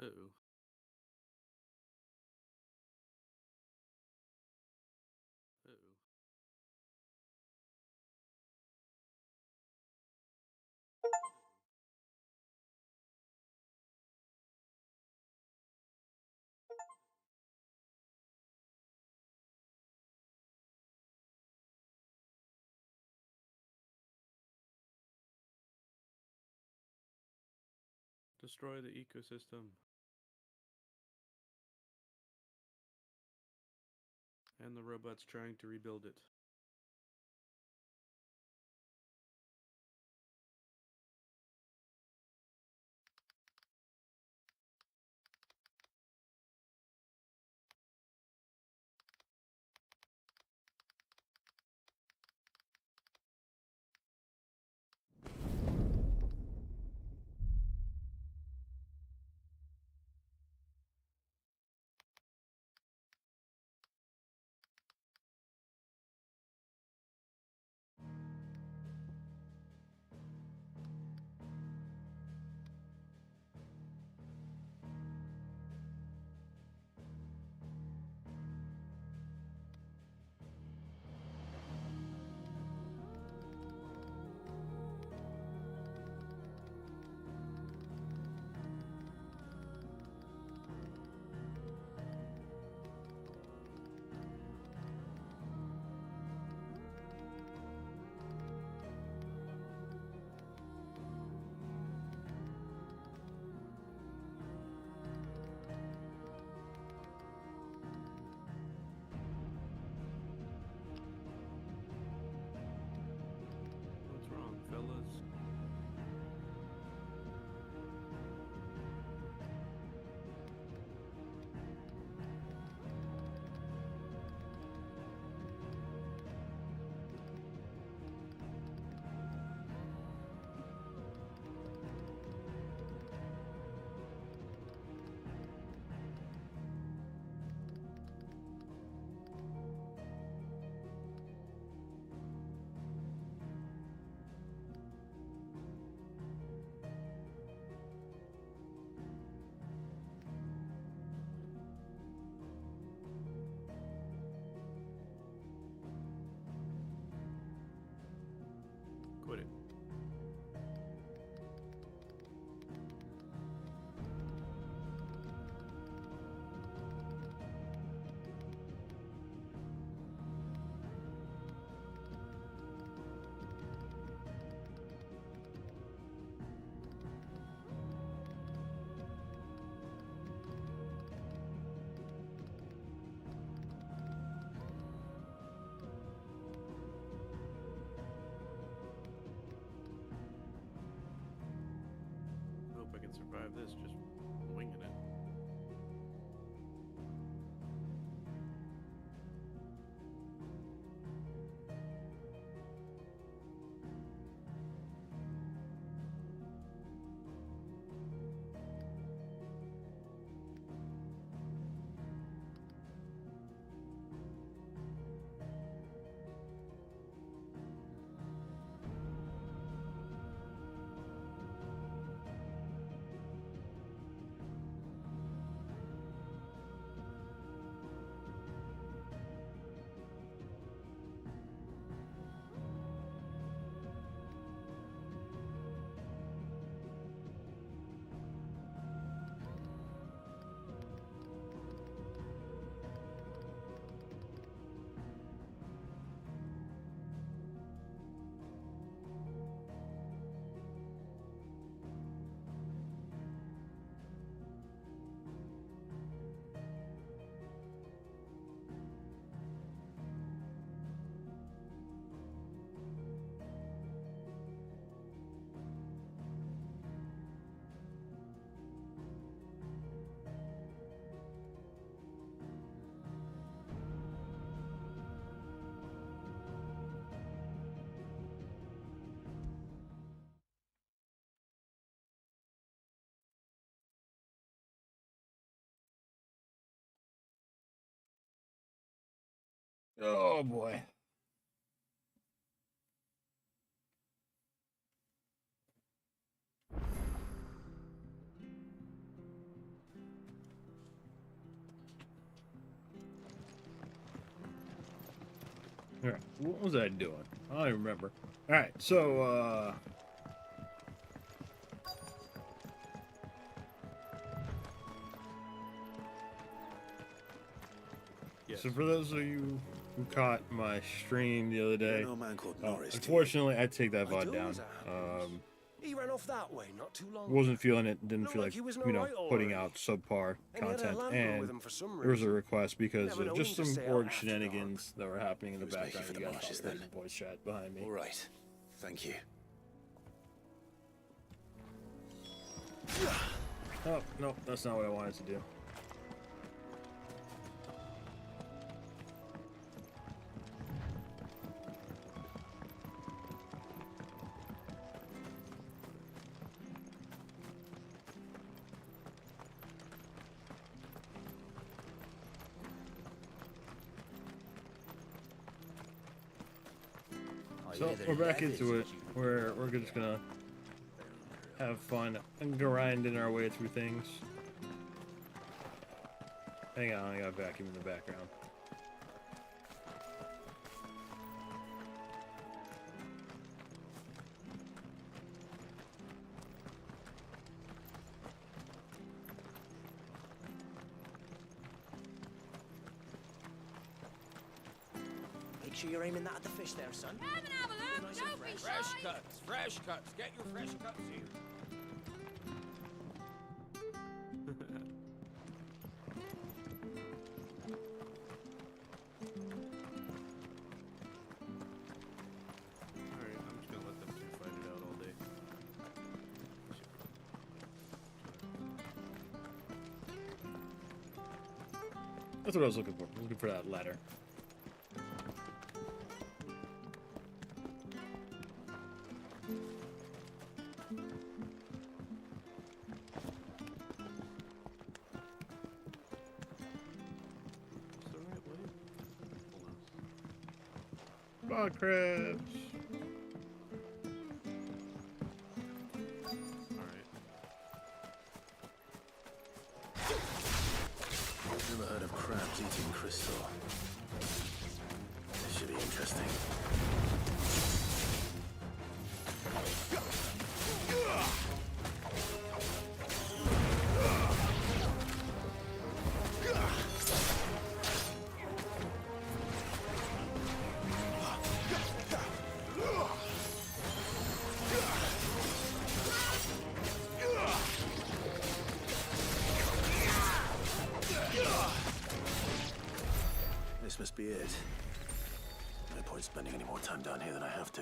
Uh-oh. Uh-oh. Destroy the ecosystem. And the robot's trying to rebuild it. What's wrong, fellas? Quit it. Hope I can survive this just winging it. Oh boy. Alright, what was I doing? I don't even remember. Alright, so, Yes. so for those of you who caught my stream the other day, No man called Norris, unfortunately, I take that I VOD do down. as it happens. He ran off that way not too long Wasn't feeling it, didn't Looked feel like like, he was in you a know, right putting already. out subpar And he had a content, lantern with and him for some there was a reason. request because Never of know just him to some stay out org after shenanigans that were happening in the He was making background. for You the guys marshes probably heard then. the voice chat behind me. All right. Thank you. Oh, no, that's not what I wanted to do. So we're back into it. We're just gonna have fun and grinding our way through things. Hang on, I got a vacuum in the background. Make sure you're aiming that at the fish there, son. Come and have a look, Nice and don't be fresh. shy. Fresh cuts. Get your fresh cuts here. Alright, I'm just gonna let them two fight it out all day. That's what I was looking for. I was looking for that ladder. What's the right way? Hold on. Bog crabs. Alright. Never heard of crabs eating crystal. This should be interesting. This must be it. No point spending any more time down here than I have to.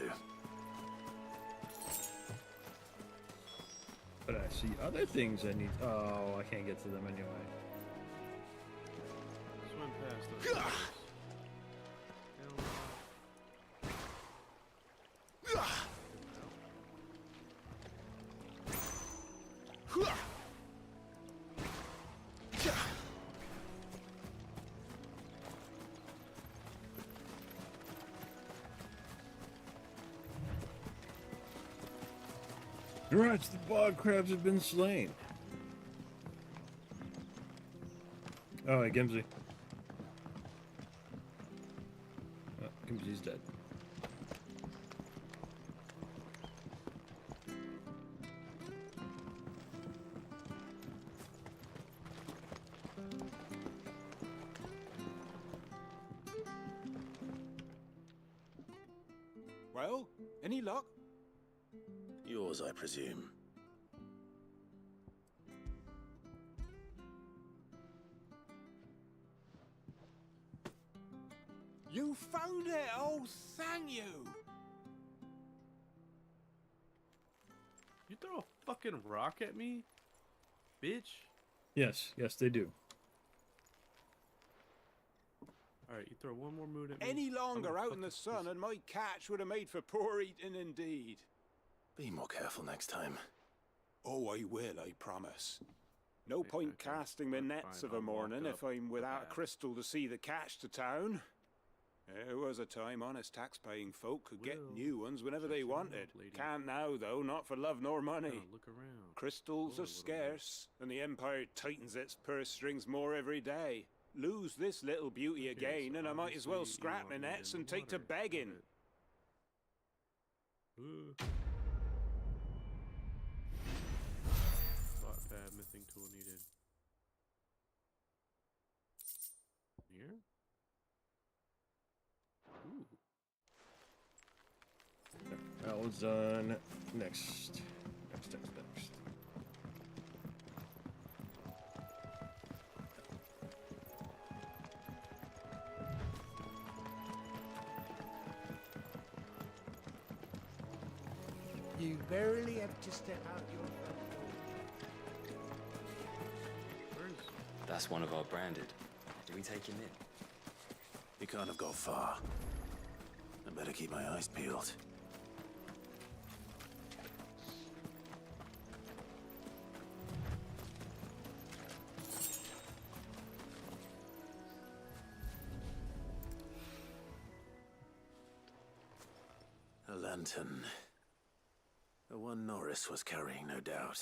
But I see other things I need. Oh, I can't get to them anyway. Swim past those guys. Right, the bog crabs have been slain. Oh, hey, Gimsy. Oh, Gimsy's dead. Well, any luck? Yours, I presume. You found it! Oh, thank you! You throw a fucking rock at me? Bitch. Yes, yes, they do. Alright, you throw one more mood at me. Any I'm longer gonna out in the fucking sun and my catch would have made for poor eating indeed. Be more careful next time. Oh, I will, I promise. No Okay, point okay. casting my That's nets fine, of a I'll walk morning up if I'm the without a path. crystal to see the catch to town. There was a time honest tax-paying folk could get Will, new ones whenever shut they your wanted. mouth, lady. Can't now, though, not for love nor money. Oh, look around. Crystals Poor are little man. scarce, and the Empire tightens its purse strings more every day. lose this little beauty Okay, again, so and I might as well obviously you scrap my want me nets in and take to water. begging. Spot pad, missing tool needed. Here? Ooh. That was done. Next. Next. You barely have to step out your front door. Where's... That's one of our branded. Do we take him in? He can't have got far. I better keep my eyes peeled. A lantern. The one Norris was carrying, no doubt.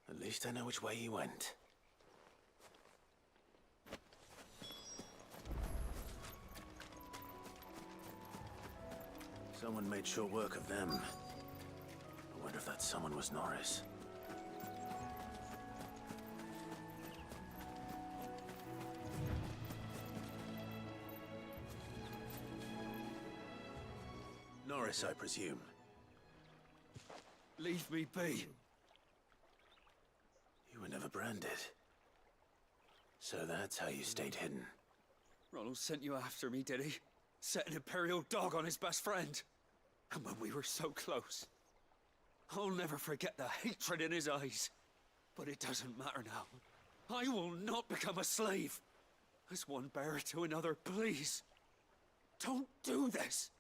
At least I know which way he went. Someone made short work of them. I wonder if that someone was Norris. Norris, I presume. Leave me be. You were never branded. So that's how you stayed hidden. Ronald sent you after me, did he? Set an Imperial dog on his best friend. And when we were so close. I'll never forget the hatred in his eyes. But it doesn't matter now. I will not become a slave. As one bearer to another, please. Don't do this.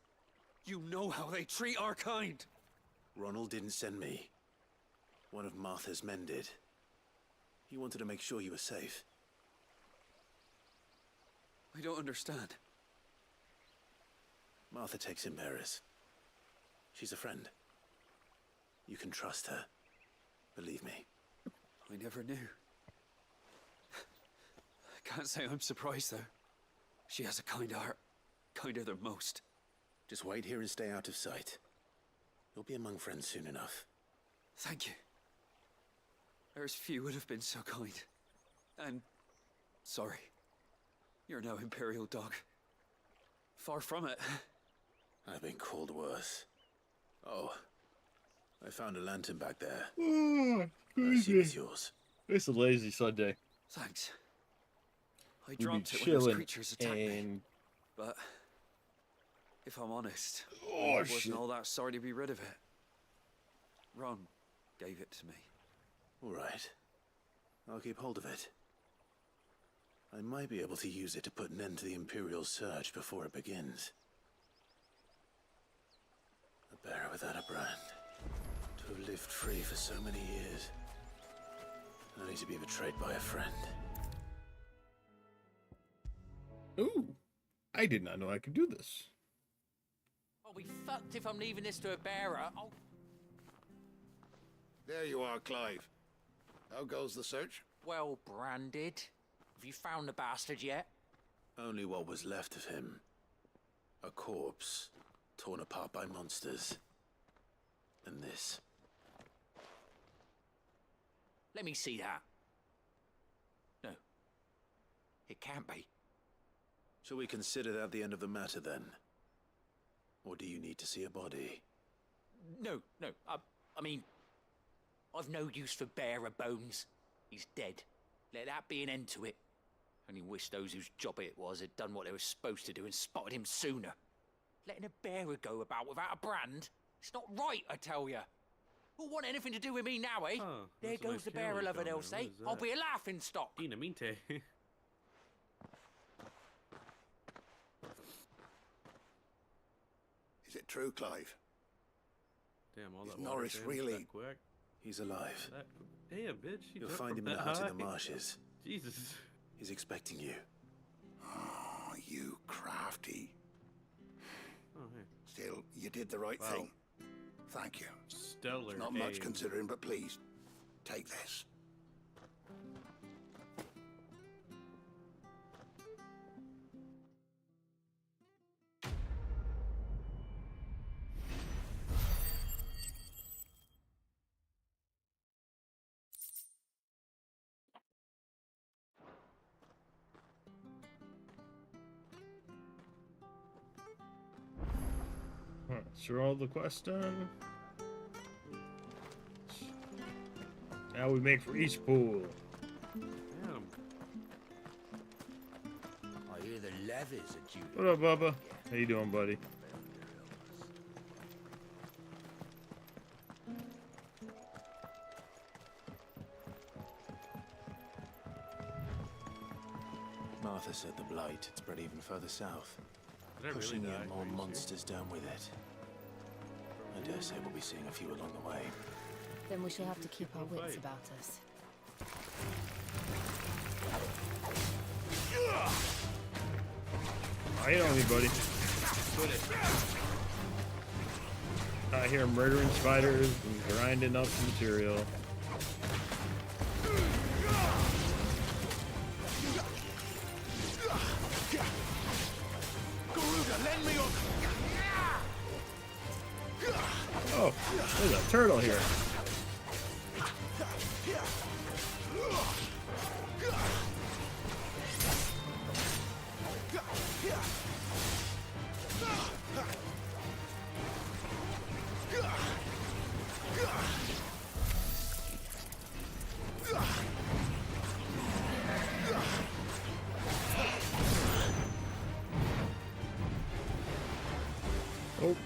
You know how they treat our kind. Ronald didn't send me. One of Martha's men did. He wanted to make sure you were safe. I don't understand. Martha takes in bearers. She's a friend. You can trust her. Believe me. I never knew. I can't say I'm surprised, though. She has a kind heart. Kinder than most. Just wait here and stay out of sight. You'll be among friends soon enough. Thank you. There's few would have been so kind. And... sorry. You're no Imperial dog. Far from it. I've been called worse. Oh. I found a lantern back there. Oh, I assume it's yours. It's a lazy Sunday. Thanks. I We'll be dropped it when those chilling creatures attacked me. and... But... if I'm honest, Oh, I wasn't shit. all that sorry to be rid of it. Ron gave it to me. All right. I'll keep hold of it. I might be able to use it to put an end to the Imperial surge before it begins. A bearer without a brand. To have lived free for so many years. Only to be betrayed by a friend. Ooh. I did not know I could do this. I'll be fucked if I'm leaving this to a bearer. There you are, Clive. How goes the search? Well branded. Have you found the bastard yet? Only what was left of him. A corpse, torn apart by monsters. And this. Let me see that. No. It can't be. Shall we consider that the end of the matter then? Or do you need to see a body? No. I mean, I've no use for bearer bones. He's dead. Let that be an end to it. Only wish those whose job it was had done what they were supposed to do and spotted him sooner. Letting a bearer go about without a brand? It's not right, I tell you. Who'll want anything to do with me now, eh? Huh, There that's a goes nice the camel bearer lover, down they'll there. say. What I'll is be a laughing stock. Dinamite. Is it true, Clive? Damn, all Is that water Norris damage really- that quick. He's alive. That... Damn, bitch. He You'll jumped find from him in a that hut in the high. marshes. Jesus. He's expecting you. Oh, you crafty. Oh, hey. Still, you did the right Wow. thing. Thank you. Stellar Not much aim. considering, but please, take this. are all the quests done. Now we make for East Pool. Damn. I hear the levies are due. What up, Bubba? How you doing, buddy? Martha said the blight had spread even further south, Did I really pushing die? in more Are you serious? monsters down with it. I dare say we'll be seeing a few along the way. Then we shall have to keep our Go wits fight. about us. Hit on me, buddy. Out here murdering spiders and grinding up material. Oh, there's a turtle here. Oh.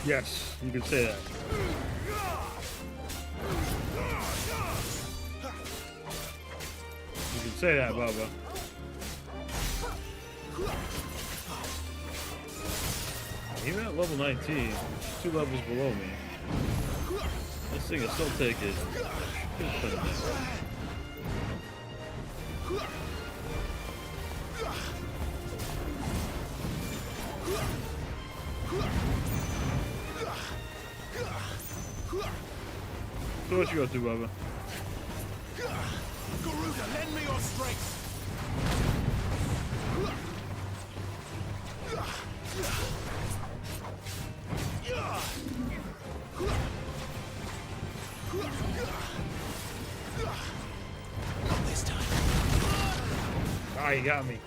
Yes, you can say that. You can say that, Bubba. Even at level 19, which is 2 levels below me, this thing is still taking a shit ton of damage. So what you go through, Bubba? Garuda, lend me your strength! Not this time. Ah, you got me.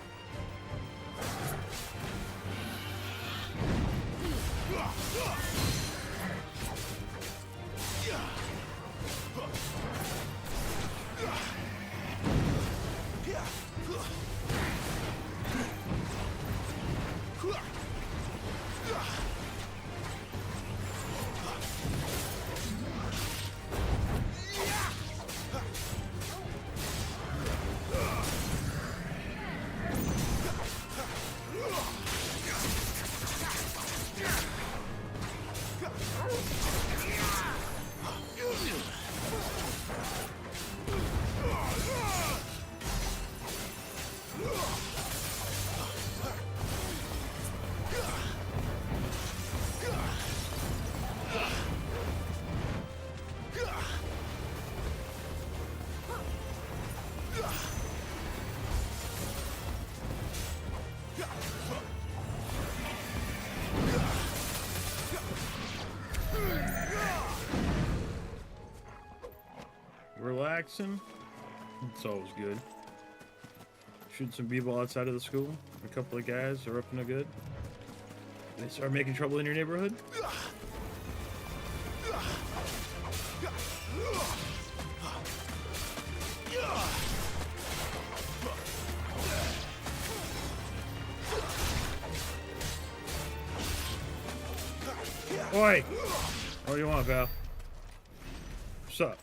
Relaxing. It's always good. Shoot some people outside of the school. A couple of guys are up to no good. They start making trouble in your neighborhood. Oi! What do you want, pal? What's up?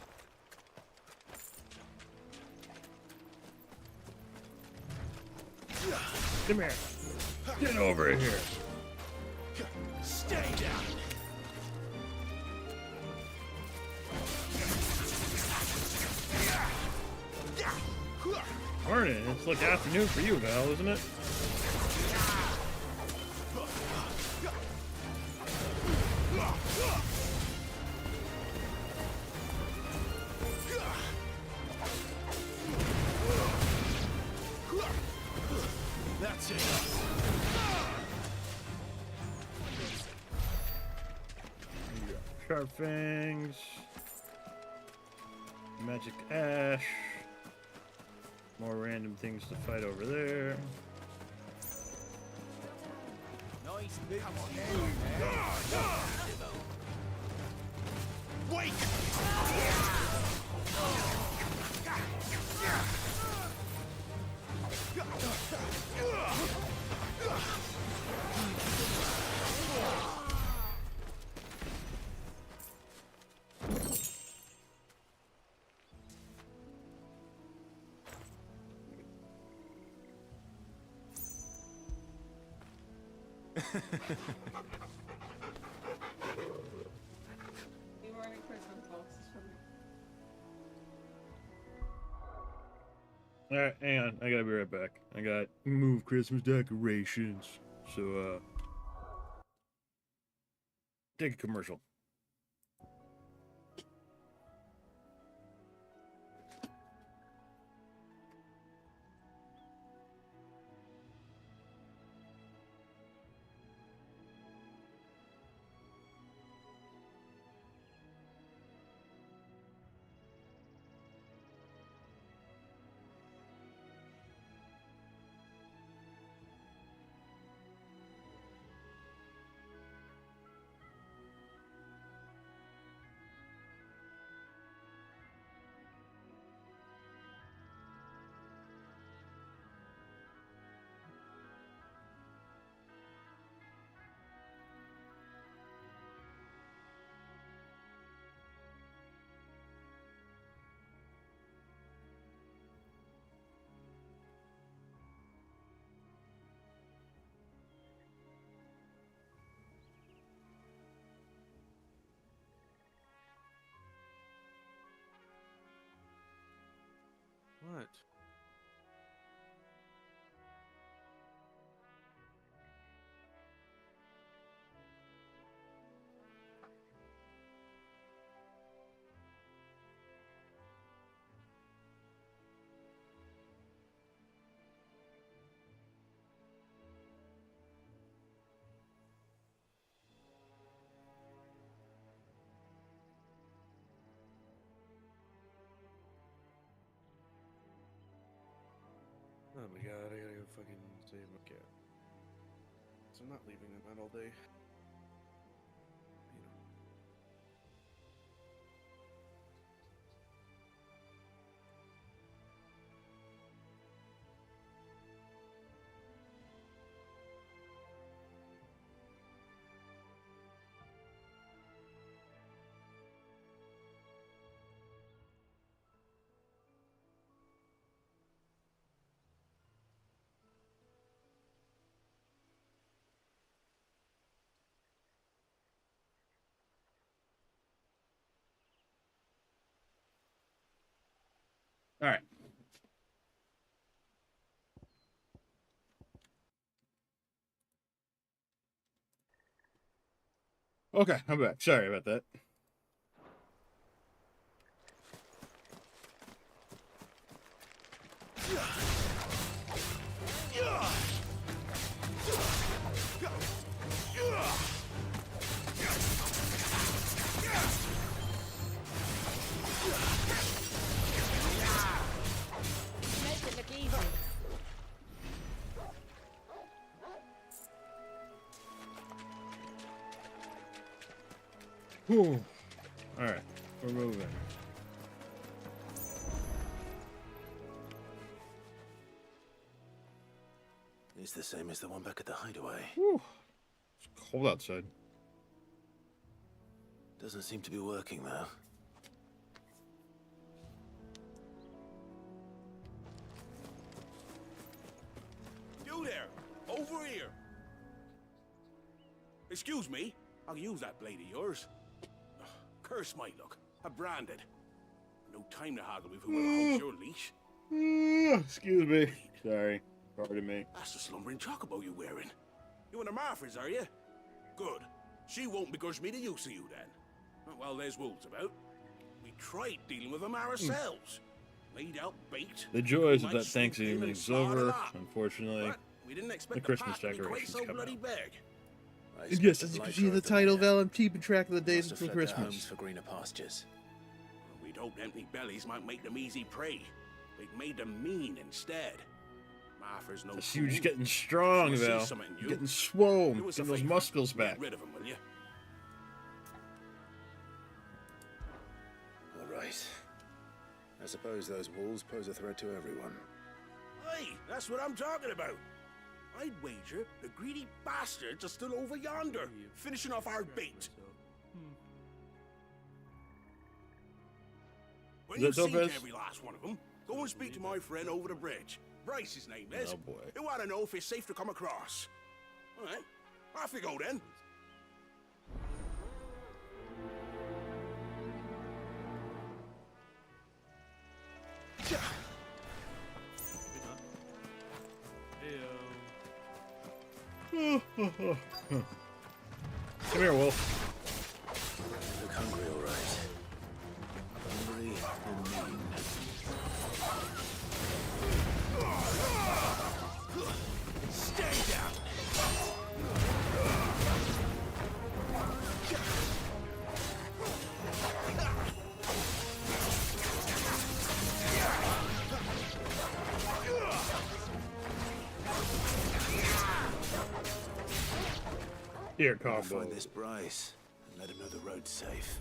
Come here. Get over here. Stay down. Morning. It's like afternoon for you, Val, isn't it? That's it. Sharp fangs. Magic ash. More random things to fight over there. Nice big Wait! You were in Christmas boxes for me. Alright, hang on. I gotta be right back. I got move Christmas decorations. So, take a commercial. What? Oh my god, I gotta go fucking save my cat. So I'm not leaving them out all day. You know. All right. Okay, I'm back. Sorry about that. Make it look easy. Whew. All right, we're moving. It's the same as the one back at the hideaway. Whew. It's cold outside. Doesn't seem to be working though. You there! Over here! Excuse me, I'll use that blade of yours. Ugh, curse my luck. I'm branded. No time to haggle with whoever holds your leash. Excuse me. Sorry. Pardon me. That's the slumbering chocobo you're wearing. You and the Marfors, are you? Good. She won't begrudge me the use of you then. Well, there's wolves about. We tried dealing with them ourselves. Laid out bait. The joys of that Thanksgiving is over, unfortunately. But we didn't expect The Christmas path to be quite decorations so come bloody out. big. Yes, as you can see in the title, Val, I'm keeping track of the days Must have until fled their homes Christmas. for greener pastures. We'd hoped empty bellies might make them easy prey. They'd made them mean instead. Marfors no You just fool. getting strong, Wanna see Val. something new? Getting swole. Do us a Getting those favor. muscles back. Get rid of them, will you? All right. I suppose those wolves pose a threat to everyone. Hey, that's what I'm talking about. I'd wager the greedy bastards are still over yonder, finishing off our bait. When Is you that see Topaz? every last one of them, go and speak to my friend over the bridge. Bryce, his name is. Oh, boy. He want to know if it's safe to come across. All right, off you go then. Come here, Wolf. Look hungry, all right. Hungry and mean. Stay down. Here, I'll combo. find this Bryce and let him know the road's safe.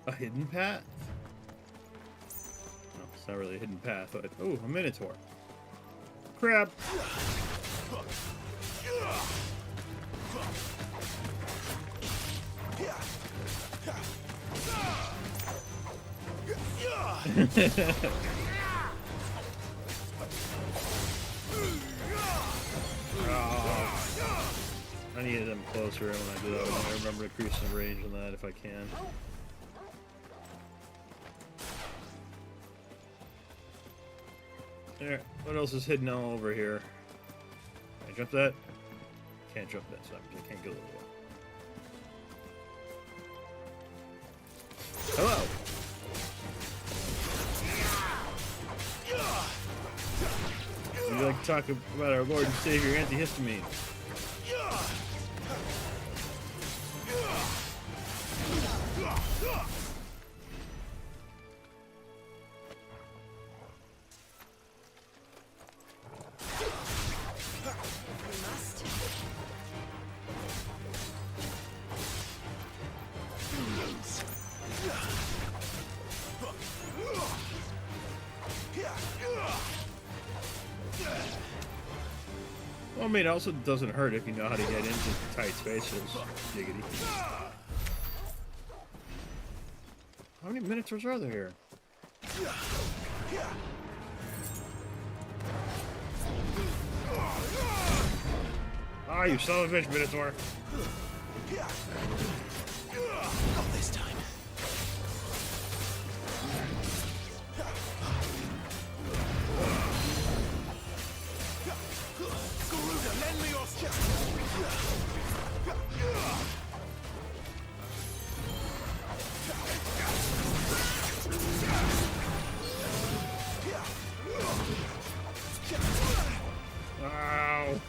A hidden path? No, it's not really a hidden path. But, oh, a Minotaur. Crap. I needed them closer when I do that. I remember to increase the range on that if I can. There. What else is hidden all over here? Can I jump that? Can't jump that, so I can't go over there. Hello! Would you like to talk about our Lord and Savior antihistamine? Well, I mean, it also doesn't hurt if you know how to get into tight spaces. Giggity. How many Minotaurs are there here? Ah, you son of a bitch, Minotaur. Not this time. Lend me your Ow.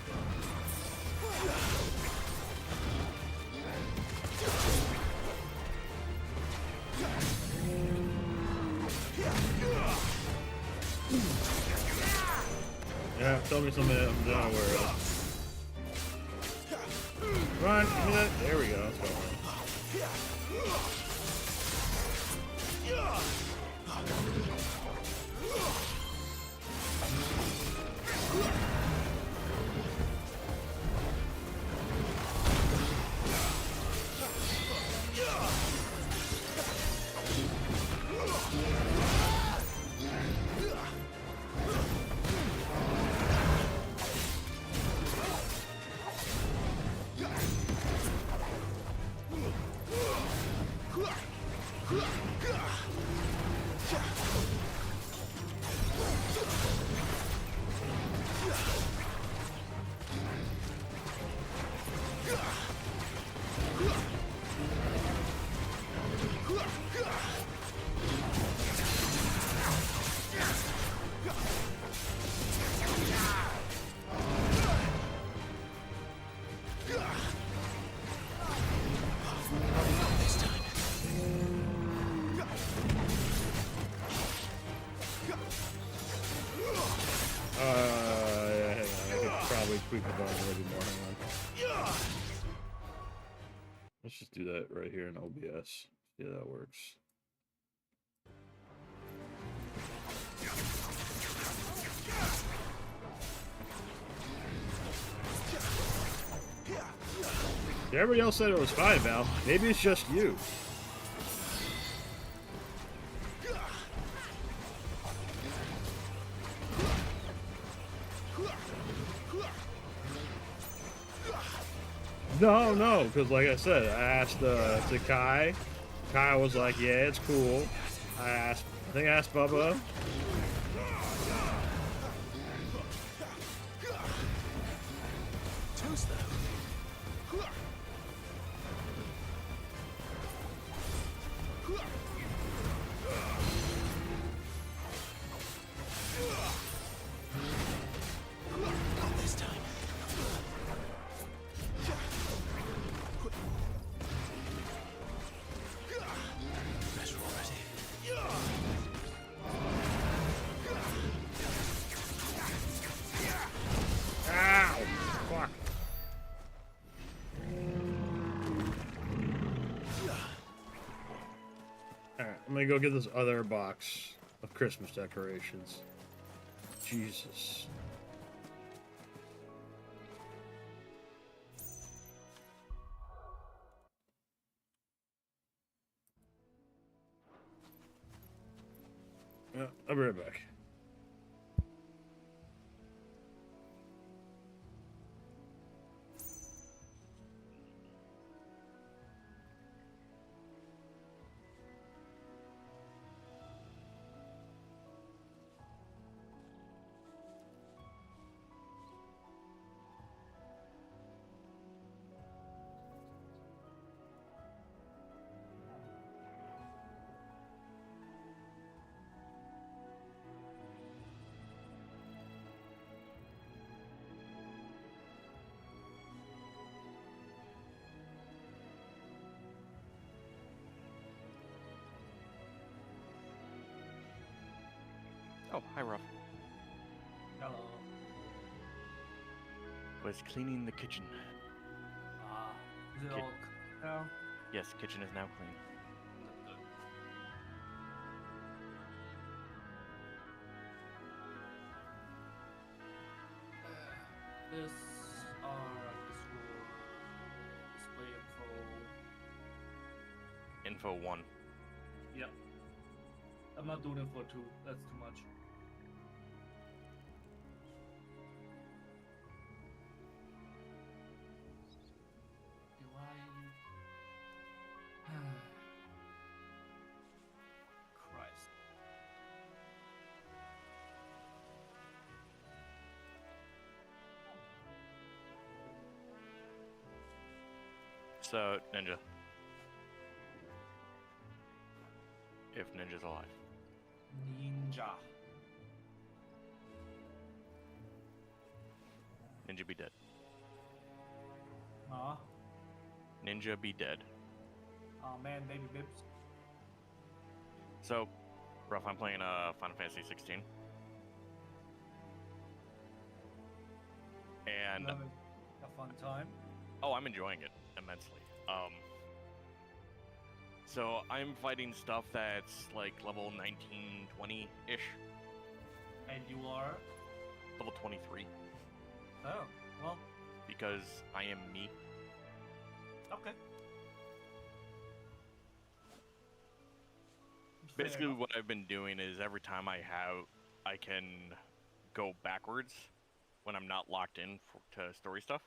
Yeah, tell me something that I'm not aware of. Come on, give me that. There we go. Let's go. tweak the volume a little bit more. Hang on. Let's just do that right here in OBS. Yeah, that works. Everybody else said it was fine, Val. Maybe it's just you. No, because like I said, I asked to Kai. Kai was like, yeah, it's cool. I think I asked Bubba. I'm gonna go get this other box of Christmas decorations. Jesus. I'll be right back. Oh, hi, Ruff. Hello. Was cleaning the kitchen. Is it all now? Yes, kitchen is now clean. This are the school display info. Info 1. Yep. I'm not doing info 2. That's too much. Do I? Christ. So, Ninja. If Ninja's alive. Ninja. Ninja be dead. Aw. Ninja be dead. Oh man, baby bibs. So, Ruff, I'm playing Final Fantasy 16. And Having a fun time. oh, I'm enjoying it immensely. So I'm fighting stuff that's like level 19, 20-ish. And you are? Level 23. Oh, well. Because I am me. Okay. Basically, what I've been doing is every time I can go backwards when I'm not locked in to story stuff.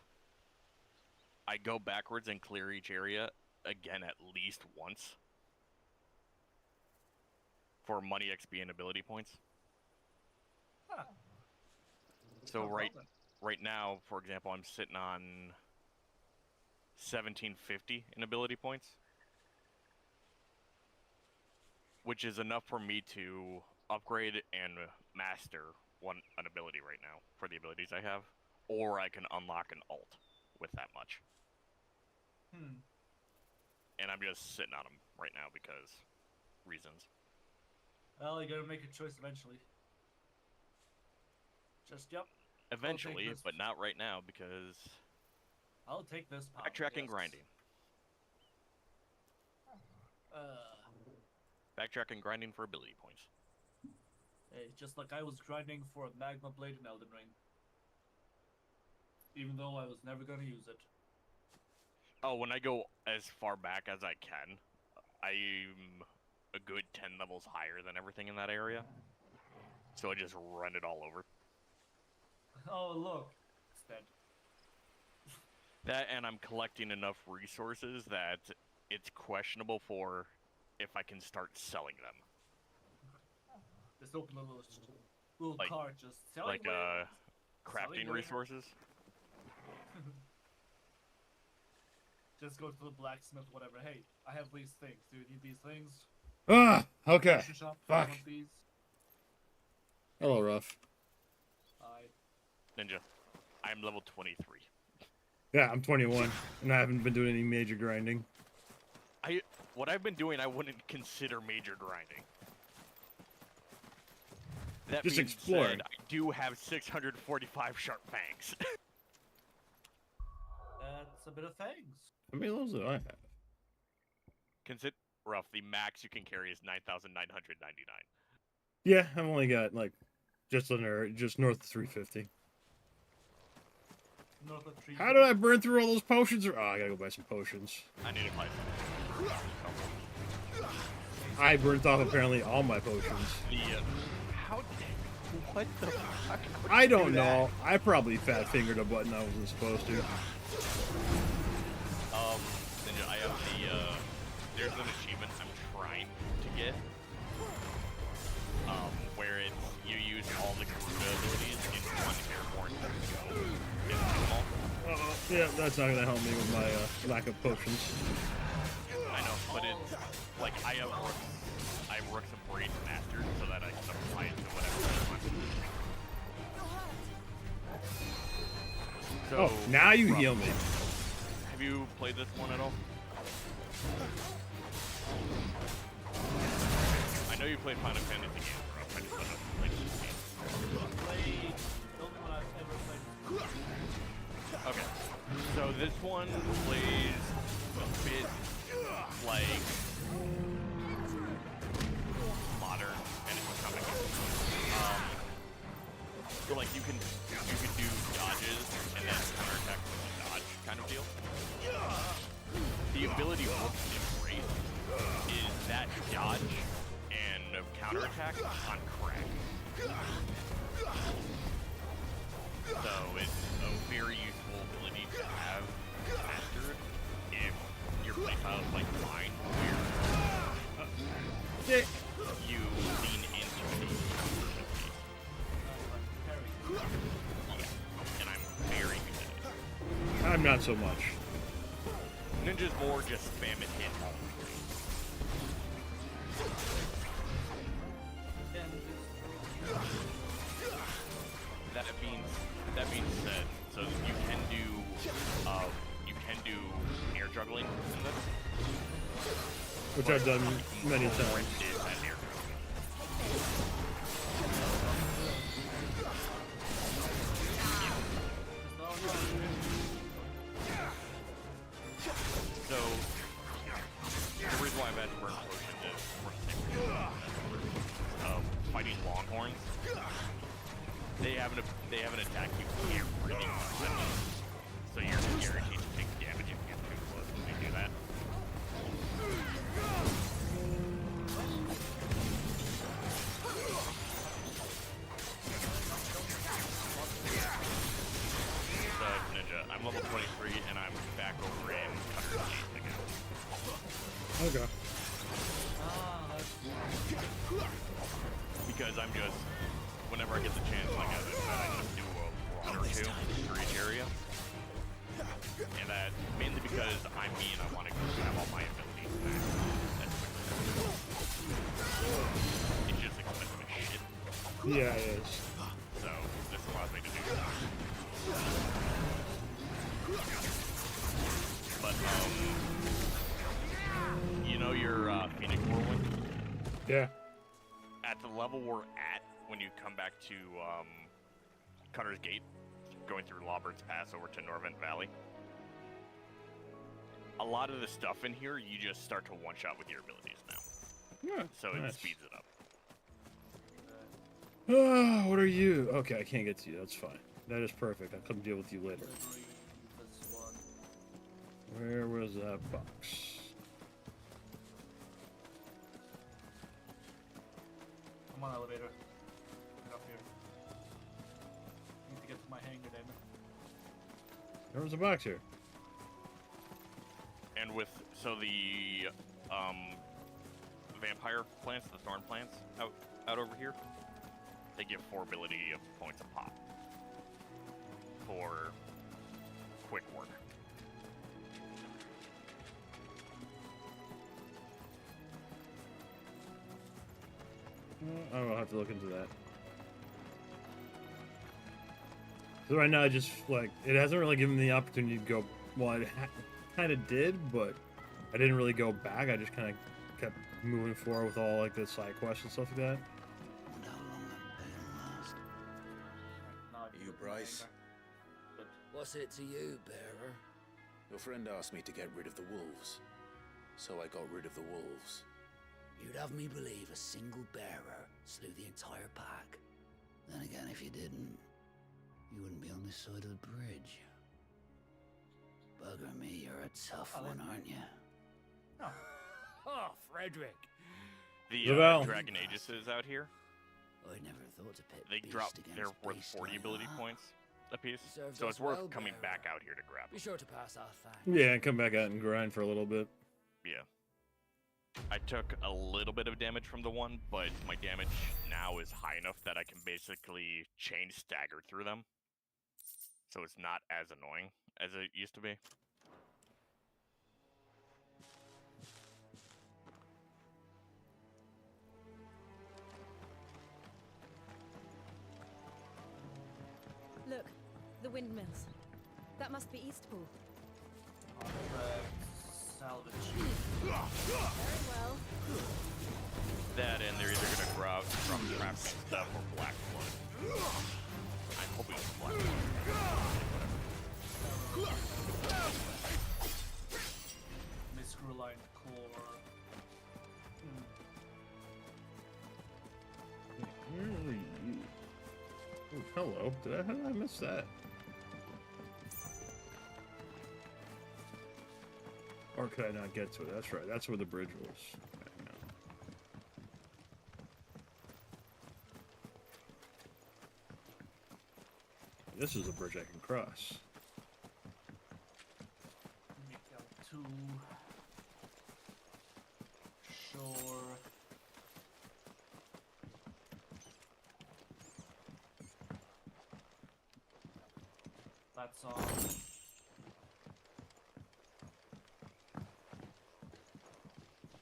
I go backwards and clear each area again at least once for money, XP, and ability points. Huh. So right now, for example, I'm sitting on 1750 in ability points, which is enough for me to upgrade and master an ability right now for the abilities I have, or I can unlock an alt with that much. And I'm just sitting on them right now because reasons. Well, you gotta make a choice eventually. Just, yep. Eventually, but not right now because I'll take this power. backtracking, yes. grinding. Backtracking, grinding for ability points. Hey, just like I was grinding for a magma blade in Elden Ring. Even though I was never gonna use it. Oh, when I go as far back as I can, I'm a good 10 levels higher than everything in that area. So I just run it all over. Oh, look. It's dead. That, and I'm collecting enough resources that it's questionable for if I can start selling them. Just open a little Like- cart, just selling Like, away. crafting Selling away. resources. Just go to the blacksmith, whatever. Hey, I have these things. Do you need these things? Ah, okay. Fashion shop, do you Fuck. want these? Hello, Ruff. Ninja, I'm level 23. Yeah, I'm 21, and I haven't been doing any major grinding. What I've been doing, I wouldn't consider major grinding. That Just being exploring. said, I do have 645 sharp fangs. That's a bit of things. How many levels do I have? Consider rough. The max you can carry is 9,999. Yeah, I've only got like just north of 350. North of tree. How did I burn through all those potions? Oh, I gotta go buy some potions. I need to buy some. I burnt off apparently all my potions. What the fuck? I don't know. I probably fat fingered a button I wasn't supposed to. Ninja, I have there's an achievement I'm trying to get. Where you use all the Garuda abilities in one airborne go. Yeah, that's not gonna help me with my lack of potions. I know, but it's like I have Rooks of Braid mastered so that I can apply it to whatever I want. So, Oh, now you Rob, heal me. Have you played this one at all? I know you played Final Fantasy games, bro. I just don't know if you played this game. The only one I've ever played. Okay, so this one plays a bit like modern fantasy comic. So like you can do dodges and then counterattack with a dodge kind of deal. The ability Rooks Embrace is that dodge and counterattack on crack. So it's a very useful ability to have mastered if your playstyle is like mine, where you lean into the yeah, and I'm very good at it. I'm not so much. Ninja's more just spam and hit all the That being said, so you can do air juggling in this, Which I've done many times. Horrendous at air juggling. So the reason why I've had to burn potion is for the same reason. Fighting longhorns. They have an attack you can't really run, so you're guaranteed to take damage if you get too close when they do that. So Ninja, I'm level 23 and I'm back over in Cutter's Gate again. Okay. Because I'm just, whenever I get the chance, like I said, I just do a run or two for each area. And that, mainly because I'm me and I want to have all my abilities back as quickly. It's just expensive as shit. Yeah, it is. So, this allows me to do that. But, you know your Phoenix Whirlwind? Yeah. At the level we're at, when you come back to Cutter's Gate, going through Lawbird's Pass over to Norvent Valley. A lot of the stuff in here, you just start to one-shot with your abilities now. Yeah, so nice. it speeds it up. What are you? Okay, I can't get to you. That's fine. That is perfect. I'll come deal with you later. Where was that box? I'm on elevator. Get up here. Need to get to my hangar, damn it. There was a box here. And with so the vampire plants, the thorn plants out over here, they give 4 ability points a pop for quick work. I'll have to look into that. So right now, I just like it hasn't really given me the opportunity to go. Well, it kind of did, but I didn't really go back. I just kind of kept moving forward with all like the side quests and stuff like that. You, Bryce? What's it to you, bearer? Your friend asked me to get rid of the wolves, so I got rid of the wolves. You'd have me believe a single bearer slew the entire pack. Then again, if you didn't, you wouldn't be on this side of the bridge. Bugger me, you're a tough one, aren't you? Oh, Frederick. The Dragon Aegises out here, I never thought to pit they beast drop. against They're worth beast 40 like ability that. points a piece, Serves so us it's worth well, coming bearer. back out here to grab Be them. sure to pass our thanks. Yeah, and come back out and grind for a little bit. Yeah. I took a little bit of damage from the one, but my damage now is high enough that I can basically chain stagger through them. So it's not as annoying as it used to be. Look, the windmills. That must be Eastpool. Salvage. Very well. That and they're either gonna drop trap stuff or black blood. I'm hoping it's black blood. Miscrew-line core. Where are you? Oh, hello. How did I miss that? Or could I not get to it? That's right. That's where the bridge was. Okay, no. This is a bridge I can cross. Make L2. Sure. That's all.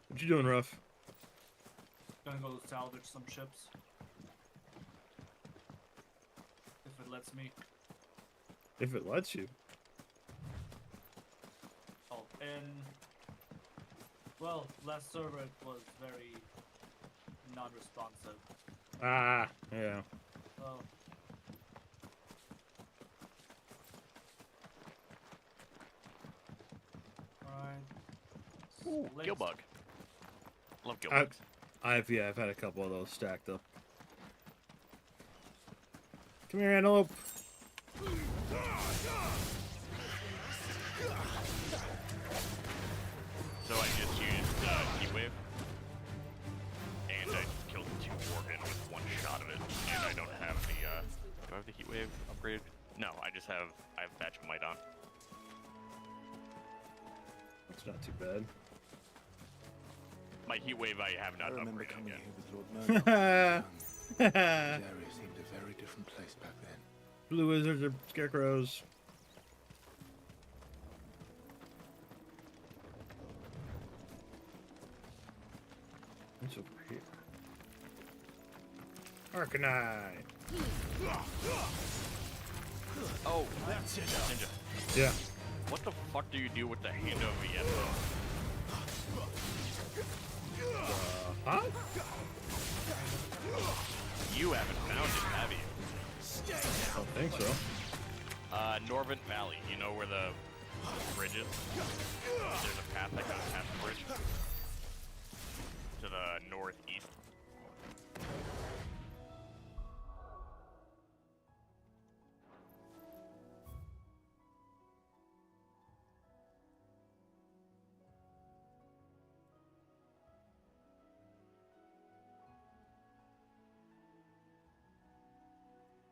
What you doing, Ruff? Gonna go salvage some ships. If it lets me. If it lets you. Oh, and well, last server it was very non-responsive. Ah, yeah. Oh. Alright. Ooh, Let's- Gilbug. Love Gilbugs. I've had a couple of those stacked up. Come here, antelope. So I just used Heatwave, and I just killed 2 Worgen with 1 shot of it, and I don't have the, do I have the Heatwave upgraded? No, I have Batch of Might on. That's not too bad. My Heatwave I have not I remember upgraded coming yet. here with Lord Murdoch. This area seemed a very different place back then. Blue wizards are scarecrows. What's over here? Arcanine. Oh, that's Ninja. Yeah. What the fuck do you do with the hand of Vienna? Huh? You haven't found it, have you? I don't think so. Norvent Valley. You know where the bridge is? There's a path that goes past the bridge. To the northeast.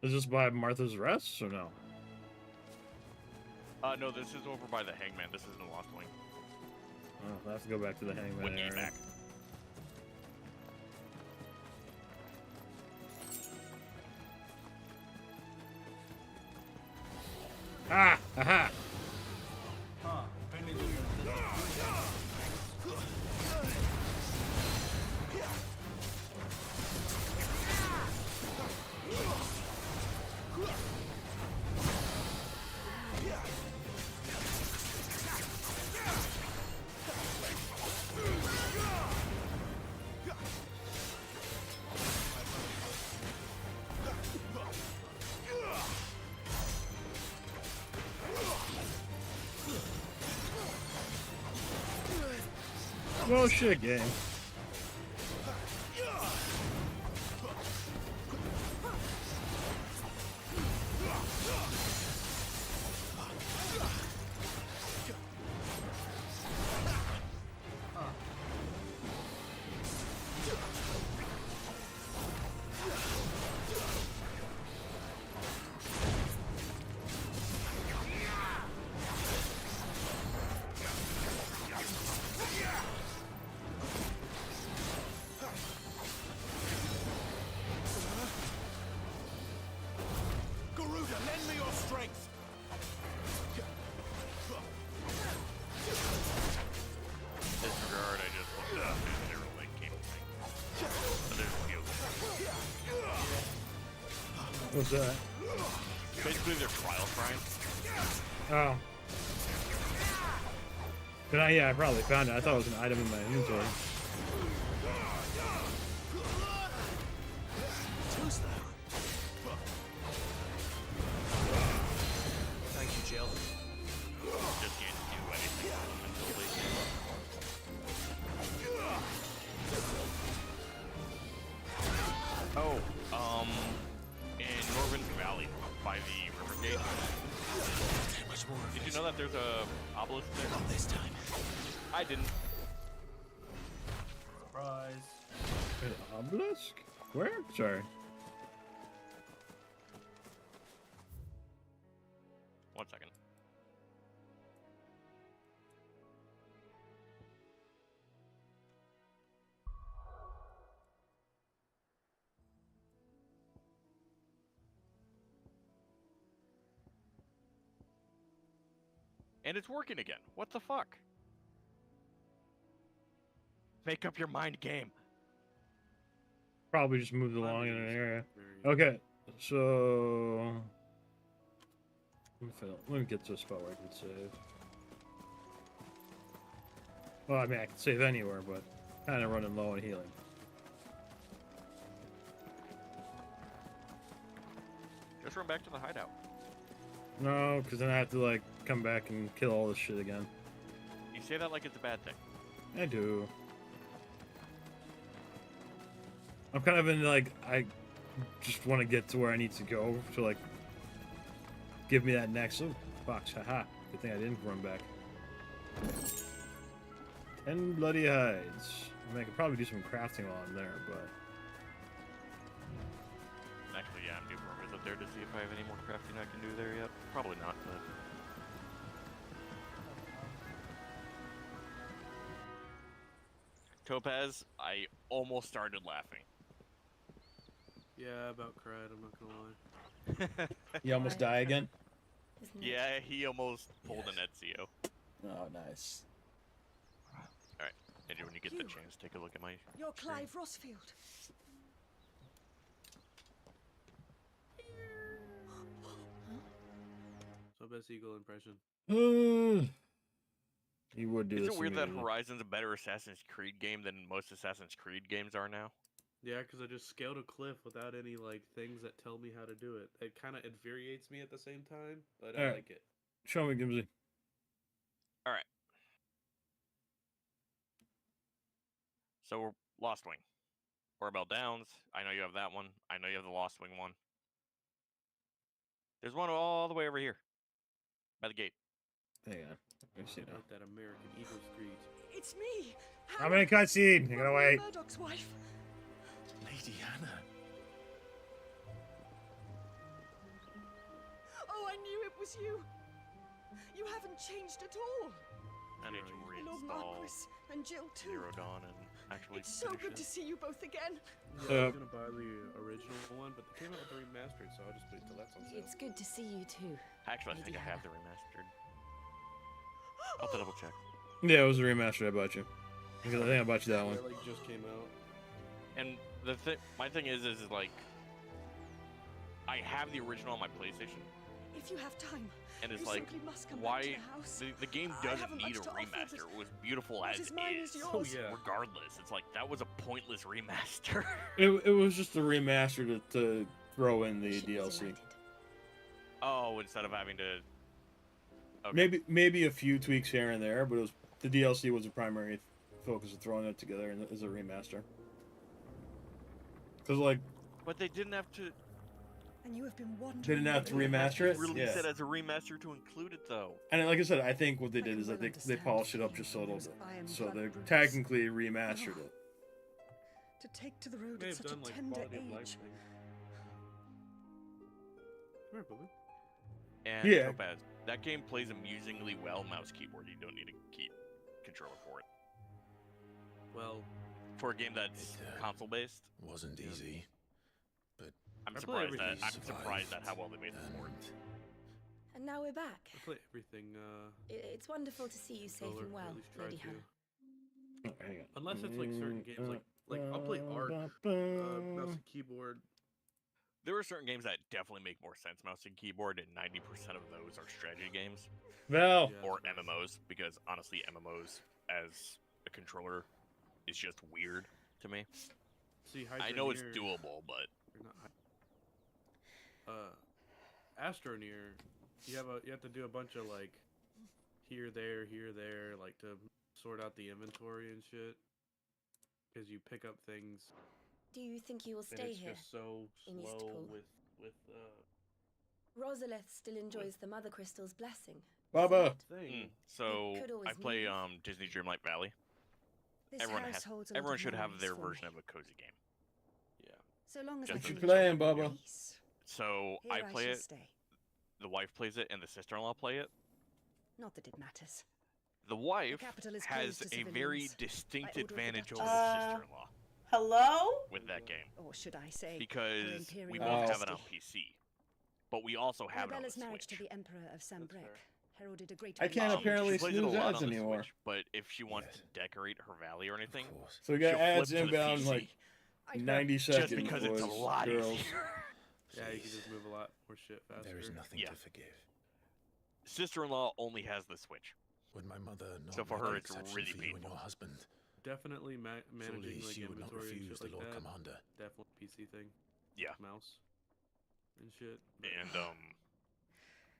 Is this by Martha's Rest or no? No, this is over by the Hangman. This isn't Lost Wing. Oh, I have to go back to the Hangman area. Back. Ah! Aha! Huh. Apparently doing it. Well, shit, game. What's that? Basically, they're trial shrines. Oh. But yeah, I probably found it. I thought it was an item in my inventory. Thank you, Jill. Just can't do anything fundamentally. Oh, in Norvent Valley, by the river gate. Did you know that there's a obelisk there? Not this time. I didn't. Surprise. An obelisk? Where? Sorry. One second. And it's working again. What the fuck? Make up your mind, game. Probably just moved along in an area. Okay, so let me get to a spot where I can save. Well, I mean, I can save anywhere, but kind of running low on healing. Just run back to the hideout. No, because then I have to like come back and kill all this shit again. You say that like it's a bad thing. I do. I'm kind of in like, I just want to get to where I need to go to like give me that next box. Haha. Good thing I didn't run back. 10 bloody hides. I mean, I could probably do some crafting while I'm there, but Actually, yeah, I'm due for a visit there to see if I have any more crafting I can do there yet. Probably not, but... Topaz, I almost started laughing. Yeah, I about cried, I'm not gonna lie. you almost die again? Yeah, he almost pulled an Ezio. Oh, nice. Alright, Andrew, when you get the chance, take a look at my You're screen. Clive Rosfield. So best eagle impression. He would do Is this it weird that immediately. Horizon's a better Assassin's Creed game than most Assassin's Creed games are now? Yeah, because I just scaled a cliff without any like things that tell me how to do it. It kind of infuriates me at the same time, but I like it. Show me, Gimsy. All right. So we're Lost Wing. Orbell Downs. I know you have that one. I know you have the Lost Wing one. There's one all the way over here. By the gate. Hang on. Let me see now. Like that American Eagle Street. It's me. How many cutscene? You're gonna wait. Murdoch's wife. Lady Hannah. Oh, I knew it was you. You haven't changed at all. I need to Lord reinstall Marquis and Jill too. Zero Dawn and actually It's so finish good it. to see you both again. Yeah, I was gonna buy the original one, but they came out with the remastered, so I'll just wait till that's on sale. It's good to see you too. Actually, I think I have the remastered. I'll have to double check. Yeah, it was a remaster I bought you. Because I think I bought you that one. It like just came out. And my thing is like, I have the original on my PlayStation, If you have time, and it's you like, simply must come back why to the house. the game I doesn't haven't need a much to offer, remaster. but It was beautiful what as is mine is. is yours. Regardless, it's like that was a pointless remaster. It was just a remaster to throw in the DLC. Oh, instead of having to. Okay. Maybe a few tweaks here and there, but the DLC was the primary focus of throwing it together as a remaster. Because like. But they didn't have to. And you have been wondering. They didn't have to remaster it. Release it as a remaster to include it though. And like I said, I think what they did is that they polished it up just a little bit, so they technically remastered it. To take to the road May at have such a done like tender quality of life age. thing. Come here, Bubba. And Yeah. Topaz, that game plays amusingly well mouse keyboard. You don't need a key controller for it. Well, for a game that's console based, wasn't easy. But I'm surprised at how well they made this work. And now we're back. I play everything. It's wonderful to see you safe controller, and well, at least try Lady to. Hannah. Oh, hang on. Unless it's like certain games, like I'll play Ark, mouse and keyboard. There are certain games that definitely make more sense mouse and keyboard, and 90% of those are strategy games. Val. Or MMOs, because honestly, MMOs as a controller is just weird to me. See, I know it's doable, but Astroneer, you have to do a bunch of like here, there, like to sort out the inventory and shit. Because you pick up things. Do you think you will stay it's here? just so in slow Eastpool? with Rosalith still enjoys the Mother Crystal's blessing. Baba. thing. So could always I play move. Disney Dreamlight Valley. This Everyone household's ordered should have memories their for version me. of a cozy game. Yeah. So long as Just I What you can playing, enjoy Baba? peace, So here I play shall it. Stay. The wife plays it, and the sister-in-law play it. Not that it matters. The wife capital is has closed to a very civilians. distinct By order of the advantage over Duchess. the sister-in-law Hello? with that game. Or should I say, Because Her we Imperial both have it on Majesty. PC, but we also have it on the Arabella's marriage Switch. to the Emperor of Sambrek heralded a great I can't revolution. apparently She plays it a snooze lot ads on the anymore. Switch, but if she wants to decorate her valley or anything, So we got she'll ads flip to the inbound PC. like 90 seconds. Just because it's a boys, lot girls. easier. Yeah, you can just move a lot more shit faster. There is nothing Yeah. to forgive. Sister-in-law only has the Switch. Would my mother not So for make her, an it's exception really for you and painful. your husband? Definitely managing Surely like she would not inventory and refuse shit the like Lord that. Commander. Definitely PC thing. Yeah. Mouse and shit. And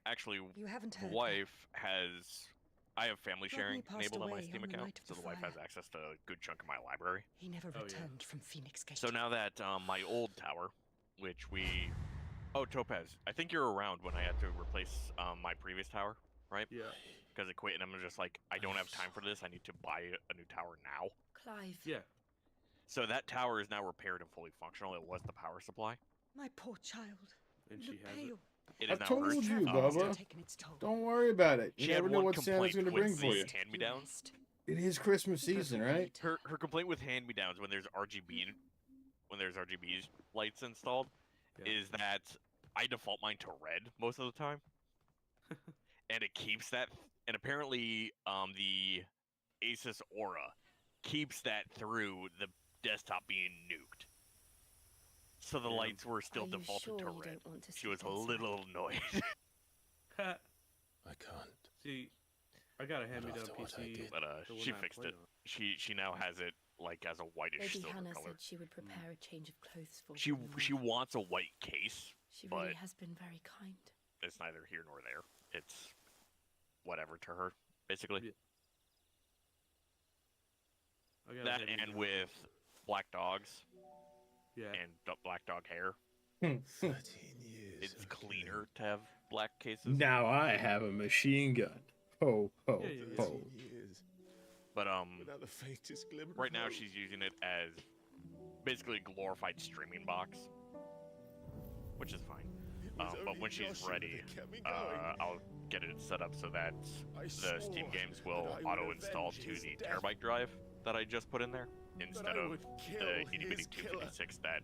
actually, You haven't the heard wife has. I have family sharing Rodney passed enabled on my away Steam on the account, night of so the the wife fire. has access to a good chunk of my library. He never Oh, yeah. returned from Phoenix Gate. So now that my old tower, which we. Oh, Topaz, I think you're around when I had to replace my previous tower, right? Yeah. Because it quit, and I'm just like, I don't have time for this. I need to buy a new tower now. Clive. Yeah. So that tower is now repaired and fully functional. It was the power supply. My poor child. And You she look has pale. It I is now told hers. you, Must have Bubba. taken its toll. Don't worry about it. You She had never know one what Santa's complaint going to with bring for the you. hand-me-downs. It is Christmas season, right? Her complaint with hand-me-downs when there's RGB lights installed is that I default mine to red most of the time, and it keeps that. And apparently, the Asus Aura keeps that through the desktop being nuked. So the lights were still Are you defaulted sure to you red. don't want to She was sit a little annoyed. I can't. See, I got a hand-me-down after what I PC. did. But the one she I fixed played it. on. She now has it like as a whitish Lady silver Hannah color. said she would prepare a change of clothes for She me in the she morning. wants a white case, She but really has been very kind. it's neither here nor there. It's whatever to her, basically. Yeah. I gotta That hand and you with black dogs yeah. and black dog hair, 13 years. it's cleaner to have black cases. Now I have a machine gun. Ho ho ho. Years. But Without the faintest glimmer. right now of hope. she's using it as basically a glorified streaming box, which is fine. But when she's ready, I'll get it set up so that the Steam games will auto-install to the terabyte drive that I just put in there, instead of the itty bitty 256 that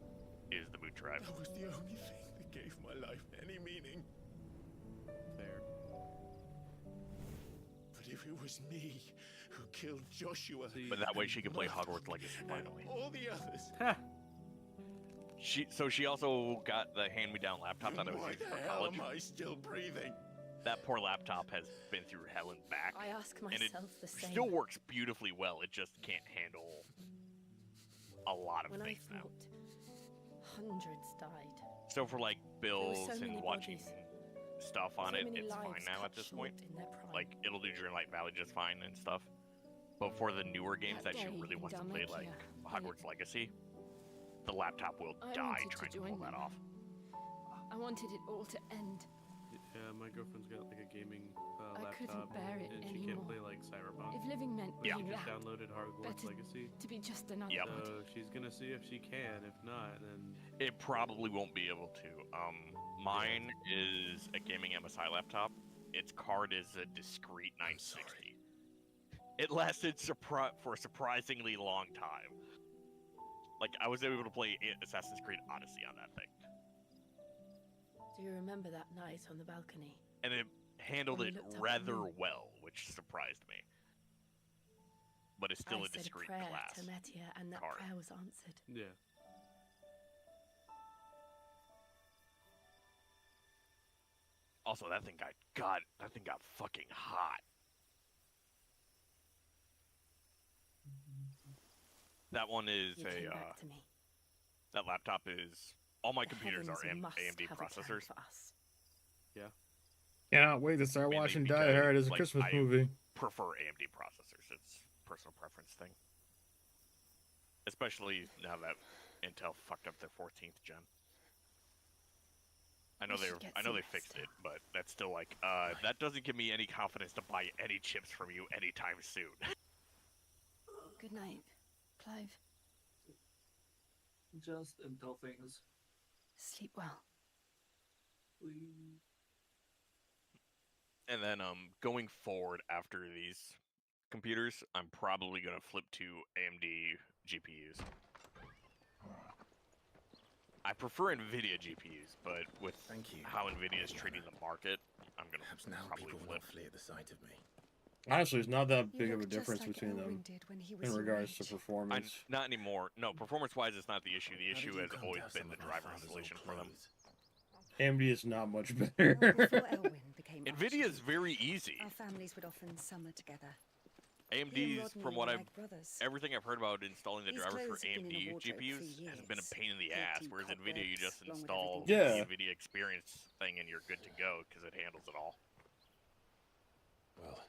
is the boot drive. That was the only thing that gave my life any meaning. Fair. But if it was me who killed Joshua, But that way she can play Hogwarts Legacy finally. all the others, She also got the hand-me-down laptop that I was why using the for hell college. am I still breathing? That poor laptop has been through hell and back. I ask and it myself the same. still works beautifully well. It just can't handle a lot of When I things now. thought hundreds died. So for like bills so many and watching bodies. stuff on So it, many it's fine lives now cut at this short point. in their prime. Like it'll do Dreamlight Valley just fine and stuff. But for the newer games that she day really in wants to play, like Dalmatia, Hogwarts Legacy, the laptop will I die wanted to trying to join pull that them. off. I wanted it all to end. Yeah, my girlfriend's got like a gaming I couldn't laptop, bear it and she can't anymore. play like Cyberpunk. If living meant But being she just loud, downloaded Hogwarts better Legacy. to be just another Yep. body. So she's gonna see if she can. If not, then It probably won't be able to. Mine is a gaming MSI laptop. Its card is a discrete 960. It lasted for a surprisingly long time. Like, I was able to play Assassin's Creed Odyssey on that thing. Do you remember that night on the balcony? And it handled When it we looked up at rather you. well, which surprised me. But it's still I a said discrete prayer class. to Metia, and that card. prayer was answered. yeah. Also, that thing got fucking hot. That one is You came back to me. that laptop is, all my The computers are heavens must AMD have a plan processors. for us. Cannot wait to start Mainly watching Die because, Hard as a like, Christmas I movie. prefer AMD processors. It's a personal preference thing. Especially now that Intel fucked up their 14th gen. I know We should get I know some they rest fixed it, now. but that's still like that doesn't give me any confidence to buy any chips from you anytime soon. Good night, Clive. Just Intel things. Sleep well. And then going forward after these computers, I'm probably gonna flip to AMD GPUs. I prefer NVIDIA GPUs, but with Thank you. how NVIDIA is treating the market, I'm gonna Perhaps now probably people will flip. not flee at the sight of me. Honestly, it's not that You big of a look just difference like between them Elwyn did when he was in your regards to age. performance. Not anymore. No, performance-wise, it's not the issue. The How did issue you has come to always have been some the of my driver father's installation old for them. clothes? AMD is not much Well, better. before Elwyn became NVIDIA is Archduke, very easy. our families would often summer together. AMD's, from what I've, brothers. everything I've heard about installing the These drivers for clothes have been in a AMD wardrobe for GPUs has been a years. pain in the Dirty ass, whereas NVIDIA you just cobwebs, along with install everything the NVIDIA Experience thing and you're good to go because it handles it all. Well,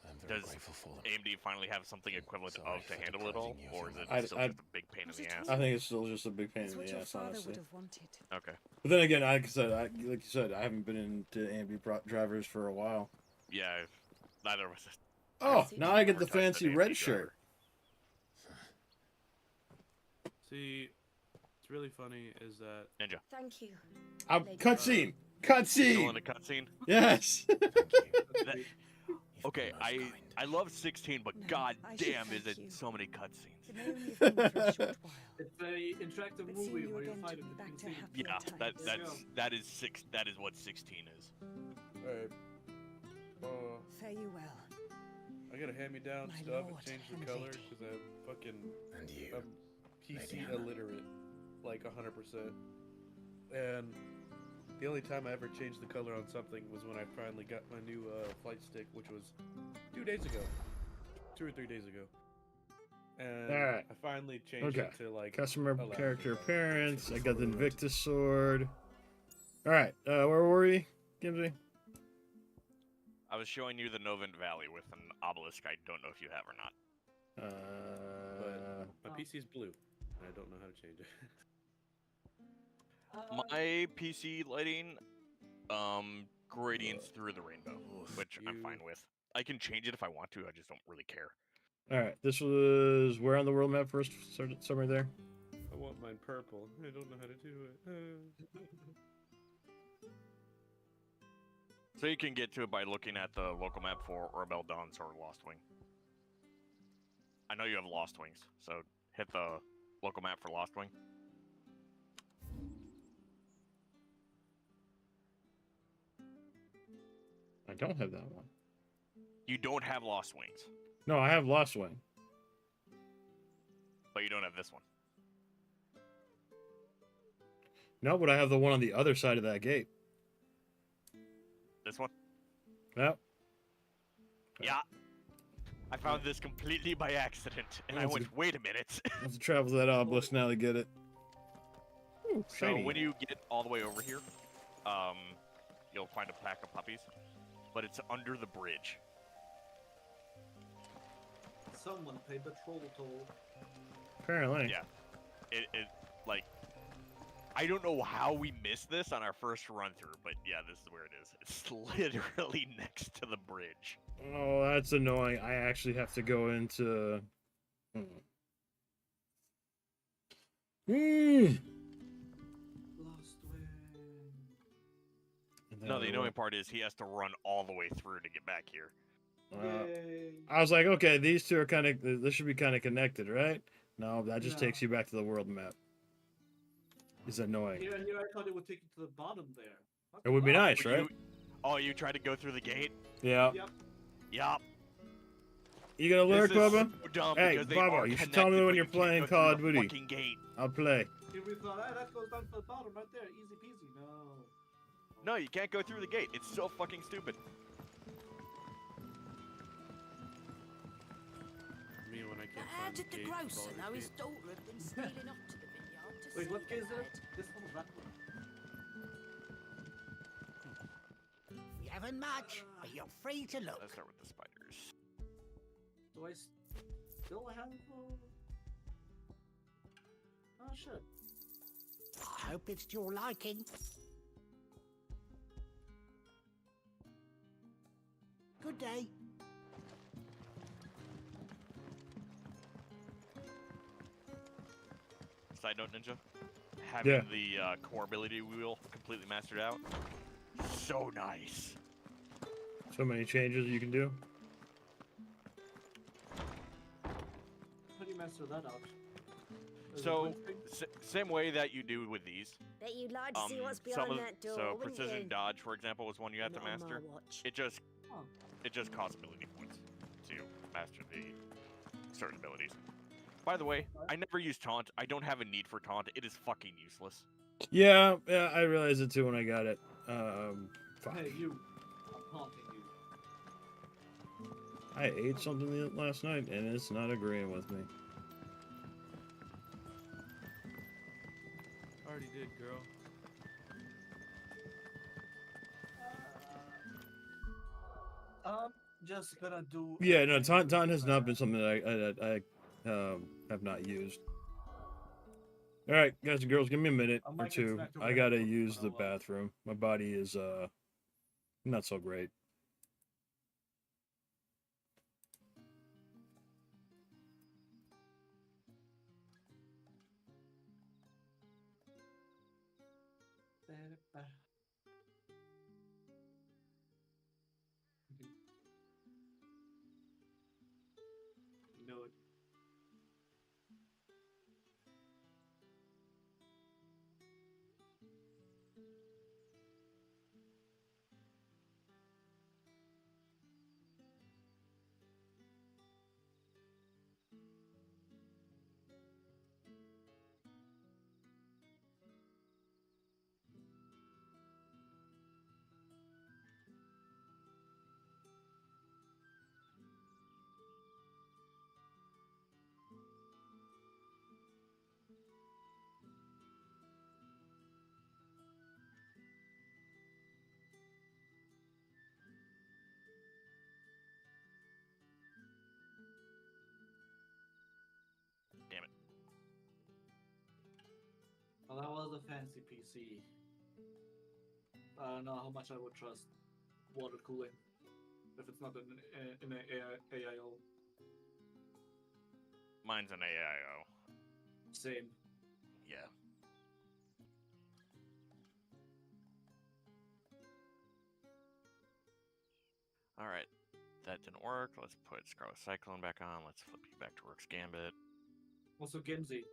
I'm very Does grateful for them. AMD finally have something equivalent Sorry of to for handle it all, depriving you or of is it your still I- just a big pain in the ass? I think it's still just a big pain It's in what the your ass, father honestly. would have wanted. Okay. But then again, like I said, I haven't been into AMD drivers for a while. Yeah, neither of us. Oh, see now I get Or the touched an fancy AMD red driver. shirt. See, what's really funny is that Ninja. Thank you. Cutscene! Still Cutscene! in the cutscene? Yes! That- okay, I love 16, but No, god I should damn is thank it you. so many cutscenes. It may only have been for a short while. It's a interactive But movie seeing you where you're again fighting took me back to between happier Yeah, times. that is what 16 is. alright. Fare you well. I gotta hand me down My stuff and lord change the and color lady. because I'm fucking And you. I'm PC Lady Hannah. illiterate, like 100%. And the only time I ever changed the color on something was when I finally got my new flight stick, which was 2 days ago, 2 or 3 days ago. And Alright. I finally changed Okay. it to like Customer 11, character but appearance. I it's got the over that. Invictus sword. Alright, where were we, Gimsy? I was showing you the Novent Valley with an obelisk. I don't know if you have or not. But my PC's blue. And I don't know how to change it. My PC lighting, gradients through the rainbow, which I'm fine with. I can change it if I want to. I just don't really care. Alright, this was where on the world map first? Somewhere there? I want mine purple. I don't know how to do it. So you can get to it by looking at the local map for Rebel Dawns or Lost Wing. I know you have Lost Wings, so hit the local map for Lost Wing. I don't have that one. You don't have Lost Wings, No, I have Lost Wing. but you don't have this one. No, but I have the one on the other side of that gate. This one? Yep. Yeah. I found this completely by accident, and I went, wait a minute. I have to travel to that obelisk now to get it. Ooh, So shiny. when you get all the way over here, you'll find a pack of puppies, but it's under the bridge. Someone paid the troll toll. Apparently. Yeah. It like, I don't know how we missed this on our first run through, but yeah, this is where it is. It's literally next to the bridge. Oh, that's annoying. I actually have to go into... Lost Wing. No, the annoying part is he has to run all the way through to get back here. I was like, okay, these two are kind of... This should be kind of connected, right? No, that just takes you back to the world map. It's annoying. Here, I thought it would take you to the bottom there. It would be nice, right? You tried to go through the gate? Yeah. Yup. You gonna lurk, This is Bubba? so dumb Hey, because they are Bubba, you should tell me connected, when but you're you can't playing go Call through of the Duty. fucking gate. I'll play. Here we thought, that goes down to the bottom right there. Easy peasy. No. No, you can't go through the gate. It's so fucking stupid. Me when I can't How find did the gate of grocer Baldur's know his Gate. daughter had been stealing off to the vineyard to Wait, see what the gate is lad? it? This one's that one. We haven't much, but you're free to look. Let's start with the spiders. Do I still have? Oh shit. I hope it's to your liking. Good day. Side note, Ninja. Having Yeah. the core ability wheel completely mastered out. So nice. So many changes you can do. How do you master that out? Is it So, one thing? same way that you do with these. Bet you'd like to see what's some behind of- that door, so wouldn't precision you? dodge, for example, was one you have to Not on my master. watch. It just Oh. costs ability points to master the certain abilities. By the way, I never use taunt. I don't have a need for taunt. It is fucking useless. Yeah, I realized it too when I got it. Fuck. Hey, you. I'm haunting you. I ate something last night and it's not agreeing with me. Already did, girl. Just gonna do. Yeah, no, taunt has not been something that I have not used. All right, guys and girls, give me a minute I or might get two. smacked over I the gotta head with use one, the but I'll, bathroom. My body is not so great. No. was a fancy PC. I don't know how much I would trust water cooling if it's not in an AIO. Mine's an AIO. Same. Yeah. Alright. That didn't work. Let's put Scarlet Cyclone back on. Let's flip you back to Rook's Gambit. Also, Gimsy,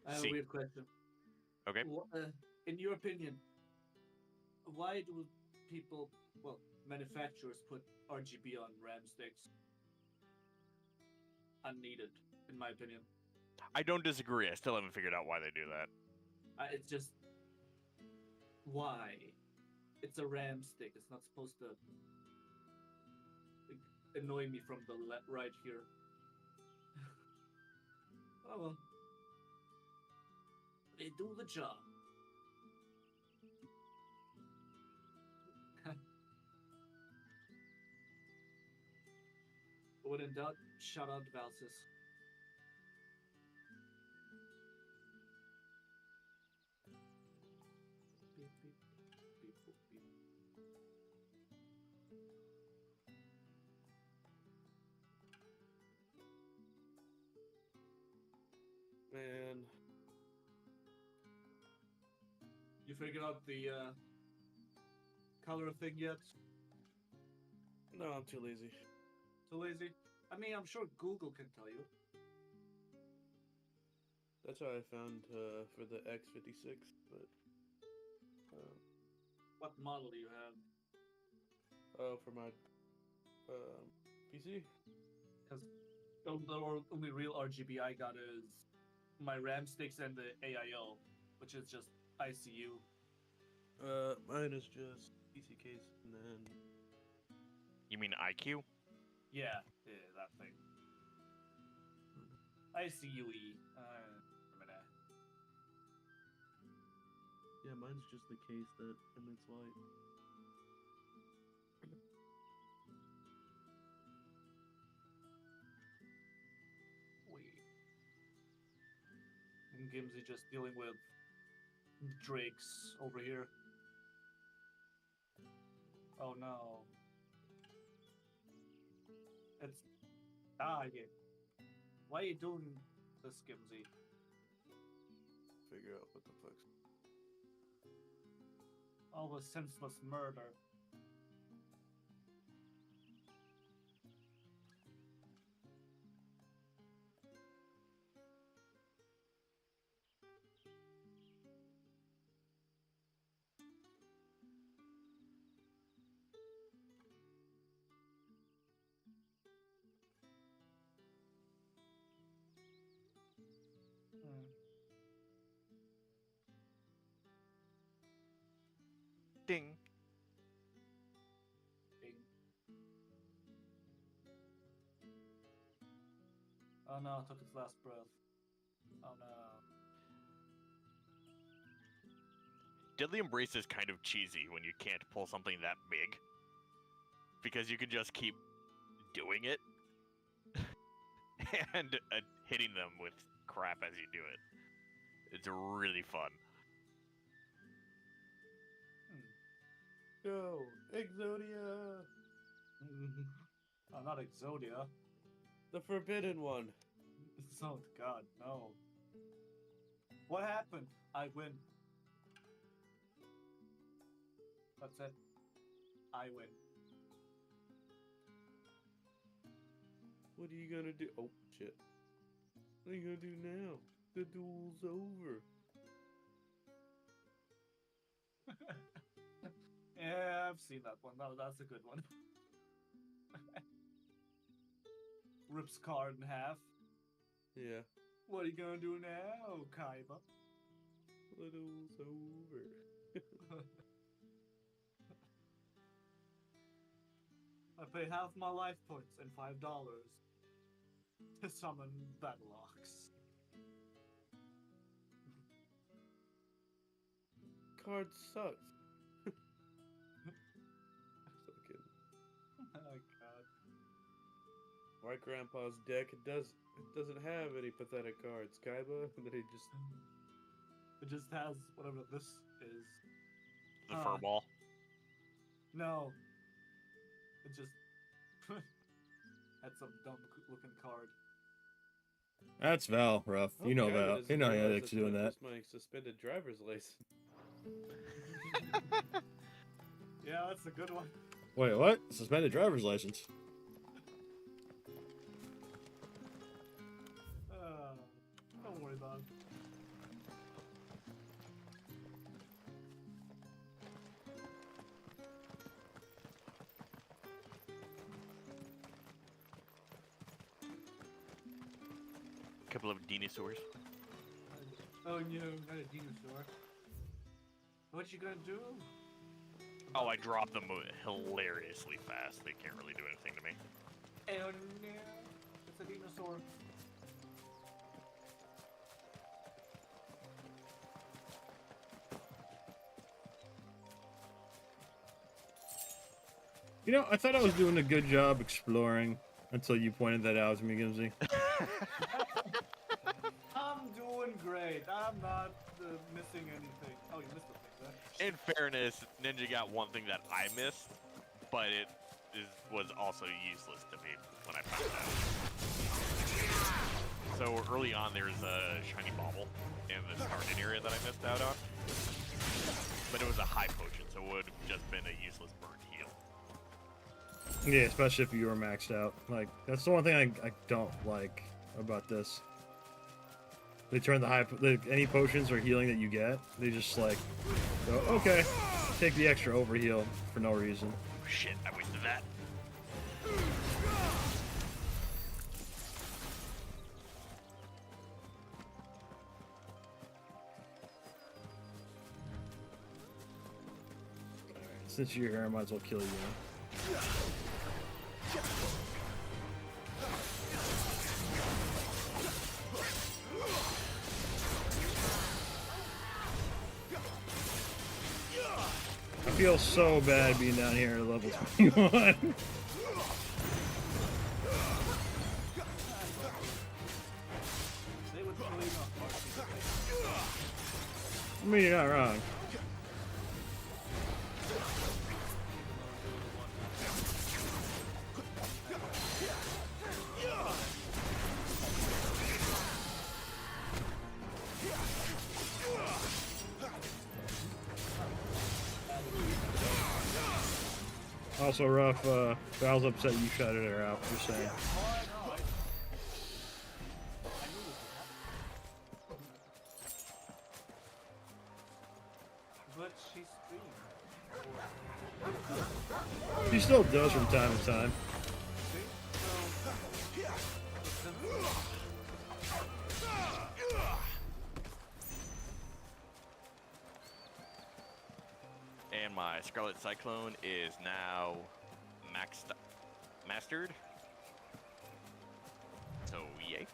I have See. a weird question. Okay. In your opinion, why do people, well, manufacturers put RGB on RAM sticks? Unneeded, in my opinion. I don't disagree. I still haven't figured out why they do that. It's just, why? It's a RAM stick. It's not supposed to annoy me from the right here. Oh well. They do the job. When in doubt, shout out Valsis. Beep, beep, beep, boop, beep. Man. You figured out the color thing yet? No, I'm too lazy. Too lazy? I mean, I'm sure Google can tell you. That's how I found for the X56, but What model do you have? oh, for my PC. Because the only real RGB I got is my RAM sticks and the AIO, which is just ICU. Mine is just PC case, and then You mean IQ? Yeah, that thing. ICUE. yeah, mine's just the case that emits light. And Gimsy just dealing with drakes over here. Oh no. It's... yeah. Why are you doing this, Gimsy? Figure out what the fuck's... All the senseless murder. Ding. Bing. Oh no, it took its last breath. Oh no. Deadly Embrace is kind of cheesy when you can't pull something that big. Because you can just keep doing it. and hitting them with crap as you do it. It's really fun. Go, Exodia! Oh, not Exodia. The forbidden one. Oh god, no. What happened? I win. That's it. I win. What are you gonna do? Oh, shit. What are you gonna do now? The duel's over. Yeah, I've seen that one. No, that's a good one. Rips card in half. Yeah. What are you gonna do now, Kaiba? The duel's over. I pay half my life points and $5 to summon Battleox. Card sucks. Fucking. Oh god. My grandpa's deck, it doesn't have any pathetic cards, Kaiba. And then he just It just has whatever this is. The fur ball. No. It just had some dumb looking card. That's Val, rough. You know Okay, I Val. didn't You know realize Alex that doing that. was my suspended driver's license. Yeah, that's a good one. Wait, what? Suspended driver's license. Don't worry about it. Couple of dinosaurs. Oh no, not a dinosaur. What you gonna do? Oh, I dropped them hilariously fast. They can't really do anything to me. Oh no, it's a dinosaur. You know, I thought I was doing a good job exploring until you pointed that out to me, Gimsy. I'm doing great. I'm not missing anything. Oh, you missed a thing, right? In fairness, Ninja got one thing that I missed, but it was also useless to me when I found out. So early on, there's a shiny bauble in the starting area that I missed out on. But it was a high potion, so it would have just been a useless burnt heal. Yeah, especially if you were maxed out. Like, that's the one thing I don't like about this. They turn any potions or healing that you get, they just like, go, okay, take the extra overheal for no reason. Shit, I wasted that. Since you're here, I might as well kill you. I feel so bad being down here at level 21. I mean, you're not wrong. Also, rough, Val's upset you shouted her out, just saying. But she screamed. She still does from time to time. And my Scarlet Cyclone is now mastered. So, yay.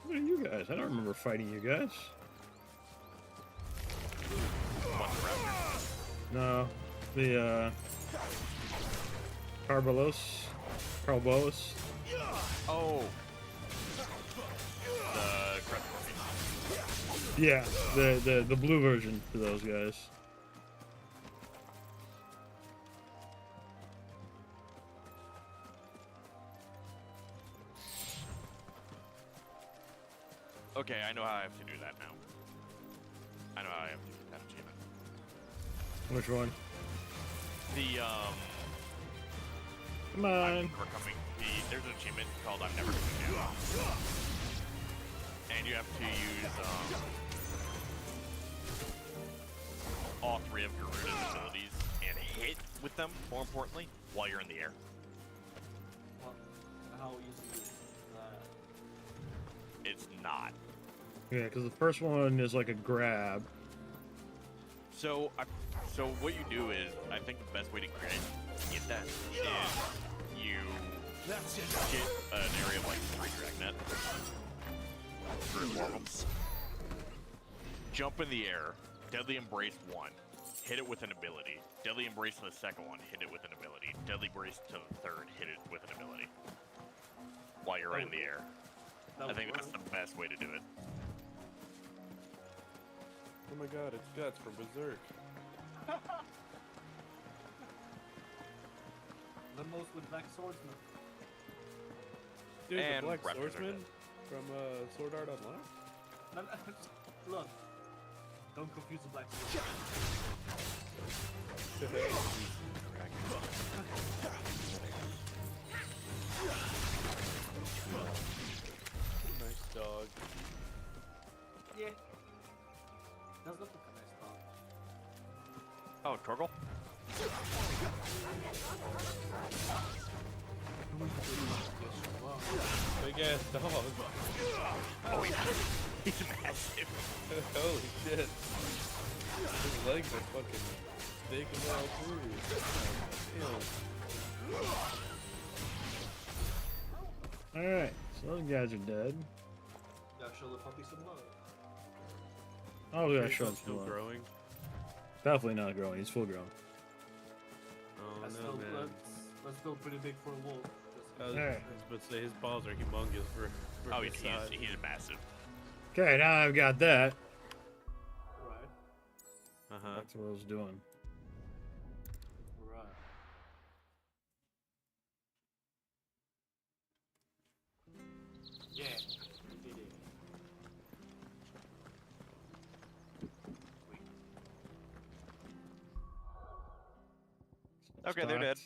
What are you guys? I don't remember fighting you guys. No, the Carbolos. Oh. The Crest. Yeah, the blue version for those guys. Okay, I know how I have to do that now. I know how I have to do that achievement. Which one? The, Come on. There's an achievement called I'm Never Coming Down. And you have to use, all three of Garuda's abilities and hit with them, more importantly, while you're in the air. Well, how easy is that? It's not. Yeah, because the first one is like a grab. So what you do is, I think the best way to get that is you get an area of like 3 Dragnet. 3 or 4 of them. Jump in the air, Deadly Embrace 1, hit it with an ability. Deadly Embrace to the second one, hit it with an ability. Deadly Embrace to the third, hit it with an ability. While you're in the air. I think that's the best way to do it. Oh my god, it's Guts from Berserk. The most with Black Swordsman. Dude, And the Black Raptors are Swordsman dead. from Sword Art Online? No, no, look, don't confuse the Black Swordsman. Nice dog. Yeah. Does look like a nice dog. Oh, Torgal? Big ass dog. Oh yeah. He's massive. Holy shit. His legs are fucking big and all through. Alright, so those guys are dead. Gotta show the puppy some love. Oh, we gotta He's show him still some love. growing. Definitely not growing, he's full grown. Oh That's no, still, man. that's still pretty big for a wolf. I was Alright. about to say his balls are humongous for Oh, his size. he's massive. Okay, now I've got that. Right. Uh-huh. That's what I was doing. Right. Yeah. we did it. Okay, they're dead.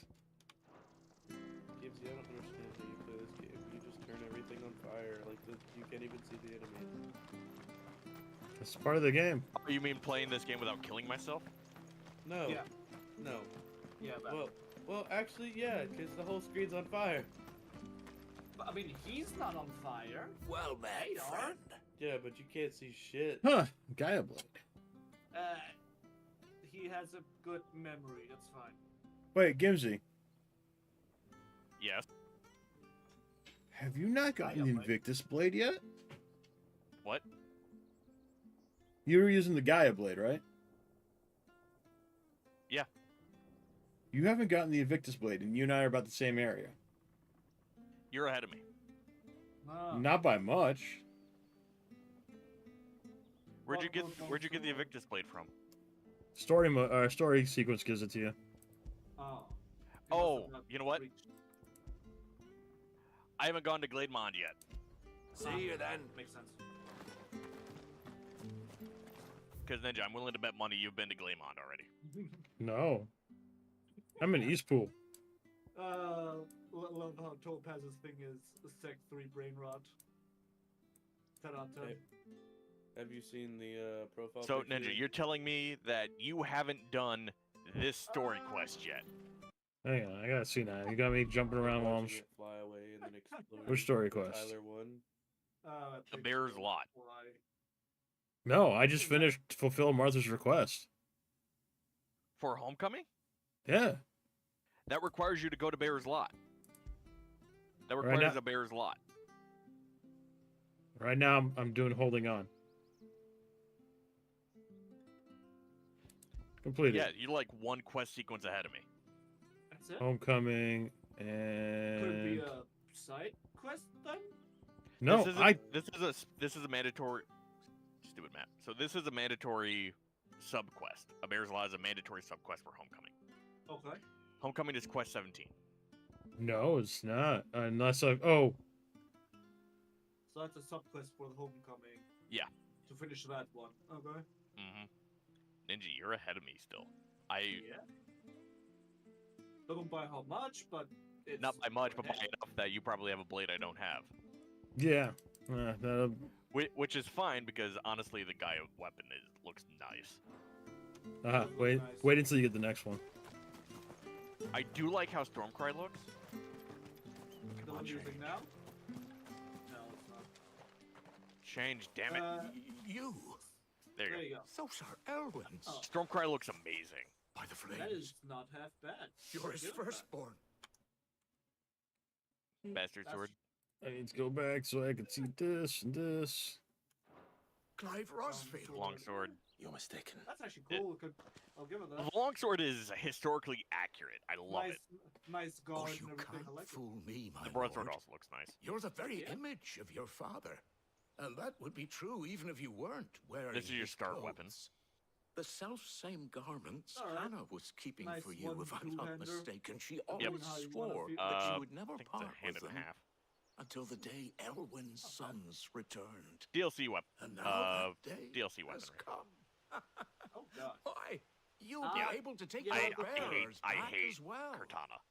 Gibbs, I don't understand how you play this game. You just turn everything on fire. Like, you can't even see the enemy. It's part of the game. Oh, you mean playing this game without killing myself? No. Yeah. No. Yeah, but Well, actually, yeah, because the whole screen's on fire. I mean, he's not on fire. Well met, They are. friend. Yeah, but you can't see shit. Huh, Gaia Blade. He has a good memory. That's fine. Wait, Gimsy, Yes. have you not gotten the Gaia Blade. Invictus Blade yet? What? You were using the Gaia Blade, right? Yeah. You haven't gotten the Invictus Blade, and you and I are about the same area. You're ahead of me. No. Not by much. Where'd you get the Invictus Blade from? Story sequence gives it to you. Oh. Oh, you know what? I haven't gone to Glademond yet. See you then. Makes sense. Because Ninja, I'm willing to bet money you've been to Glademond already. No. I'm in Eastpool. Love how Topaz's thing is Sec 3 brain rot. 10 out of 10. Hey, have you seen the profile So picture? Ninja, you're telling me that you haven't done this story quest yet? Hang on, I gotta see now. You got me jumping around while I'm... Watching it fly away and then explode. Which story quest? Tyler won. The Bear's Lot. No, I just finished Fulfill Martha's request. For Homecoming? Yeah. That requires you to go to Bear's Lot. That Right requires now- a Bear's Lot. Right now, I'm doing Holding On. Completed. Yeah, you're like one quest sequence ahead of me. That's it? Homecoming, Could and... be a side quest then? No, This is a mandatory... Stupid map. So this is a mandatory sub-quest. A Bear's Lot is a mandatory sub-quest for Homecoming. Okay. Homecoming is quest 17. No, it's not. Unless I... Oh, So that's a sub quest for the homecoming. Yeah. To finish that one. Okay. Mm-hmm. Ninja, you're ahead of me still. Yeah. Don't by how much, but it's Not by much, but by enough that you probably have a blade I don't have. yeah. That'll... Which is fine, because honestly, the Gaia weapon looks nice. wait, wait until you get the next one. I do like how Stormcry looks. The one you're using now? No, it's not. Change, damn it. You. There you go. Those are Elwyn's. Oh. Stormcry looks amazing. By the flames. That is not half bad. You're his Good. firstborn. Bastard That's- sword. I need to go back so I can see this and this. Clive Rosfield. Long sword. You're mistaken. That's actually cool. I'll give it that. The longsword is historically accurate. I love it. Nice guard You and everything. can't I like fool me, my The broadsword lord. also looks nice. You're the very image of your father. And that would be true even if you weren't wearing This is your his start clothes. weapon. The self-same garments Alright. Hannah was keeping Nice for you, if I'm not one-two-hander. mistaken. She Yep. always How you wanna swore feel- that she Uh, would never I think it's part a hand with and a them half. until the day Elwyn's sons returned. DLC weapon. And now that day DLC has weaponry. come. Oh god. Why? You'll Yeah. be able to take Yeah, your the bearers I back hate as well. Cortana.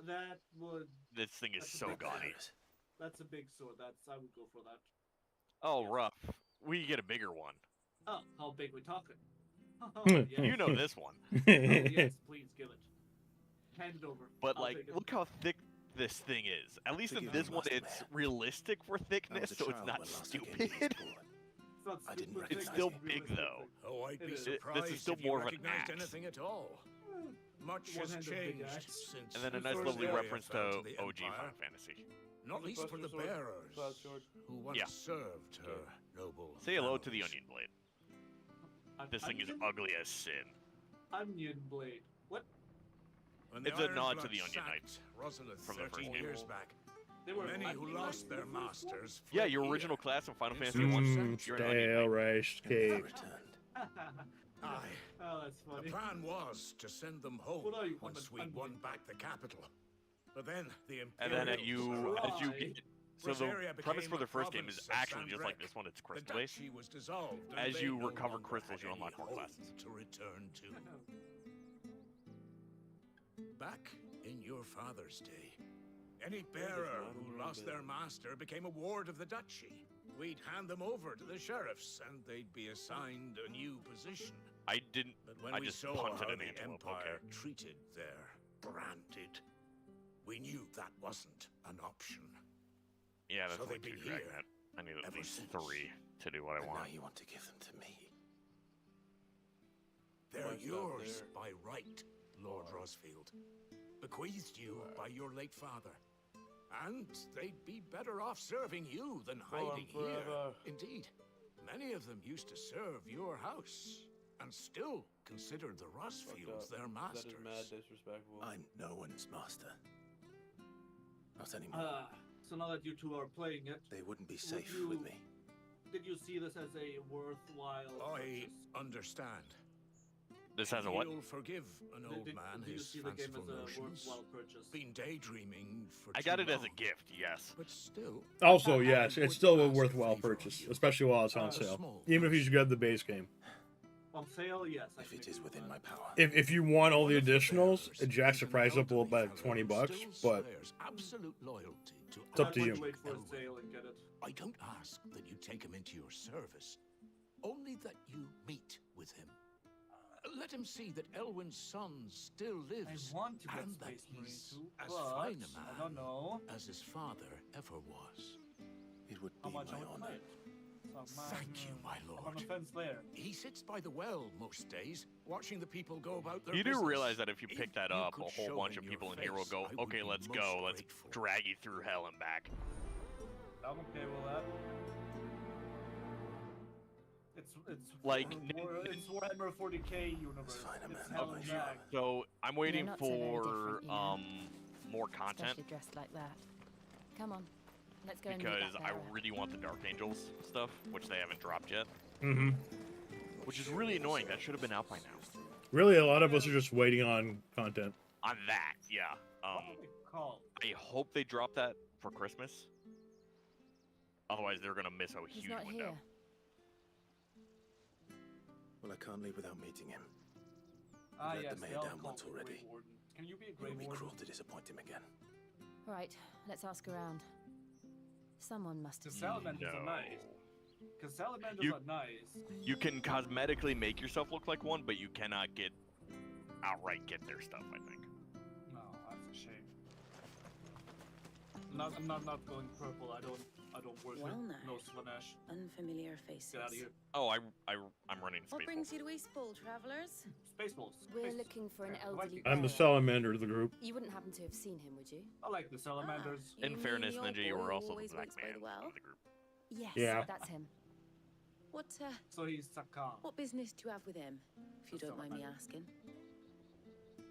That would. This thing is That's a so big gaudy. Bearers. That's a big sword. I would go for that. Oh, rough. We get a bigger one. Oh, how big we talking? Oh, Hmm. yes. You know this one. Oh, yes, please give it. Hand it over. But I'll like, take it. look how thick this thing is. At least in Forgive this me, one, Master it's Mayor. realistic for I was thickness, a so it's child not when last I came to stupid. this pool. It's not I didn't super recognize It's thick, still it. big realistic. though. Oh, I'd It be is. surprised This is still if you more of an recognized axe. anything at all. Much has One-handed big changed axe. since And then a the nice first lovely area reference fell to the OG Empire, Final Fantasy. not The least for the Buster Sword, bearers Cloud Sword. who once Yeah. served her noble Say hello to the families. Onion Blade. I'm- This thing is Onion? ugly as sin. Onion blade. What? When the It's a Iron nod to Blood the Onion sacked Knights Rosalind from the first 13 game. years back. They were Many who onion lost blades their in the first one? masters. Yeah, fled your here. original class in Final In Fantasy search of 1. sanctuary. You're an Onion Stale Knight. rice And never cake. returned. Aye. Oh, that's The funny. plan was to send them home What are you, once an we'd onion? won back the capital. But then the And Imperials then as you Right. get... So Rosaria the premise became for a the first game is province of actually just like Sanbreque. this one. It's The crystal based. duchy was dissolved. and As they you no recover longer crystals, you had unlock any more home classes. to return to. Back in your father's day, any bearer who lost their master became a ward of the duchy. We'd hand them over to the sheriffs, and they'd be assigned a new position. I didn't... But when I we just saw punted how an the antelope, Empire okay. treated their branded, we knew that wasn't an option. Yeah, that's So way they've too been here dragnet. I need at ever least since. 3 to do what I And want. now you want to give them to me. They're Why's that yours there? by right, Lord Rosfield. Bequeathed you by your late father. And they'd be better off serving you than hiding here. forever. Indeed, many of them used to serve your house and still considered the Rosfields their That is masters. mad disrespectful. I'm no one's master. Not anymore. So now that you two are playing it, They wouldn't be would safe you- with me. did you see this as a worthwhile I purchase? understand. This has a what? You'll forgive an old Did- man do you his see the game fanciful as a notions. worthwhile purchase? Been daydreaming for I got too it as a long. gift, yes. But still, Also, yes, I it's would still a ask worthwhile favor of purchase, you. especially while it's on A sale. small Even if you just grab the base game. On sale, yes. I If can it is agree with within that. my power. If you want all the One of additionals, bearers it jacks is the an price up a little elderly bit, like fellow $20 who bucks, still but swears absolute loyalty to It's up to I you. might wait for a Elwyn. sale and get it. I don't ask that you take him into your service, only that you meet with him. Let him see that Elwyn's son still lives, I want to get and that Space Marine he's too, as but fine a I man don't know as his father ever was. It would how be much I my would honor. pay. So Thank you, my I'm on lord. the fence there. He sits by the well most days, watching the people go about their You do business. realize that if you pick that you up, could a whole show bunch him of people your in here will face, go, I would okay, be let's most go, let's grateful. drag you through hell and back. I'm okay with that. It's Like, it's Warhammer 40k universe. fine, a It's man hell of and my back. So, I'm waiting not so very for, different, you know. more content, Especially dressed like that. Come on, let's go and meet because that I bearer. really want the Dark Angels stuff, which they haven't dropped yet. hmm Which is really annoying, that should have been out by now. really, a lot of us are just waiting on content. On that, yeah. What would it call? I hope they drop that for Christmas. Otherwise, they're gonna miss a He's huge not window. here. Well, I can't leave without meeting him. Ah, let the yes, mayor they all down call once me Grey already. Warden. Can you be a It Grey would be Warden? cruel to disappoint him again. Right, let's ask around. Someone must have The seen him. salamanders are No. nice. Because salamanders You- are nice. You can cosmetically make yourself look like one, but you cannot outright get their stuff, I think. No, that's a shame. I'm not going purple. I don't worship Well now. no Slanesh. Unfamiliar faces. Get out of here. Oh, I'm running What Space brings you to Eastpool, travelers? Spaceballs. We're Space- looking for an Yeah, elderly I'm the bearer. salamander of the group. You wouldn't happen to have seen him, would you? I like the salamanders. You In mean fairness, the Ninja, old you boy were who also the always black waits by man the well? of the group. Yes, Yeah. that's him. What, So he's Sakan. what business do you have with him, if you don't mind me asking?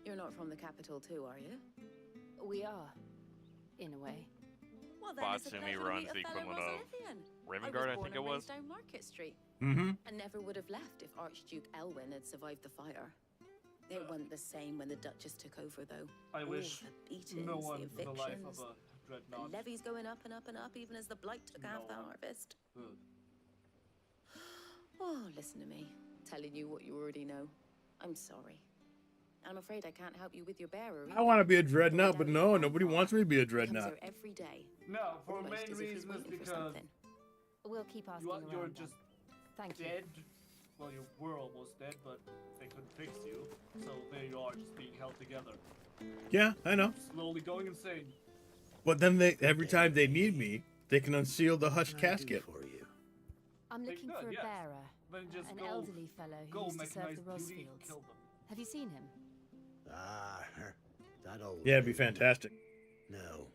You're not from the capital too, are you? We are, in a way. Well, then it's a Batsumi pleasure to runs meet a the fellow equivalent of Rosalithian. Ravengard, I born think it and was. raised down Market Street. Mm-hmm. And never would have left if Archduke Elwyn had survived the fire. It wasn't the same when the Duchess took over, though. I All wish the beatings, no one the for the life evictions, of a the dreadnought. levies going up and up and up, even as the blight took half the harvest. Ugh. Oh, listen to me, telling you what you already know. I'm sorry. I'm afraid I can't help you with your bearer. I want to be a dreadnought, but no, nobody wants me to be a He comes dreadnought. here every day. No, for a almost main as if he's reason is waiting for because something. We'll keep asking you're around. just Thank you. dead. Well, you were almost dead, but they couldn't fix you. So there you are, just being held together. Yeah, I know. Slowly going insane. But then every time they need me, they can unseal the hushed What can I do casket. for you? I'm They looking could, for a yes. bearer. Then just An go, elderly fellow who go used to serve mechanize the duty, Rosfields. kill them. Have you seen him? Ah, that old. Yeah, it'd be man. fantastic. No,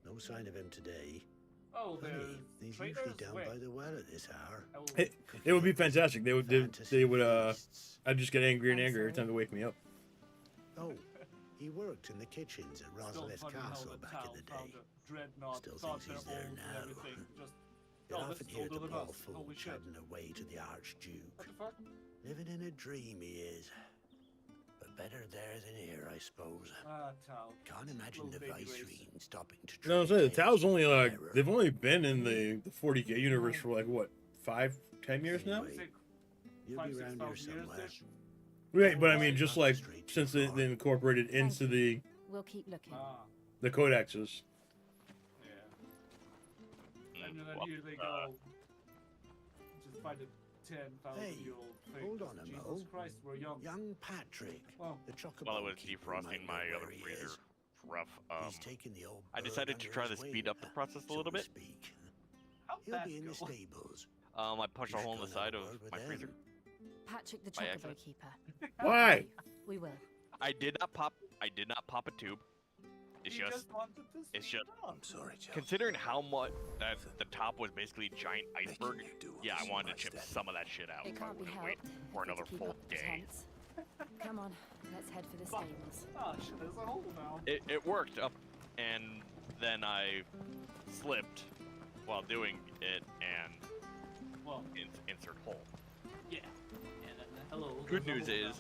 no sign of him today. Oh, Funny, there's he's traitors? usually down Wait. by the well at this hour. It would be fantastic. They would I'd just get angrier and I'm angrier every sorry. time they wake me up. Oh, he worked in the kitchens at Still Rosalith funny how Castle the back town in the found day. a dreadnought, Still thought thinks he's they're there old now. and everything. Just, You'll oh, this often is hear older the than ball us. fool Holy shit. chatting away to the Archduke. What the fuck? Living in a dream he is. But better there than here, I suppose. Ah, Tau. Can't imagine the Little baby race. Viceroy stopping to No, I'm trade saying the Tao's tales only with like terror. they've only been in the 40K universe for like what 5-10 years now. Anyway, you'll be around here somewhere. Right, but I mean just like since they incorporated into the We'll keep looking. the codexes. Yeah. And then here they go. Just find a 10,000-year-old thing. Hold on a Jesus mo. Christ, we're young. Young Patrick, Well, the chocobo While I was keeper might defrosting know my where other he freezer, is. rough. He's taken the old I bird decided to under try his to speed wing, up the process a so little to bit. speak. how'd He'll that be in the go? stables. I punched a You hole in should the go and side have a of word with my them. freezer. Patrick the By Chocobo accident. Keeper. Why? We will. I did not pop a tube. It's You just wanted to it's speed just up. I'm sorry, Joe. considering how much that the top was basically a giant iceberg. you do Yeah, I so wanted to much chip then. some of that shit out. It so I can't be wouldn't wait helped. for if another to keep full up the day. pretense. Come on, let's head for the stables. Ah, shit, there's a hole now. It worked up, and then I slipped while doing it and Well, insert hole. yeah. And then hello. Good there's a news hole is,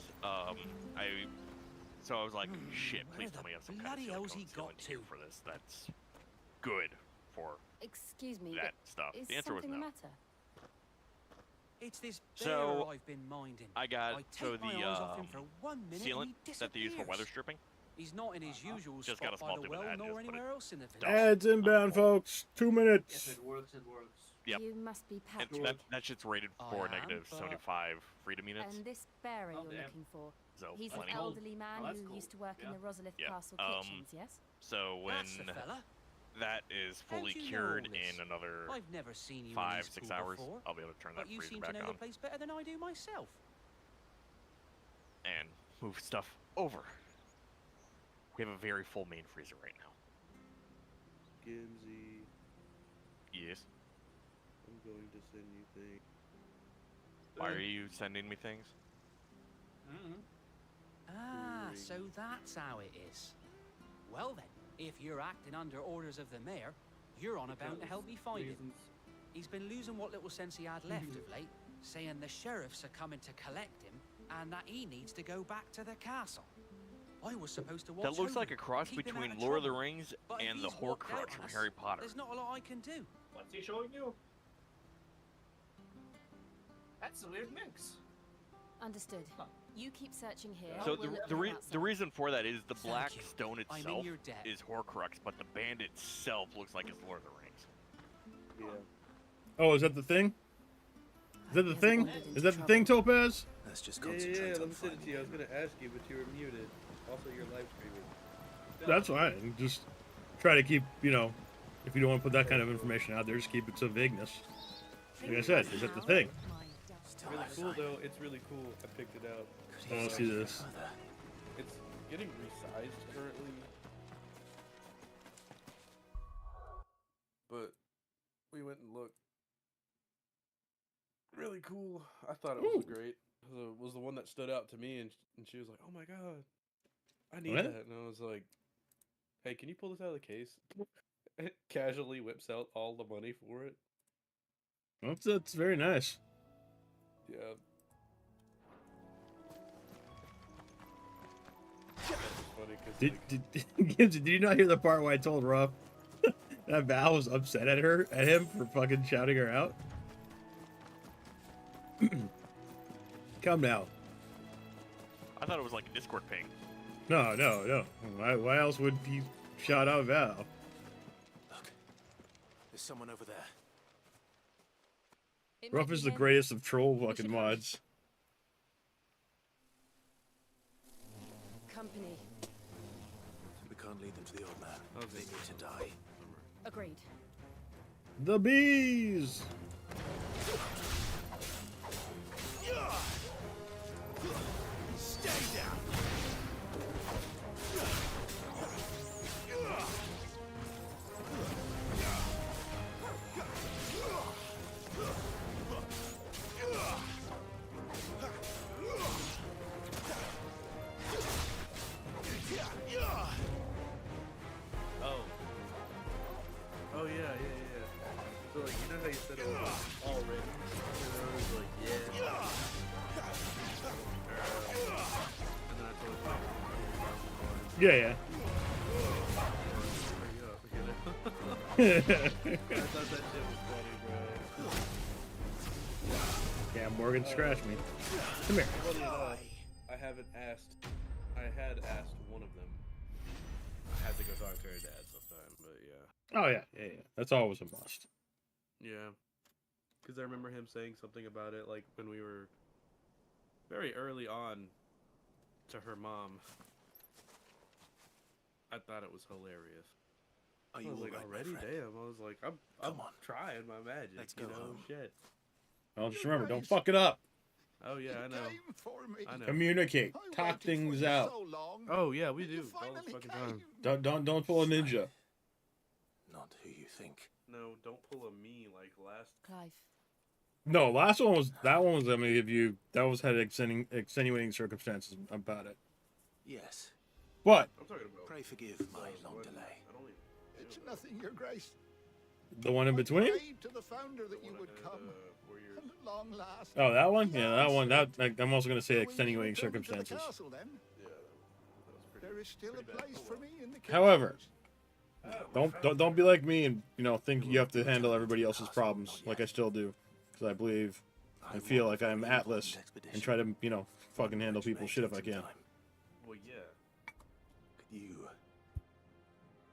I was like, shit, please tell me I have some kind of bloody hell's he silicone got sealant here to? for this. That's good for Excuse me, that but stuff. is The answer was something no. the matter? It's this So, bear I've been minding. I got take my eyes off him for 1 minute and sealant he that they use for weather disappears. stripping. He's not in his usual Just spot got a by small the tube of well that, nor just put anywhere it else in the down. village. Ads inbound, folks. 2 If minutes. it works, it works. Yep. You must be And Patrick. that shit's rated I for am, negative but- 75 freedom units. And this bearer Oh, you're damn. looking for. So He's plenty. an elderly man Oh, that's who cool. used to work in Yeah. the Rosalith Yeah. Castle kitchens, yes? So when That's the fella. that is How'd fully you know cured all this? in another I've never seen you in 5-6 this school hours, before, I'll be able to turn that but you freezer seem back to know on the place better than I do myself. and move stuff over. We have a very full main freezer right now. Gimsy, Yes. I'm going to send you things. Why are you sending me things? Ah, so that's how it is. Well then, if you're acting under orders of the mayor, you're on about to help me find him. Reasons. He's been losing what little sense he had left of late, saying the sheriffs are coming to collect him, and that he needs to go back to the castle. I was supposed to watch That looks over like a him, cross keep him out between of Lord of the trouble. Rings But if and the he's walked out Horcrux on from us, Harry Potter. There's not a lot I can do. What's he showing you? That's a weird mix. Understood. You keep searching here. So we'll look the around outside. reason for that is the Thank black you. stone I'm in itself your debt. is Horcrux, but the band itself looks like it's Lord of the Rings. Yeah. Oh, is that the thing? Is that the thing? Is that the thing, Topaz? Let's just Yeah, concentrate let on me send it to finding you. I was him. gonna ask you, but you were muted. Also, you're live streaming. That's fine. Just try to keep, if you don't want to put that kind of information out there, just keep it to vagueness. Like I said, is that the thing? It's really cool, though. It's really cool. I picked it out. I want to see this. It's getting resized currently. But we went and looked. really cool. I thought it was great. It was the one that stood out to me, and she was like, "Oh my god, I need What? that." And I was like, "Hey, can you pull this out of the case?" It casually whips out all the money for it. Well, that's very nice. Yeah. It's funny because Did you not hear the part where I told Ruff that Val was upset at him for fucking shouting her out? Come now. I thought it was like a Discord ping. No. Why else would he shout out Val? Look, there's someone over there. Ruff is the greatest of troll fucking mods. Company. We can't lead them to the old man. They need to die. Agreed. The bees! Stay down. Oh yeah. So like, you know how you said it was like, all written? And I was like, yeah. And then I told you. Yeah. I thought that shit was funny, bro. Yeah, Morgan scratched me. Come here. Funny enough, I had asked one of them. I had to go talk to her dad sometime, but yeah. Oh yeah. That's always a must. Yeah. Because I remember him saying something about it, like, when we were very early on to her mom. I thought it was hilarious. Are I you was like, all right, my already? friend? Damn. I was like, I'm trying my magic. Let's you go know, home. shit. Well, just remember, don't fuck it up. Oh, yeah, I know. Communicate. Talk things out. Oh, yeah, we do. All the fucking time. Don't pull a ninja. Not who you think. No, don't pull a me like last. Clive. No, that one was let me give you that was had extenuating circumstances about it. Yes. What? I'm talking about. Pray forgive my long delay. It's nothing, Your Grace. The one in between? Prayed to the founder that you would come. And at long last. Oh, that one? Yeah, that one. That I'm also going to say extenuating circumstances. Castle, then. There is still a place for me in the castle. However, don't be like me and think you have to handle everybody else's problems like I still do, because I believe I feel like I'm Atlas and try to fucking handle people's shit if I can. Well, yeah. Could you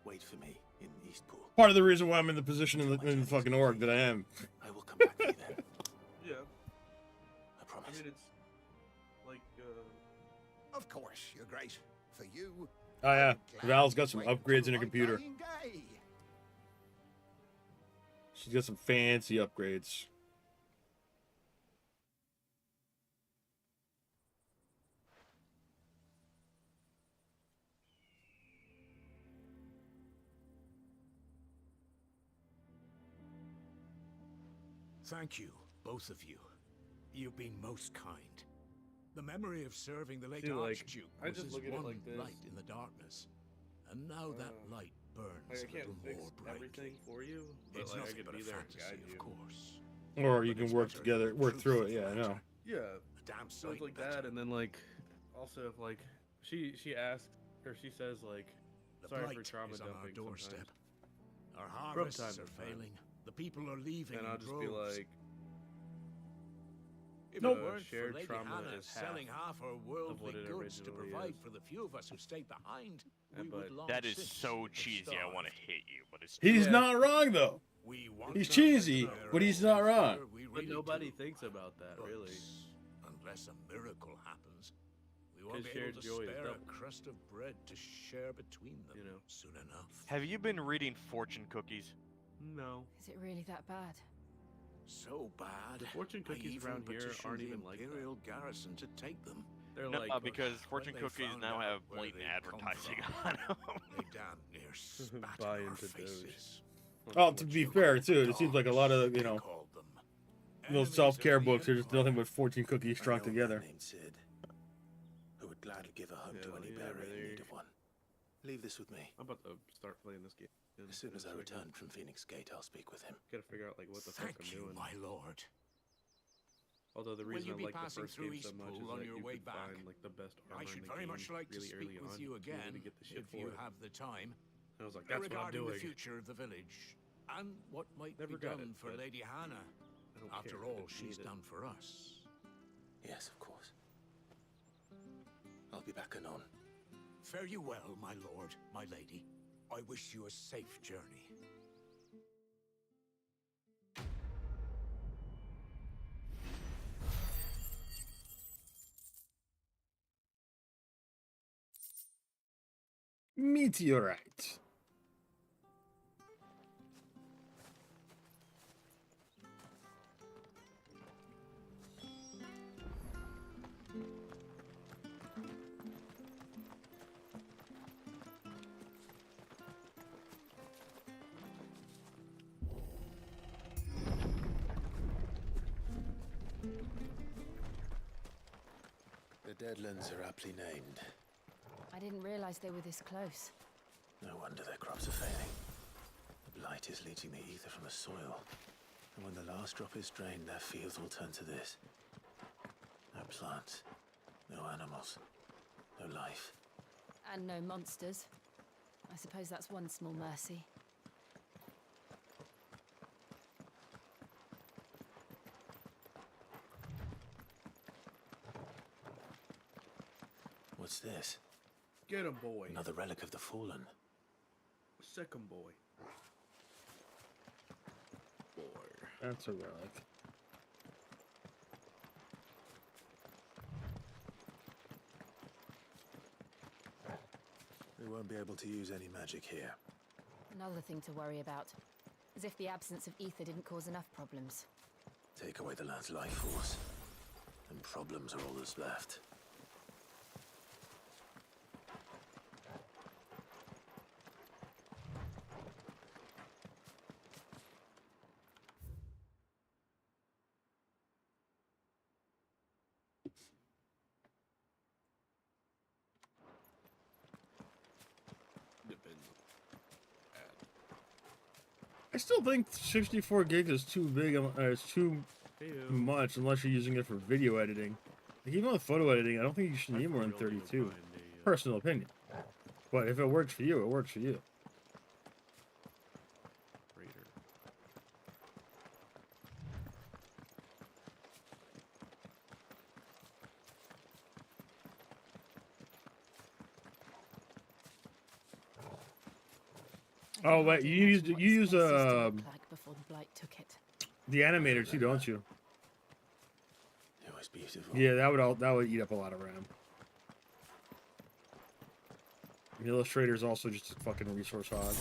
wait for me in Eastpool? Part of the reason why I'm in the position in the fucking org that I am. I will come back for you then. Yeah. I promise. I mean, it's like, Of course, Your Grace. For you. Oh yeah, Val's got some upgrades in her computer. She's got some fancy upgrades. Thank you, both of you. You've been most kind. The memory of serving the late See, like, Archduke I was just as look at it one like this. light in the darkness. And now that light burns like, I a can't little fix more brightly. everything for you, but It's like, I nothing could but be a there and fantasy, guide you. of course. Or you But can it's work better together, than work truth through of it. the Yeah, I know. matter. Yeah. A damn Stuff sight like better. that, and then like, also if like, she asks, or she says like, The sorry for blight trauma is on our dumping doorstep. sometimes. Our From harvests time are to time. failing. The people are leaving And in I'll just be droves. like, If Nope. it weren't for Shared Lady trauma Hannah is selling half her of worldly what it goods to originally provide is. for the few of us who stayed behind, we And would but long That is since so have cheesy. I want to starved. hit you, but it's He's Yeah. not wrong though. We want He's not cheesy, to but he's not wrong. we but really nobody do. thinks about that But really. unless a miracle happens, we won't 'Cause be able shared to joy is spare a double. crust of bread to share between them You know. soon enough. Have you been reading fortune cookies? No. Is it really that bad? So bad. The fortune I cookies even around here petitioned aren't the even like that. Imperial garrison to take them. They're No, like, because when fortune they cookies found now out have where blatant they'd come advertising from, on them. They damn near spat Buy in our into Doge. faces. Well, to be fair too, it seems like a lot of They called them. those self-care books are just nothing but 14 cookies strung together. Named Sid, who would gladly give a hug to Hell any yeah, bearer in brother. need of one. Leave this with me. I'm about to start playing this game. As soon as I return from Phoenix Gate, I'll speak with him. Gotta figure out like what the fuck I'm doing. my lord. Although the Will reason you I be like the passing first through game so East much is Pool on that your you way could back? find like the best armor I in should the very game much like to really speak early with on you to be able again, to get the shit if for you it. have the time. And I was like, that's what I'm regarding doing. the future of the village and what might Never be got done it, for but Lady Hannah. I don't After care, I all, didn't she's need it. done for us. Yes, of course. I'll be back anon. Fare you well, my lord, my lady. I wish you a safe journey. Meteorite. The Deadlands are aptly named. I didn't realize they were this close. No wonder their crops are failing. The blight is leaching the ether from the soil. And when the last drop is drained, their fields will turn to this. No plants, no animals, no life. And no monsters. I suppose that's one small mercy. What's this? Get him, boy. Another relic of the fallen. Second boy. That's a relic. We won't be able to use any magic here. Another thing to worry about. As if the absence of ether didn't cause enough problems. Take away the land's life force, and problems are all that's left. I still think 64 gigs is too big. It's too much unless you're using it for video editing. Like even with photo editing, I don't think you should need more than 32. Personal opinion. But if it works for you, it works for you. Oh wait, you use Like before the blight took it. the animator too, don't you? It was beautiful. Yeah, that would eat up a lot of RAM. The illustrator's also just a fucking resource hog.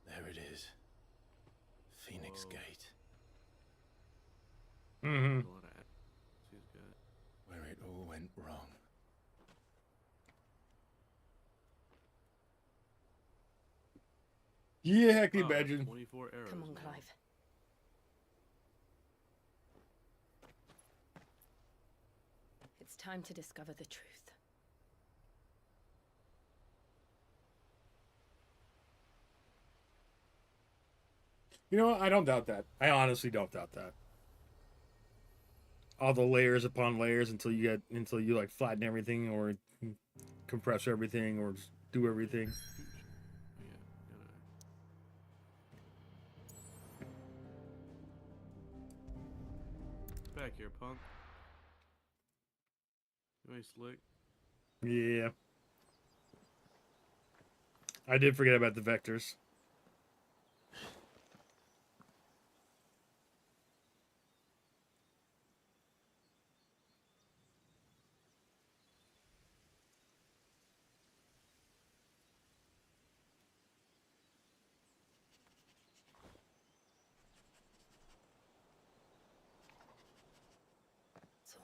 There it is. Phoenix Gate. Mm-hmm. Where it all went wrong. Yeah, I can imagine. 24 arrows. Come on, now. Clive. It's time to discover the truth. You know what? I don't doubt that. I honestly don't doubt that. All the layers upon layers until you like flatten everything or compress everything or just do everything. Back here, punk. You ain't slick. Yeah. I did forget about the vectors.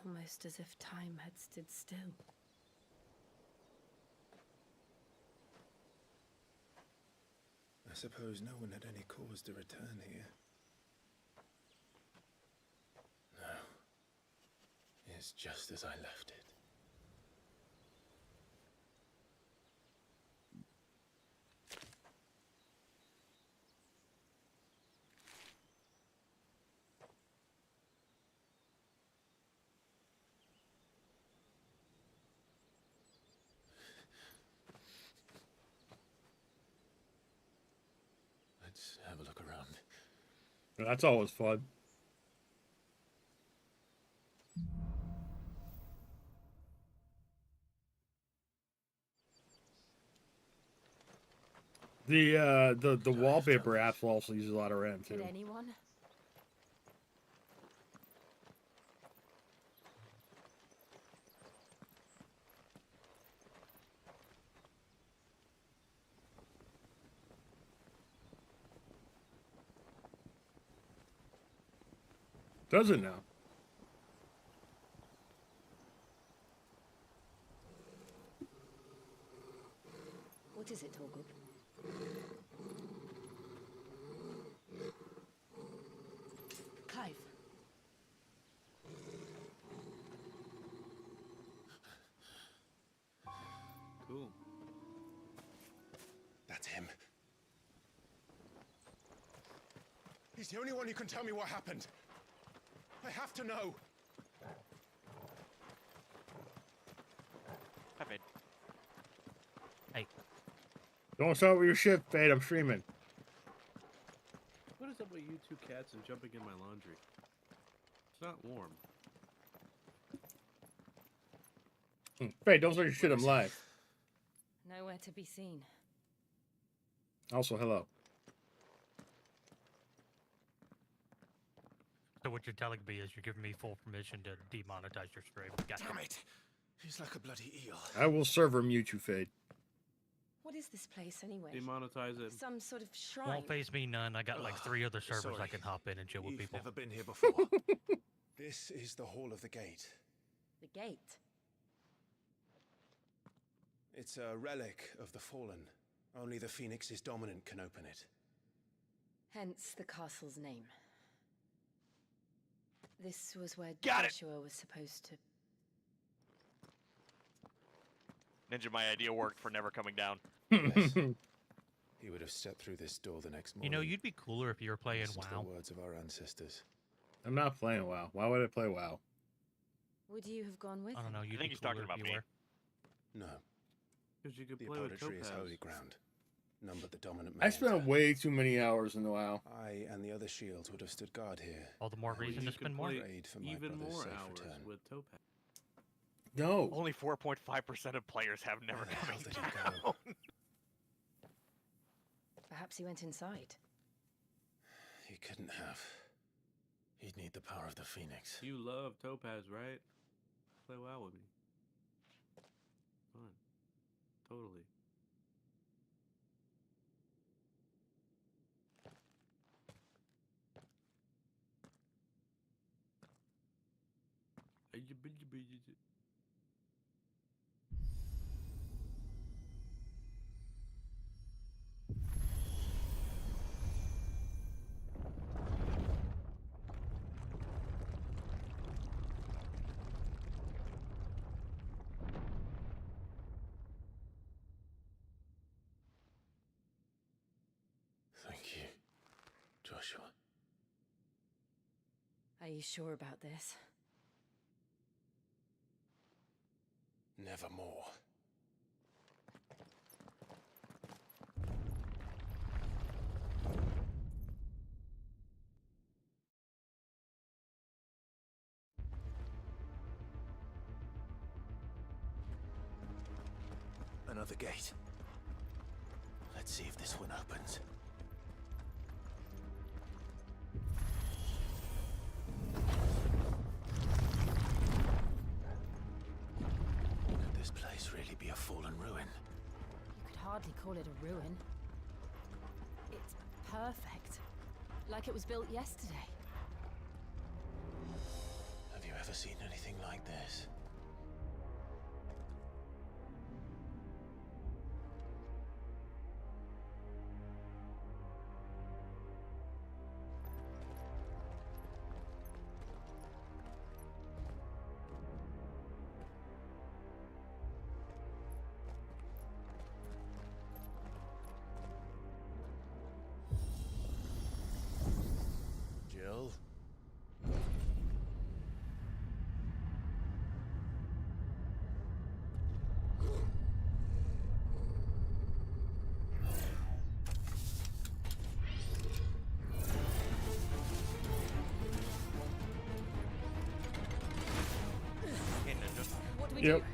Almost as if time had stood still. I suppose no one had any cause to return here. No. It's just as I left it. Let's have a look around. That's always fun. The wallpaper apps will also use a lot of RAM too. Could anyone? Does it now? What is it, Torgub? Clive. Cool. That's him. He's the only one who can tell me what happened. I have to know. Hi, Fade. Hey. Don't start with your shit, Fade. I'm streaming. What is up with you two cats and jumping in my laundry? It's not warm. Fade, don't start your shit. I'm live. Nowhere to be seen. Also, hello. So what you're telling me is you're giving me full permission to demonetize your stream. Gotcha. Damn it! He's like a bloody eel. I will server mute you, Fade. What is this place anyway? Demonetize it. Some sort of shrine. Won't phase me none. I got like 3 other servers I can hop in and chill with You've people. never been here before. This is the Hall of the Gate. The gate. It's a relic of the Fallen. Only the Phoenix's dominant can open it. Hence the castle's name. This was where Got it. Joshua was supposed to... Ninja, my idea worked for never coming down. Yes. He would have stepped through this door the next morning. You know, you'd be cooler if you were playing Listen to the WoW. words of our ancestors. I'm not playing WoW. Why would I play WoW? Would you have gone with I don't know. him? You'd think be he's talking cooler about if me. you were. No. Because you could The play with apodatory is Topaz. holy ground. None but the dominant I may spent enter. way too many hours in the WoW. I and the other shields would have stood guard here. All the more And reason You to could spend more. play prayed for my even brother's more safe hours return. with Topaz. No. Only 4.5% of players have never Where the hell coming did he down. go? Perhaps he went inside. He couldn't have. He'd need the power of the Phoenix. You love Topaz, right? Play WoW with me. Fine. Totally. Thank you, Joshua. Are you sure about this? Nevermore. Another gate. Let's see if this one opens. Could this place really be a fallen ruin? You could hardly call it a ruin. It's perfect. Like it was built yesterday. Have you ever seen anything like this? Jill? Hey, Ninja. What do we Yep. do?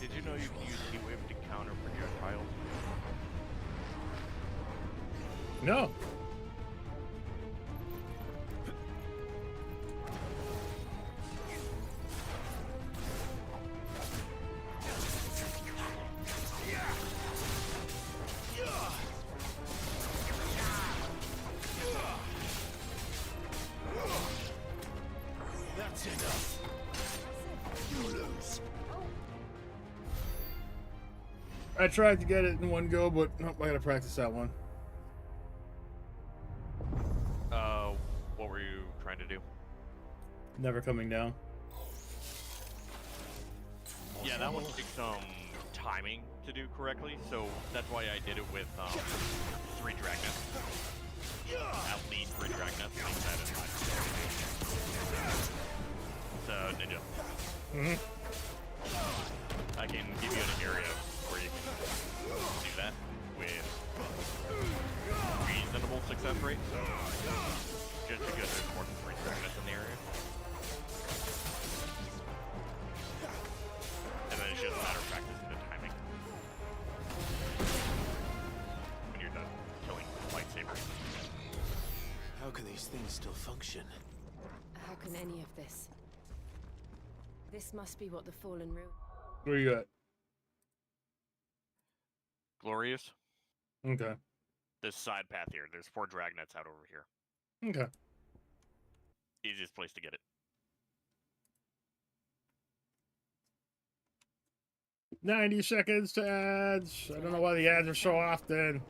Did you know you can use Heat-Wave to counter projectiles? No. That's enough. You lose. I tried to get it in one go, but nope, I gotta practice that one. What were you trying to do? Never coming down. Yeah, that one takes some timing to do correctly, so that's why I did it with 3 Dragnets. At least 3 Dragnets, I think that is fine. So, Ninja. I can give you an area where you can do that with reasonable success rate. Just because there's more than 3 Dragnets in the area. And then it's just a matter of practicing the timing. When you're done killing lightsabers. How can these things still function? How can any of this? This must be what the fallen ruin. Where you at? Glorious. Okay. This side path here. There's 4 Dragnets out over here. Okay. Easiest place to get it. 90 seconds to ads. I don't know why the ads are so often.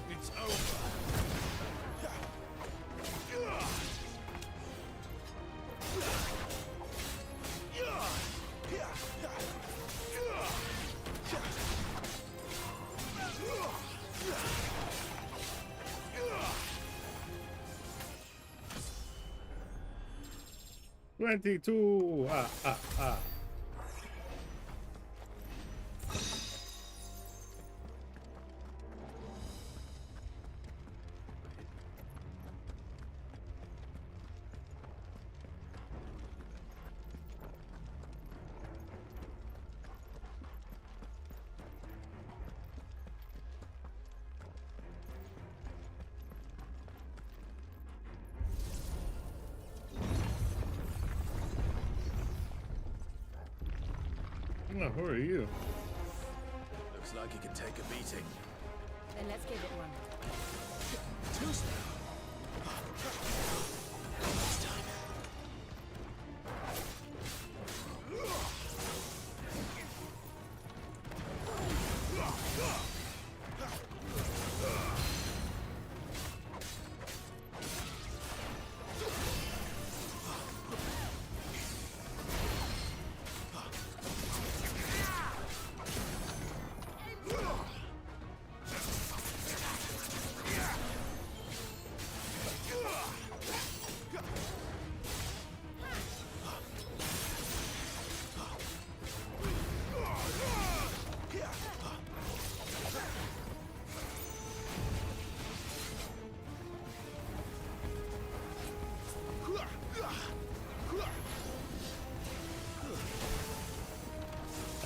It's over. $22. Oh, who are you? Looks like he can take a beating. Then let's give it one. Two's now. This time.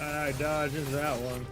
I dodged into that one.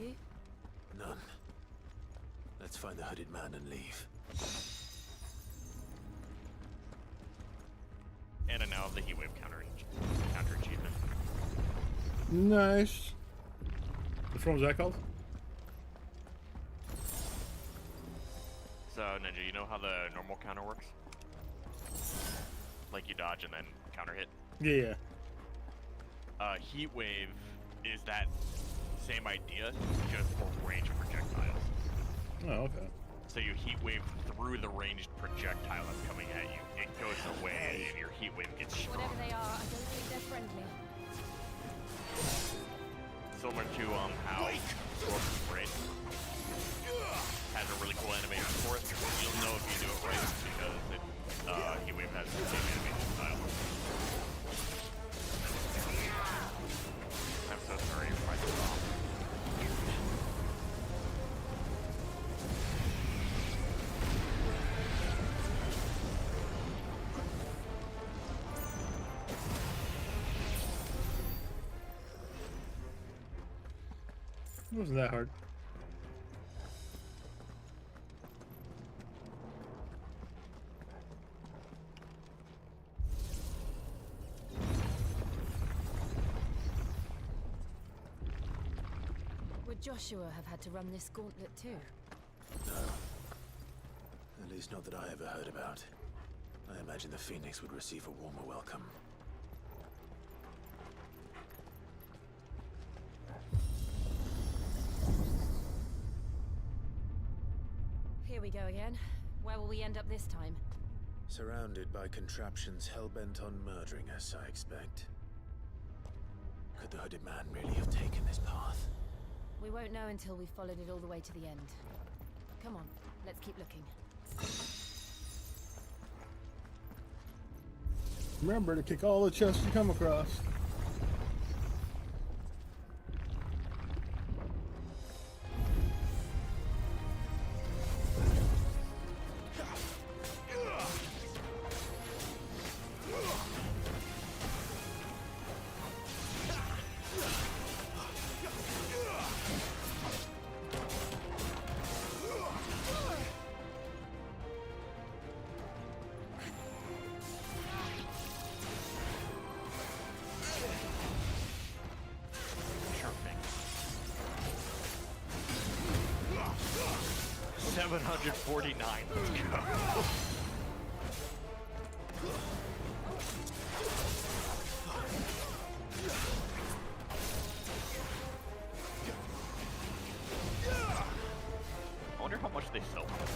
you? None. Let's find the hooded man and leave. And I now have the heatwave counter achievement. Nice. Which one was that called? So, Ninja, you know how the normal counter works? Like you dodge and then counter hit? Yeah. Heatwave is that same idea, just for ranged projectiles. Oh, okay. So you heatwave through the ranged projectile that's coming at you. It goes away and your heatwave gets stronger. Whatever they are, I don't think they're friendly. Similar to how Scorpion's Braid has a really cool animation for it. You'll know if you do it right because heatwave has the same animation style. I'm so sorry if I did wrong. It wasn't that hard. Would Joshua have had to run this gauntlet too? No. At least not that I ever heard about. I imagine the Phoenix would receive a warmer welcome. Here we go again. Where will we end up this time? Surrounded by contraptions hell-bent on murdering us, I expect. Could the hooded man really have taken this path? We won't know until we've followed it all the way to the end. Come on, let's keep looking. Remember to kick all the chests you come across. $749. Let's go. I wonder how much they sell for.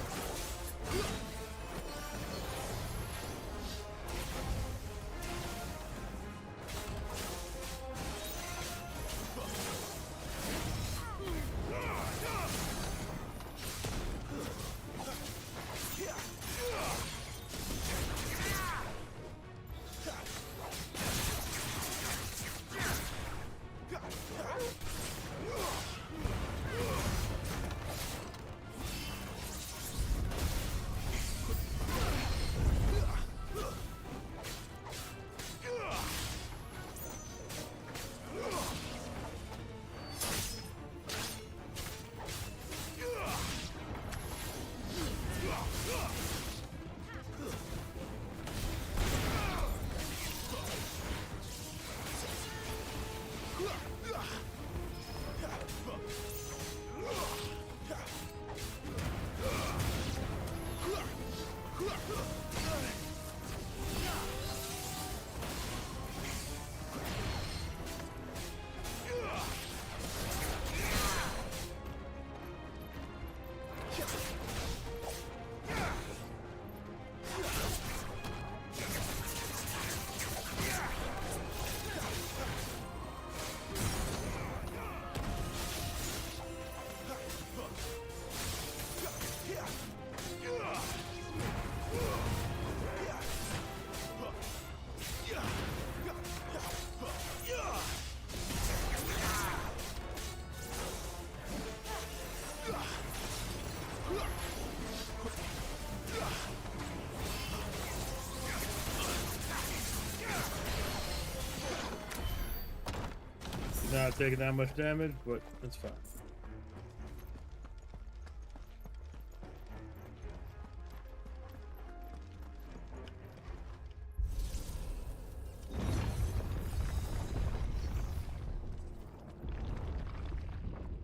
Not taking that much damage, but it's fine.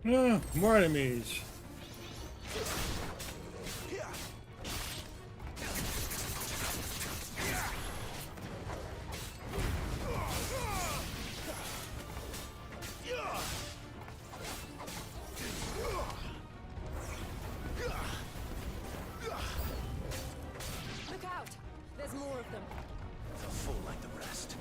More enemies. Look out! There's more of them. They'll fall like the rest.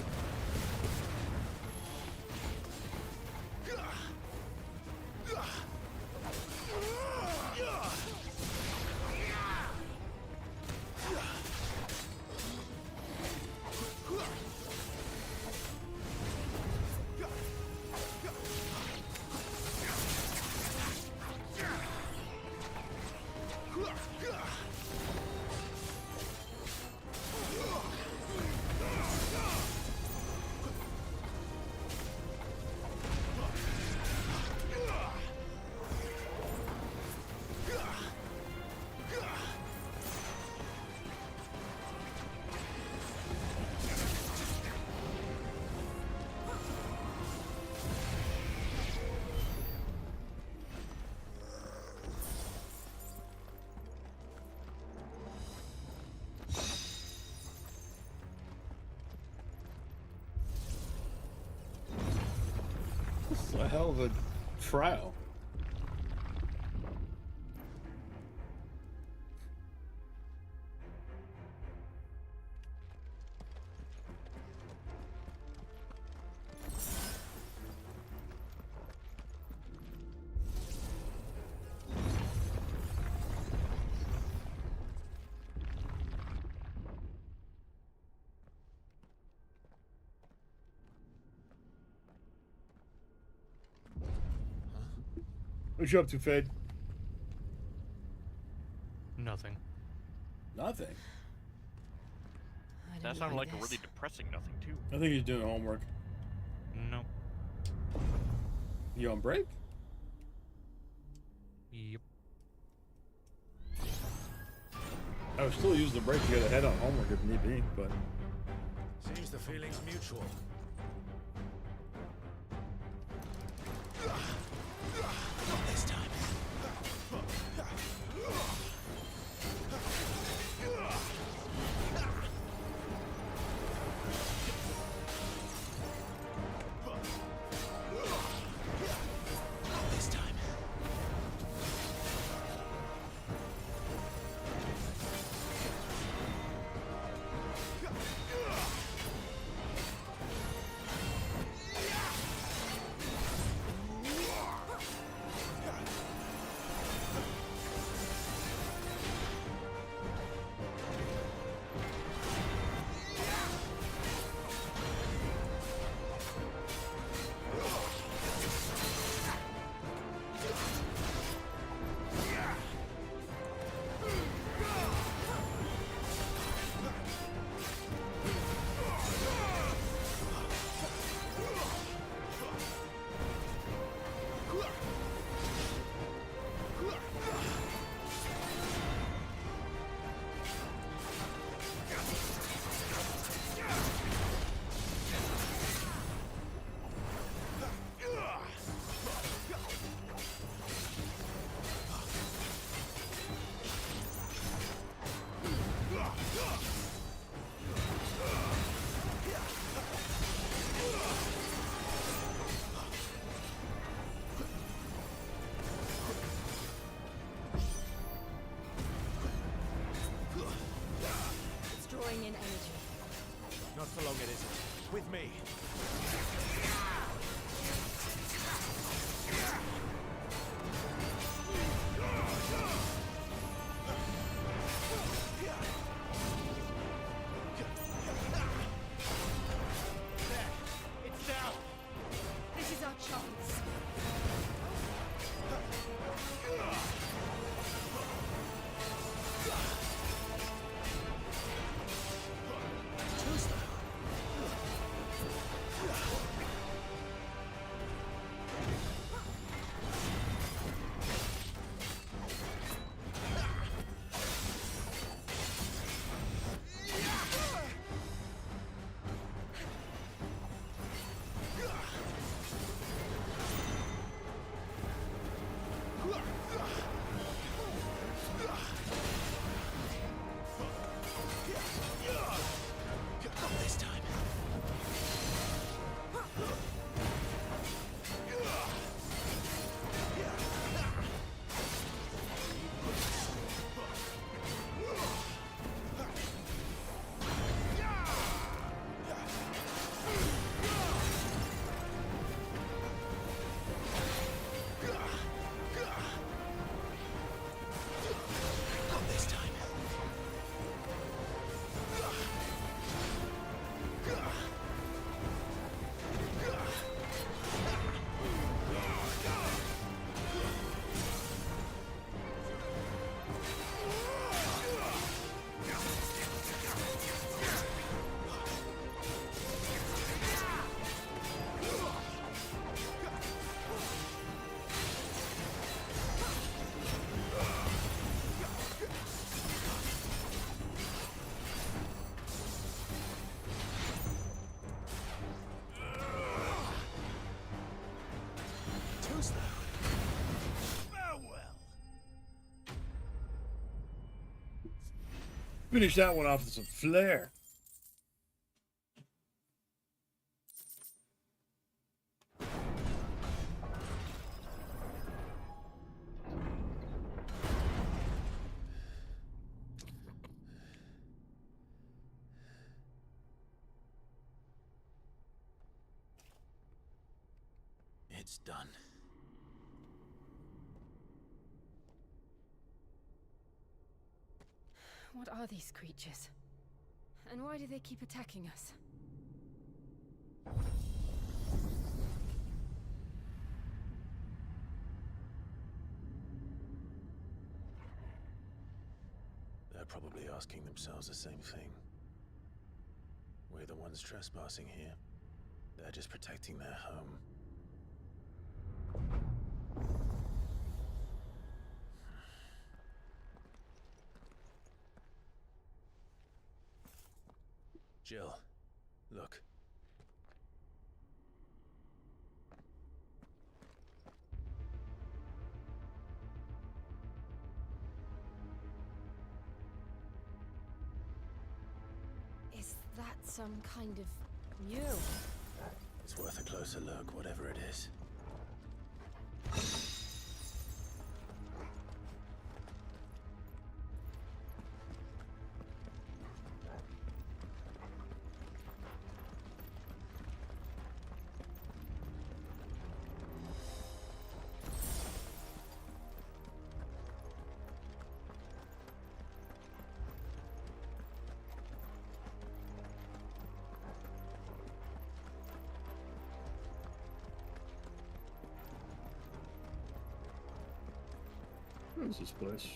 This is a hell of a trial. What you up to, Fade? Nothing. Nothing. That sounded like a really depressing nothing too. I think he's doing homework. No. You on break? Yep. I would still use the break to get ahead on homework if need be, but... Seems the feeling's mutual. Not this time. Not this time. Drawing in energy. Not for long it isn't. With me. It's down. This is our chance. Finish that one off with some flair. It's done. What are these creatures? And why do they keep attacking us? They're probably asking themselves the same thing. We're the ones trespassing here. They're just protecting their home. Jill, look. Is that some kind of mural? It's worth a closer look, whatever it is. What is this place?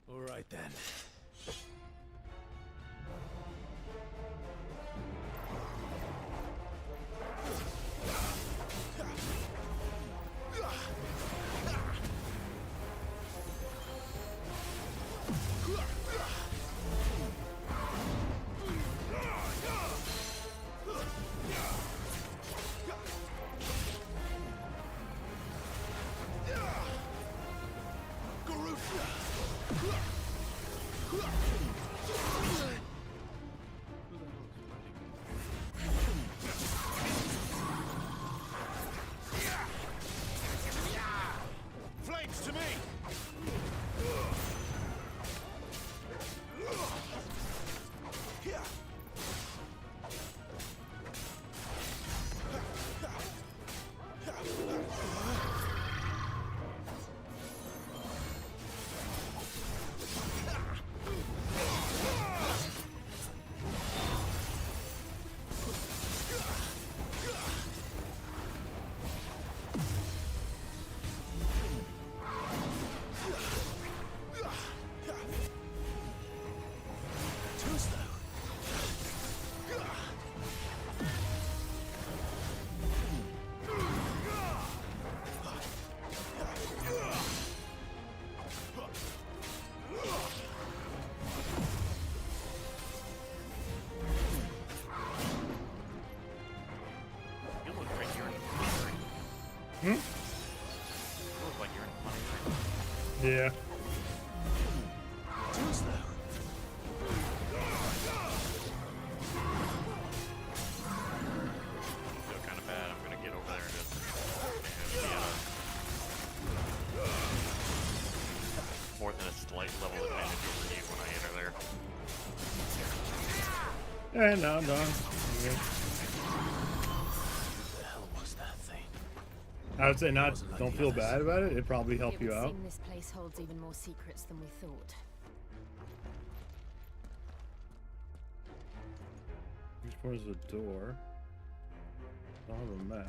All right then. Flames to me! Hmm? You look like you're in a funny Yeah. Too slow. I feel kind of bad. I'm gonna get over there and just more than a slight level advantage over you when I enter there. And now I'm done. Yeah. I would say not. Don't feel bad about it. It'd probably help you out. This place holds even more secrets than we thought. Where's the door? I don't have a map.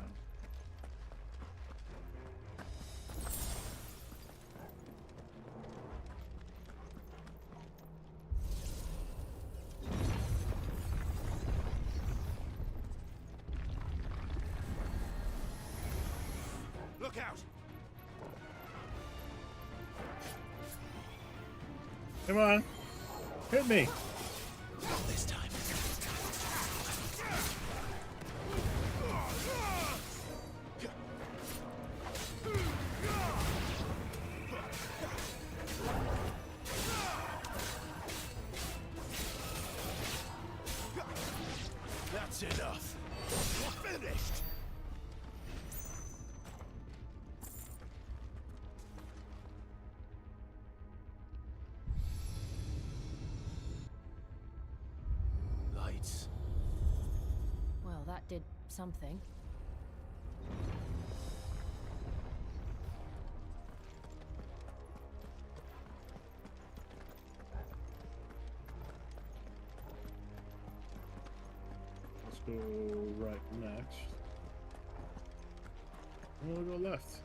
Look out! Come on, hit me. Not this time. That's enough. We're finished. Lights. Well, that did something. Let's go right next. And we'll go left.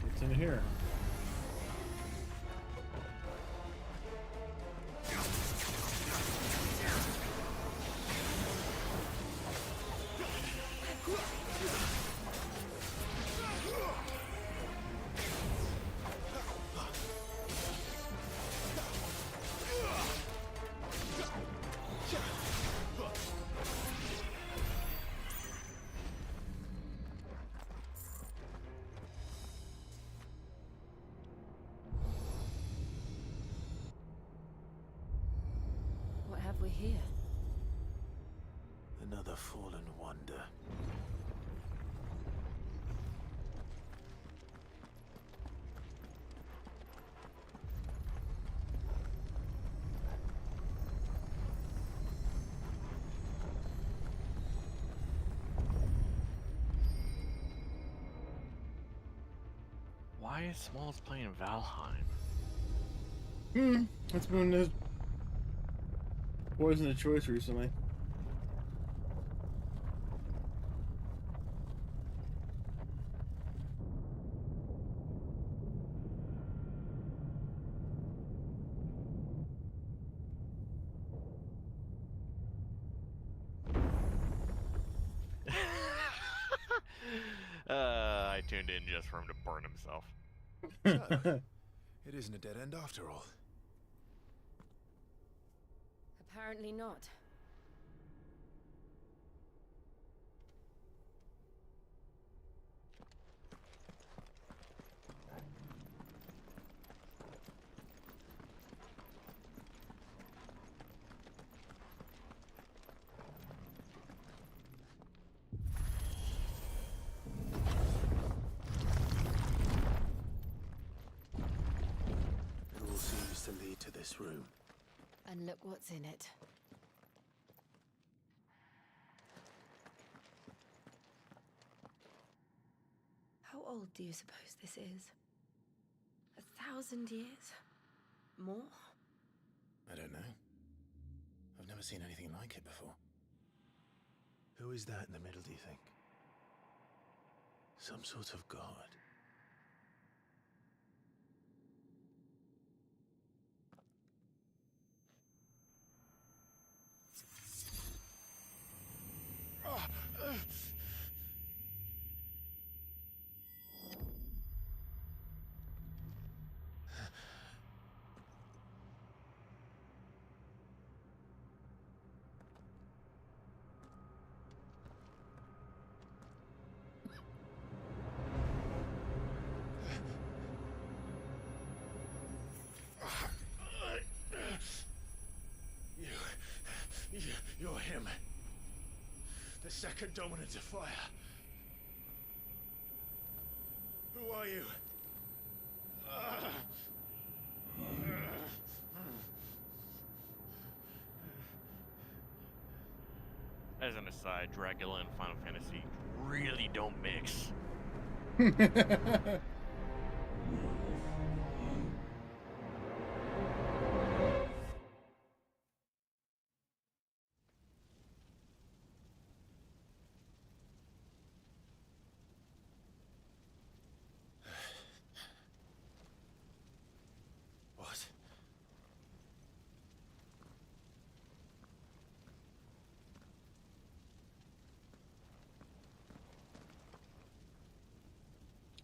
What's in here? What have we here? Another fallen wonder. Why is Smalls playing Valheim? It's been his poison of choice recently. I tuned in just for him to burn himself. So, it isn't a dead end after all. Apparently not. It all seems to lead to this room. And look what's in it. How old do you suppose this is? 1,000 years? More? I don't know. I've never seen anything like it before. Who is that in the middle, do you think? Some sort of god? You're him. The second dominant of fire. Who are you? As an aside, Dracula in Final Fantasy really don't mix. What?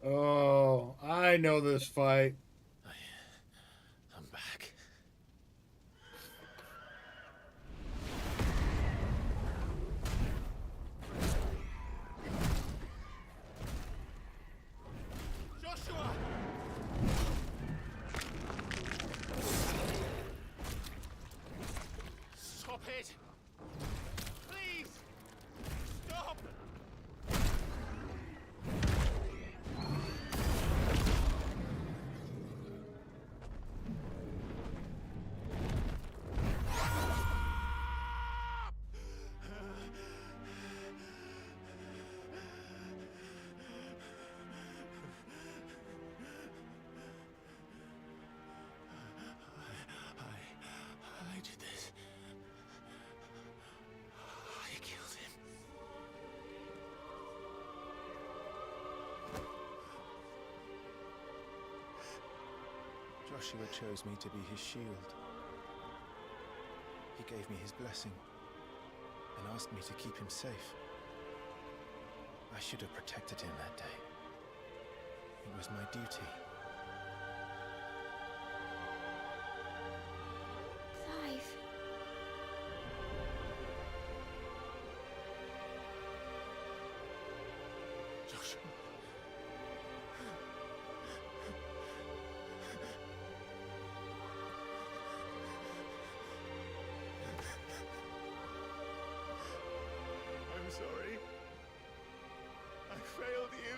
Oh, I know this fight. I'm back. Joshua! Stop it! Please! Stop! I did this. I killed him. Joshua chose me to be his shield. He gave me his blessing and asked me to keep him safe. I should have protected him that day. It was my duty. Clive. Joshua. I'm sorry. I failed you.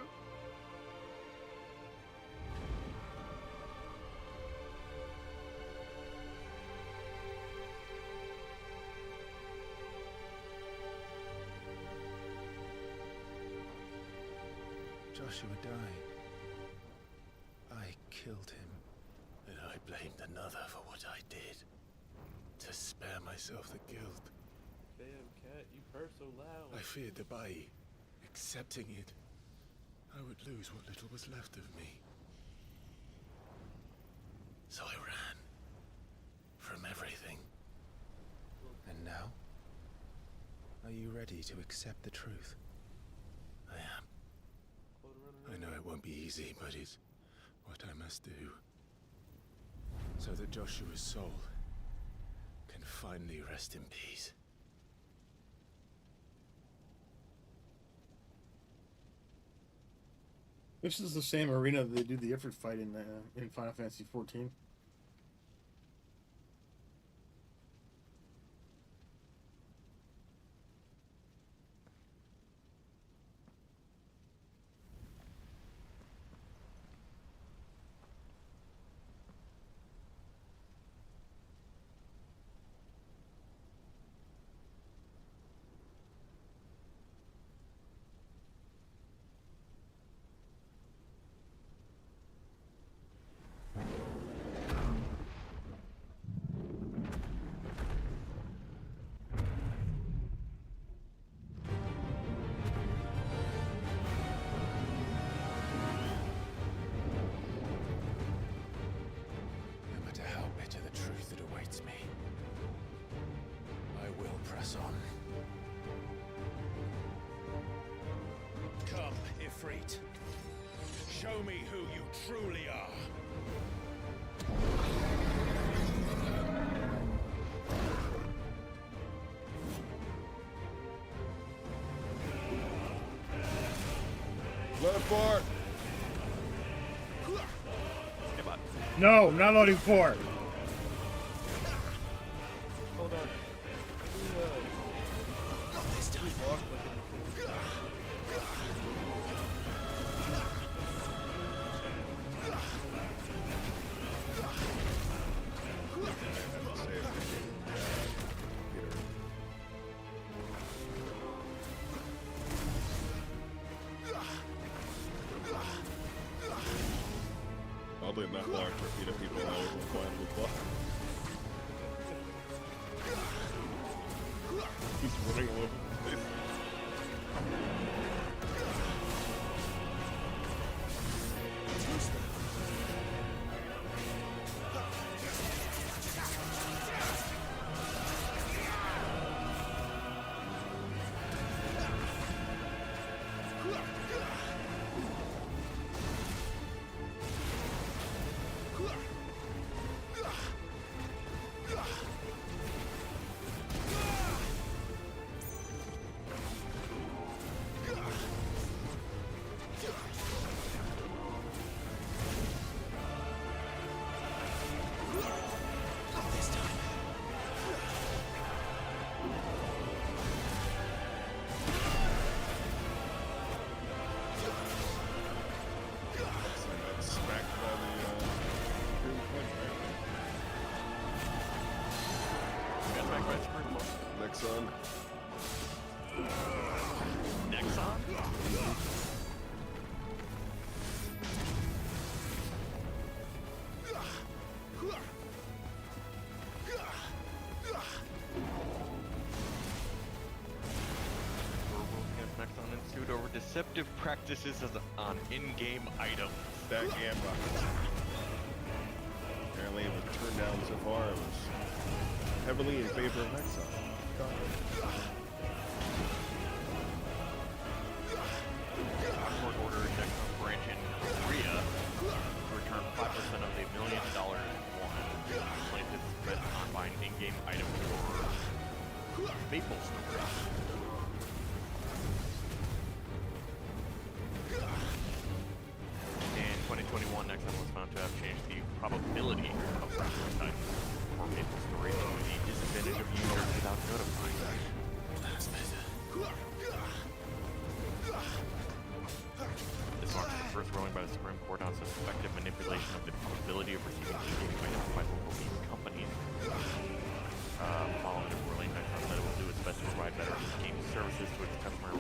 Joshua died. I killed him. And I blamed another for what I did. To spare myself the guilt. Damn, cat, you purr so loud. I feared that by accepting it, I would lose what little was left of me. So I ran. From everything. And now? Are you ready to accept the truth? I am. I know it won't be easy, but it's what I must do. So that Joshua's soul can finally rest in peace. This is the same arena that they do the Ifrit fight in Final Fantasy XIV. No matter how bitter the truth that awaits me, I will press on. Come, Ifrit. Show me who you truly are. Let it fart. No, not loading 4. Hold on. Not this time. Oddly enough, the large repeat of people I was quietly fought. He's running all over the place. Nexon. Nexon? Nexon ensued over deceptive practices on in-game items. That gamba. Apparently it was turned down so far, it was heavily in favor of Nexon. Court ordered Nexon branch in Korea to return 5% of the $1 million won. Plaintiffs spent on buying in-game items for Maple storage. In 2021, Nexon was found to have changed the probability of prioritizing for Maple storage to the disadvantage of users without notifying them. This marks the first ruling by the Supreme Court on suspected manipulation of the probability of receiving in-game items by local game companies. Following the ruling, Nexon said it will do its best to provide better game services to its customers.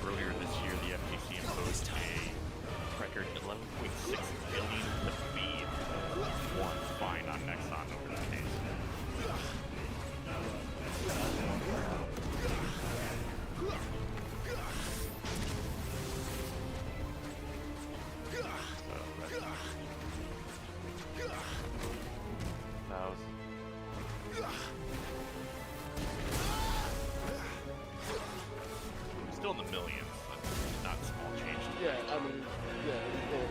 Earlier this year, the FTC imposed a record $11.6 billion fee fine on Nexon over that case. Still in the millions, but not small change. Yeah, I mean, yeah, it's still.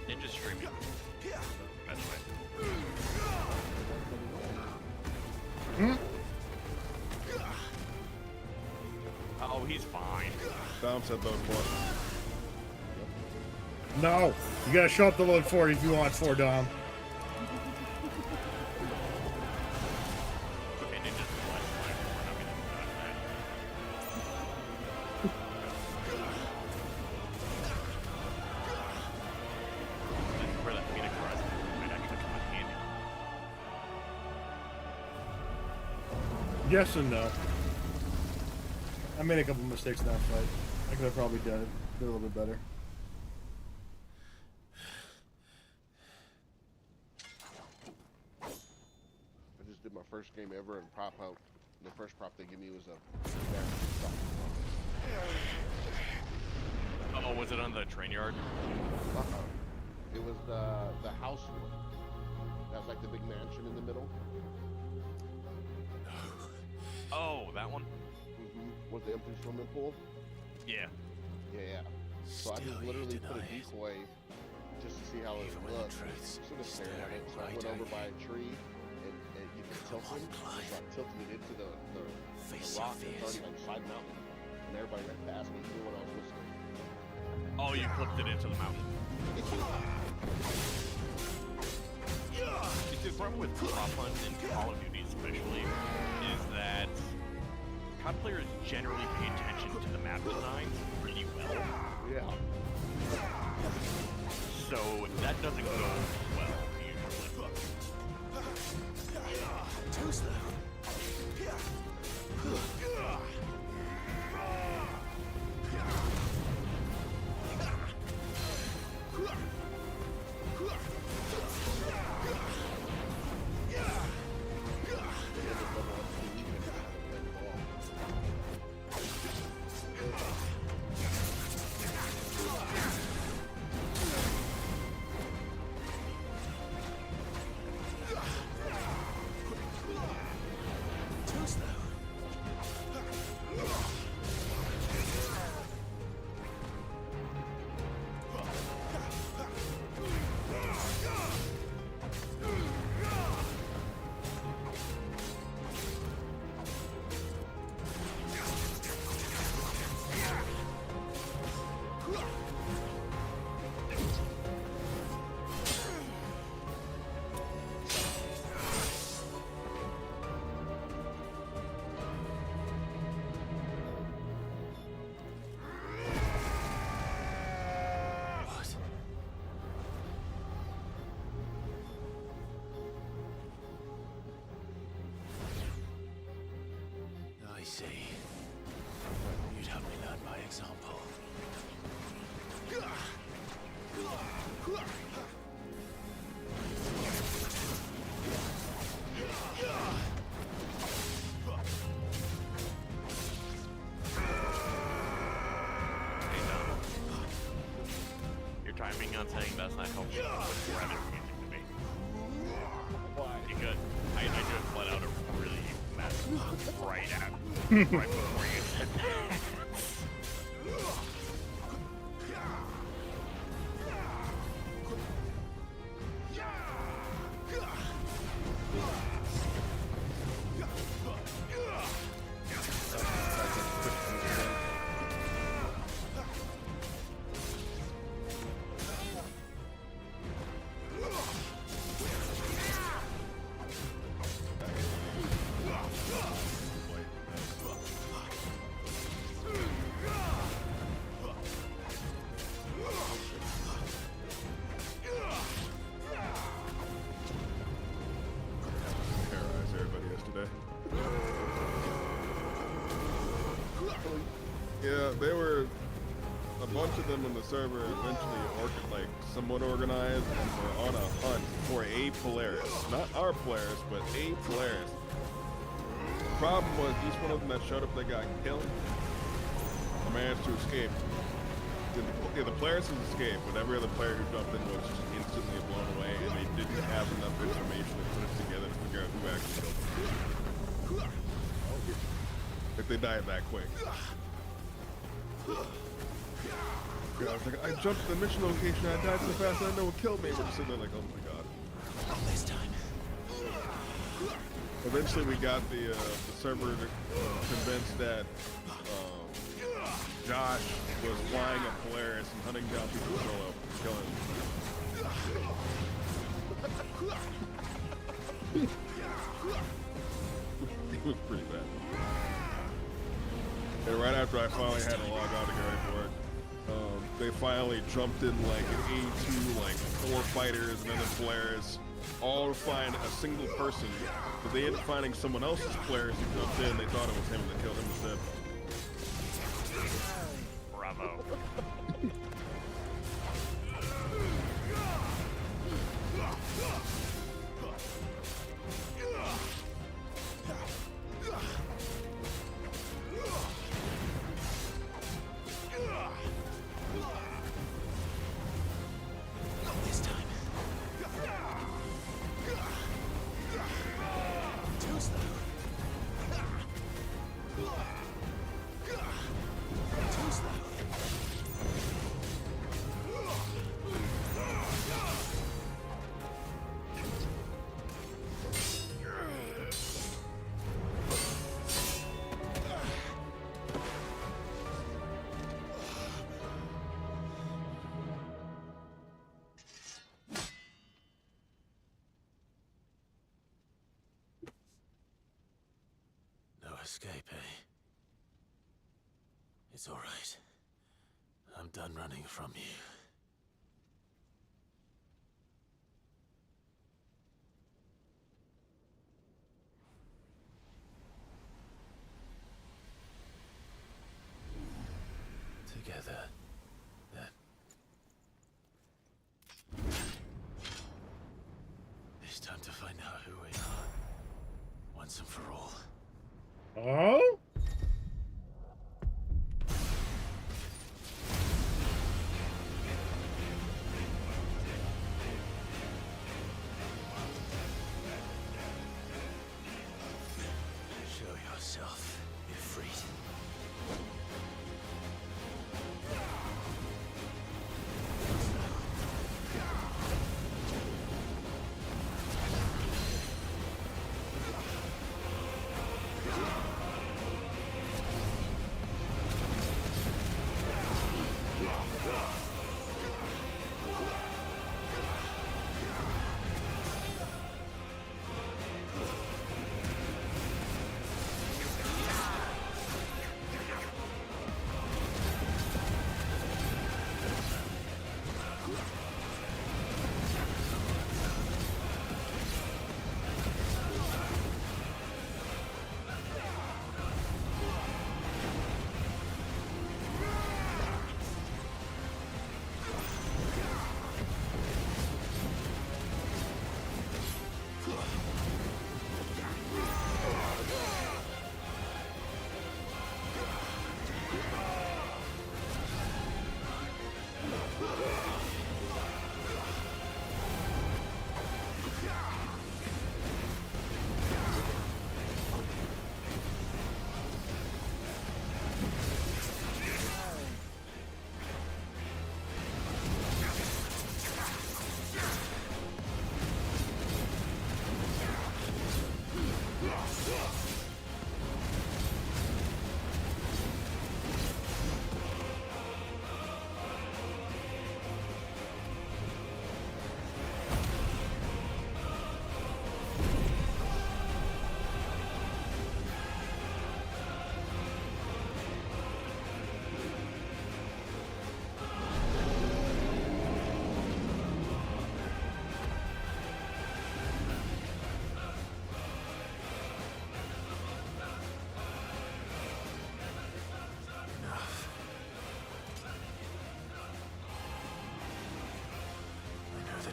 Ninja streaming. That's right. Oh, he's fine. Bounce at load 4. No, you gotta show up to load 40 if you want 4, Dom. Okay, Ninja's fine. We're not gonna do that. This is where that Phoenix Rising might actually come in handy. Yes and no. I made a couple mistakes in that fight. I could have probably done it a little bit better. I just did my first game ever and prop out. The first prop they give me was a. Oh, was it on the train yard? It was the house one. That was like the big mansion in the middle. Oh, that one? Was the empty swimming pool? Yeah. Yeah. So I just literally put a decoy just to see how it would look. Sort of staring at it. So I went over by a tree and you could tilt him. So I tilted it into the rock that's already like side mountain. And everybody ran past me even when I was whistling. Oh, you clipped it into the mountain. It just problem with prop hunt and Call of Duty especially is that COD players generally pay attention to the map designs pretty well. Yeah. So that doesn't go well usually. Too slow. See. You'd help me learn by example. Hey, Donald. Your timing on saying that's not helpful was rather confusing to me. Why? Because I just let out a really massive right before you said that. Yeah, they were a bunch of them in the server eventually somewhat organized and were on a hunt for a Polaris. Not our Polaris, but a Polaris. The problem was each one of them that showed up that got killed managed to escape. The Polaris escaped, but every other player who jumped in was just instantly blown away, and they didn't have enough information to put it together to figure out who actually killed them. If they died that quick. Yeah, I was like, I jumped to the mission location, I died so fast, I know what killed me. We're just sitting there like, oh my god. Not this time. Eventually we got the server convinced that Josh was flying a Polaris and hunting down people solo, killing them. It was pretty bad. And right after I finally had to log out to get ready for it, they finally jumped in like an A2, like 4 fighters and then the Polaris, all to find a single person. But they ended up finding someone else's Polaris who jumped in. They thought it was him and they killed him instead. Bravo. escape, eh? It's all right. I'm done running from you. Together, then. It's time to find out who we are, once and for all. Oh? Show yourself, Ifrit.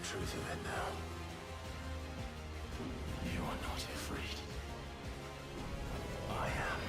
Truth of it now. You are not afraid. I am.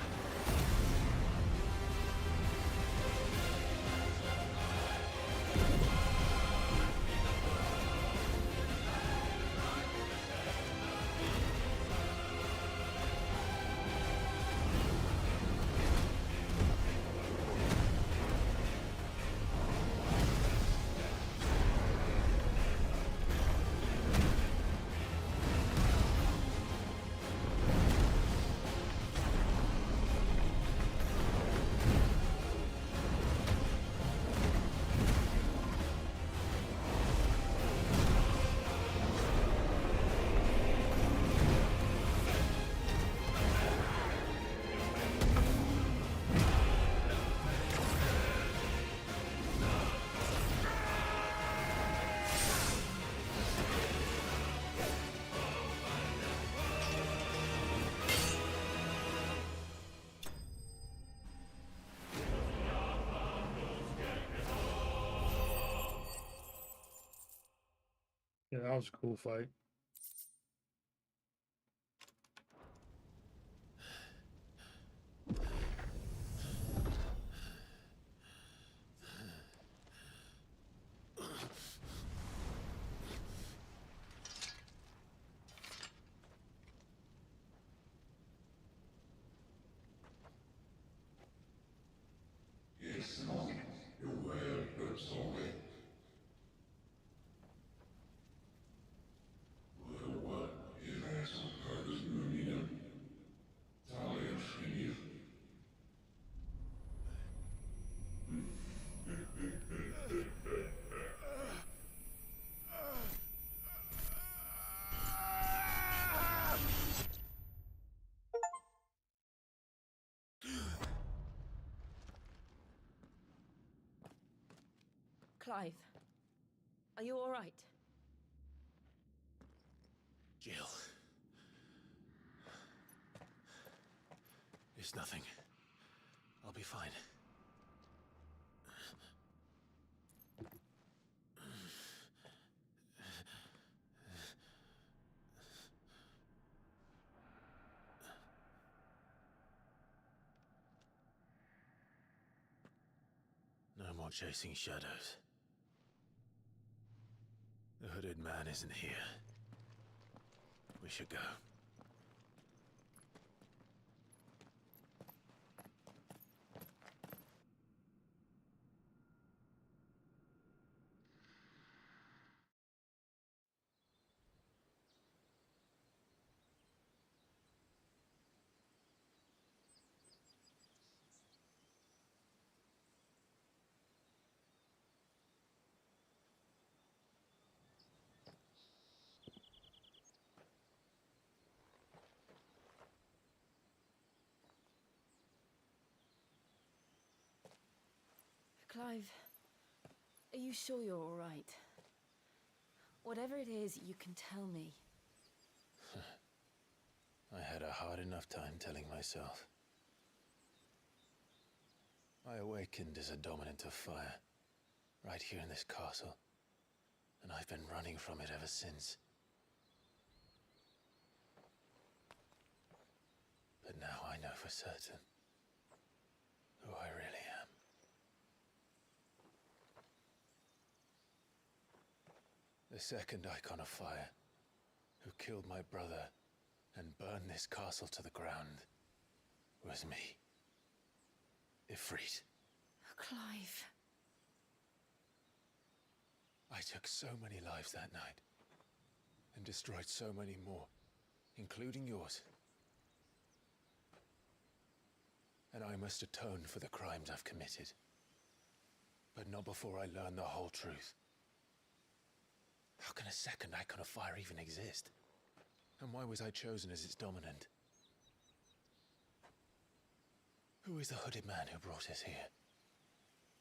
Yeah, that was a cool fight. It's not your way, but only. Clive, are you all right? Jill. It's nothing. I'll be fine. No more chasing shadows. The hooded man isn't here. We should go. Clive, are you sure you're all right? Whatever it is, you can tell me. I had a hard enough time telling myself. I awakened as a dominant of fire, right here in this castle, and I've been running from it ever since. But now I know for certain who I really am. The second Eikon of Fire, who killed my brother and burned this castle to the ground, was me. Ifrit. Clive. I took so many lives that night, and destroyed so many more, including yours. And I must atone for the crimes I've committed. But not before I learn the whole truth. How can a second Eikon of Fire even exist? And why was I chosen as its dominant? Who is the hooded man who brought us here?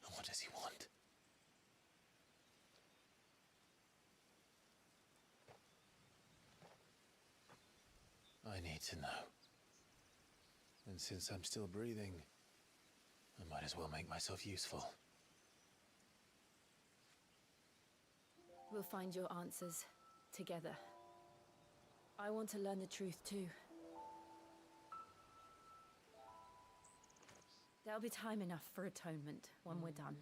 And what does he want? I need to know. And since I'm still breathing, I might as well make myself useful. We'll find your answers together. I want to learn the truth too. There'll be time enough for atonement when we're done.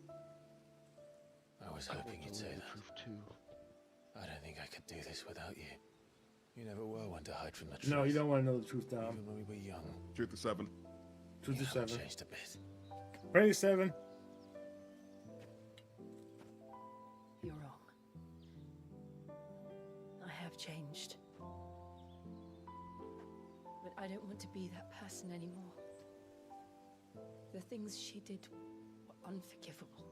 I was hoping you'd say that. I don't think I could do this without you. You never were one to hide from the truth. No, you don't want to know the truth, Dom. Even when we were young. Truth is 7. Truth is 7. Changed a bit. Ready, 7. You're wrong. I have changed. But I don't want to be that person anymore. The things she did were unforgivable.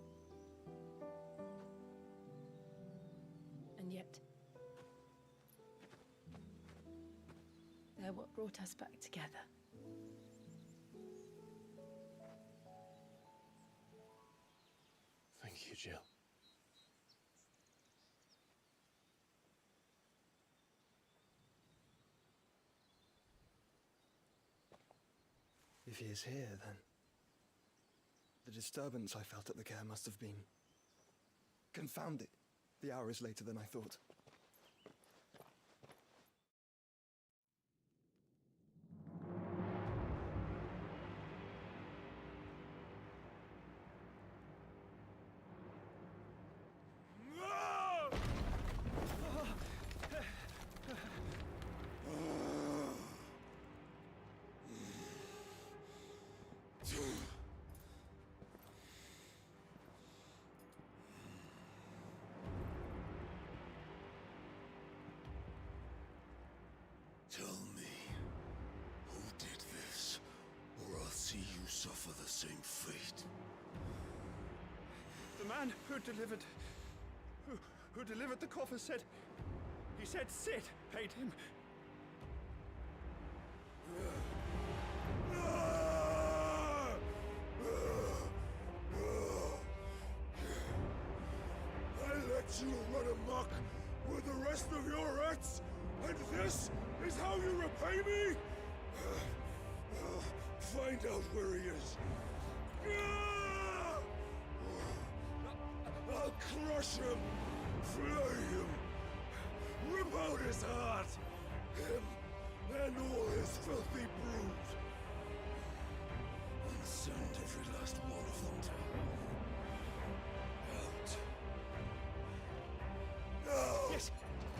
And yet, they're what brought us back together. Thank you, Jill. If he is here, then the disturbance I felt at the care must have been confounded. The hour is later than I thought. Tell me, who did this, or I'll see you suffer the same fate. The man who delivered the coffer said, he said Sid paid him. you run amok with the rest of your rats, and this is how you repay me? Find out where he is. I'll crush him, flay him, rip out his heart, him and all his filthy brood, and send every last one of them to hell. Out. No! Yes,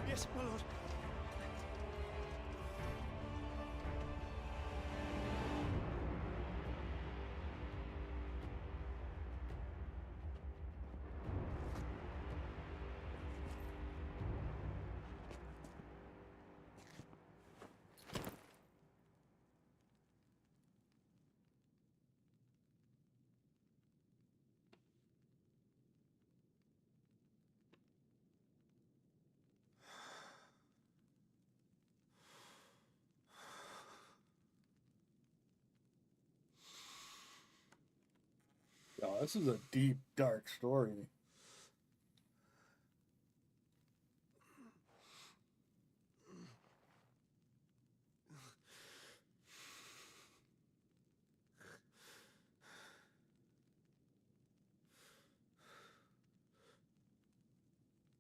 yes, my lord. Oh, this is a deep, dark story.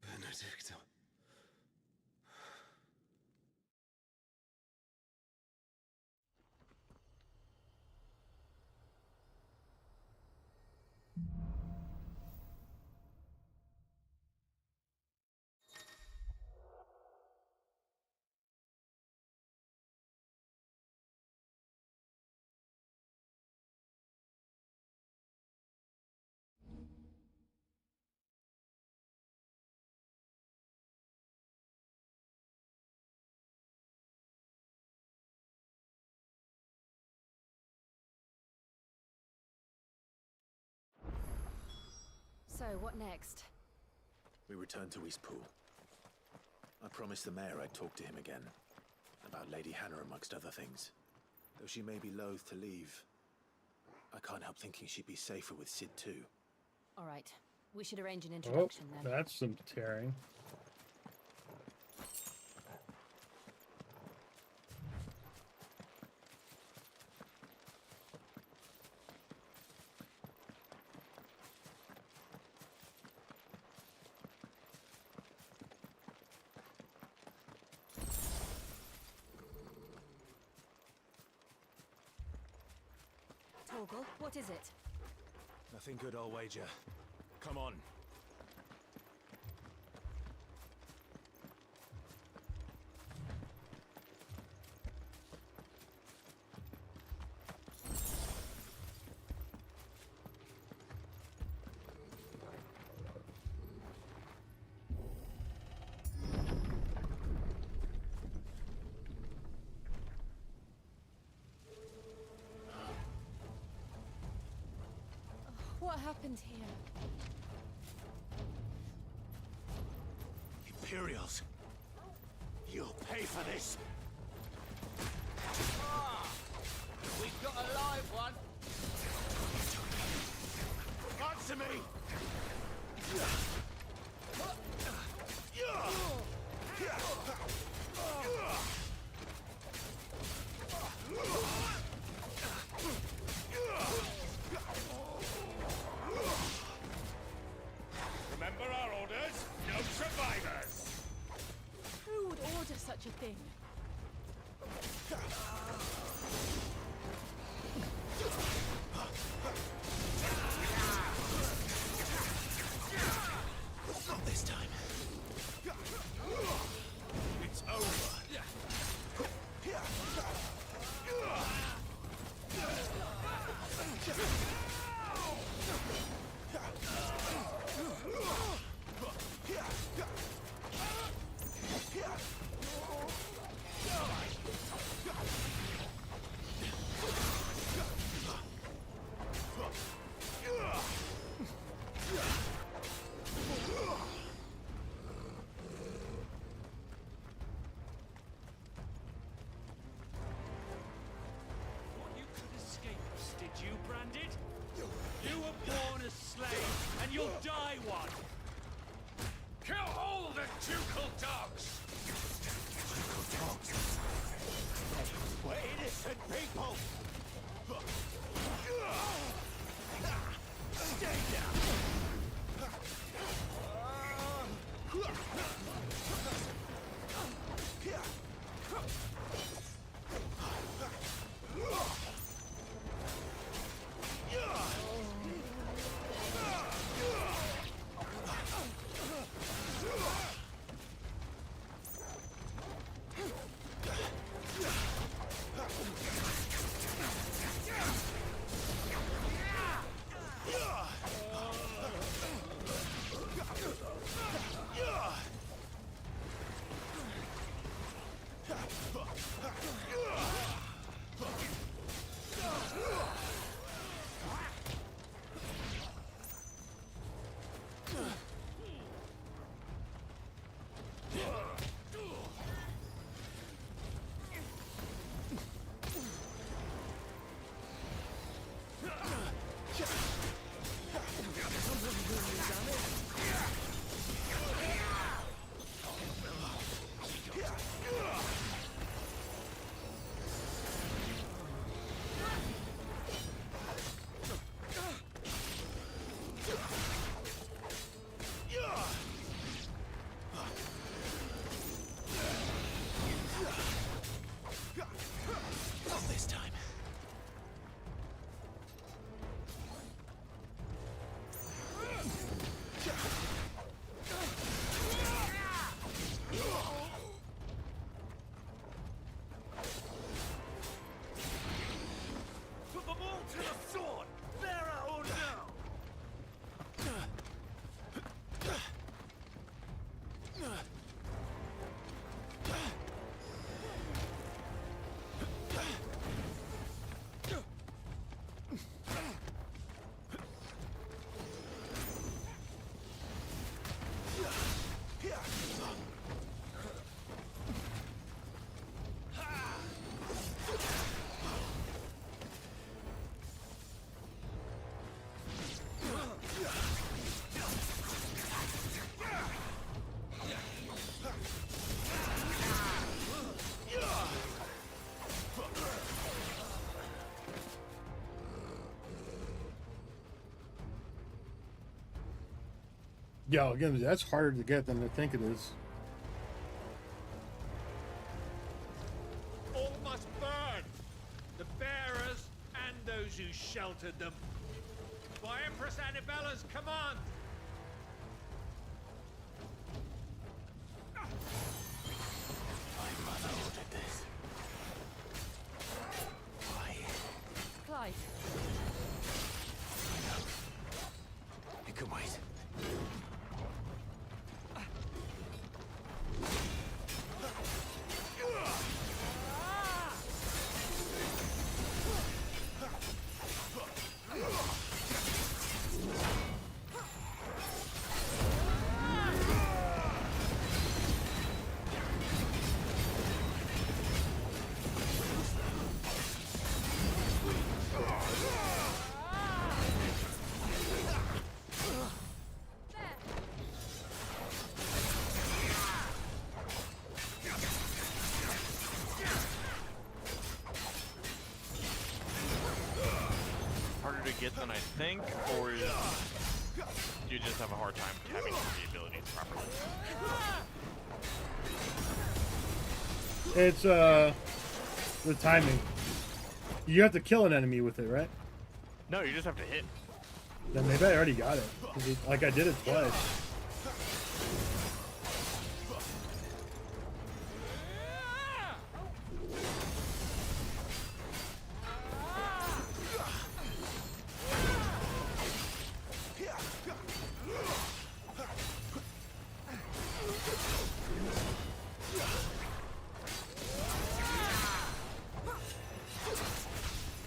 Benedicto. So, what next? We return to Eastpool. I promised the mayor I'd talk to him again. About Lady Hannah amongst other things. Though she may be loath to leave, I can't help thinking she'd be safer with Sid too. All right. We should arrange an Oh, introduction then. that's some tearing. Torgal, what is it? Nothing good, I'll wager. Come on. What happened here? Imperials, you'll pay for this. We've got a live one. Answer me! Remember our orders? No survivors! Who would order such a thing? Not this time. It's over. You could escape us, did you, Branded? You were born a slave, and you'll die one! Yeah, again, that's harder to get than I think it is. All must burn! The bearers and those who sheltered them. By Empress Annabella's command! My mother ordered this. Why? Clive. It can wait. Harder to get than I think, or is you just have a hard time tapping into the abilities properly? It's the timing. You have to kill an enemy with it, right? No, you just have to hit. Then maybe I already got it. 'Cause like I did it twice.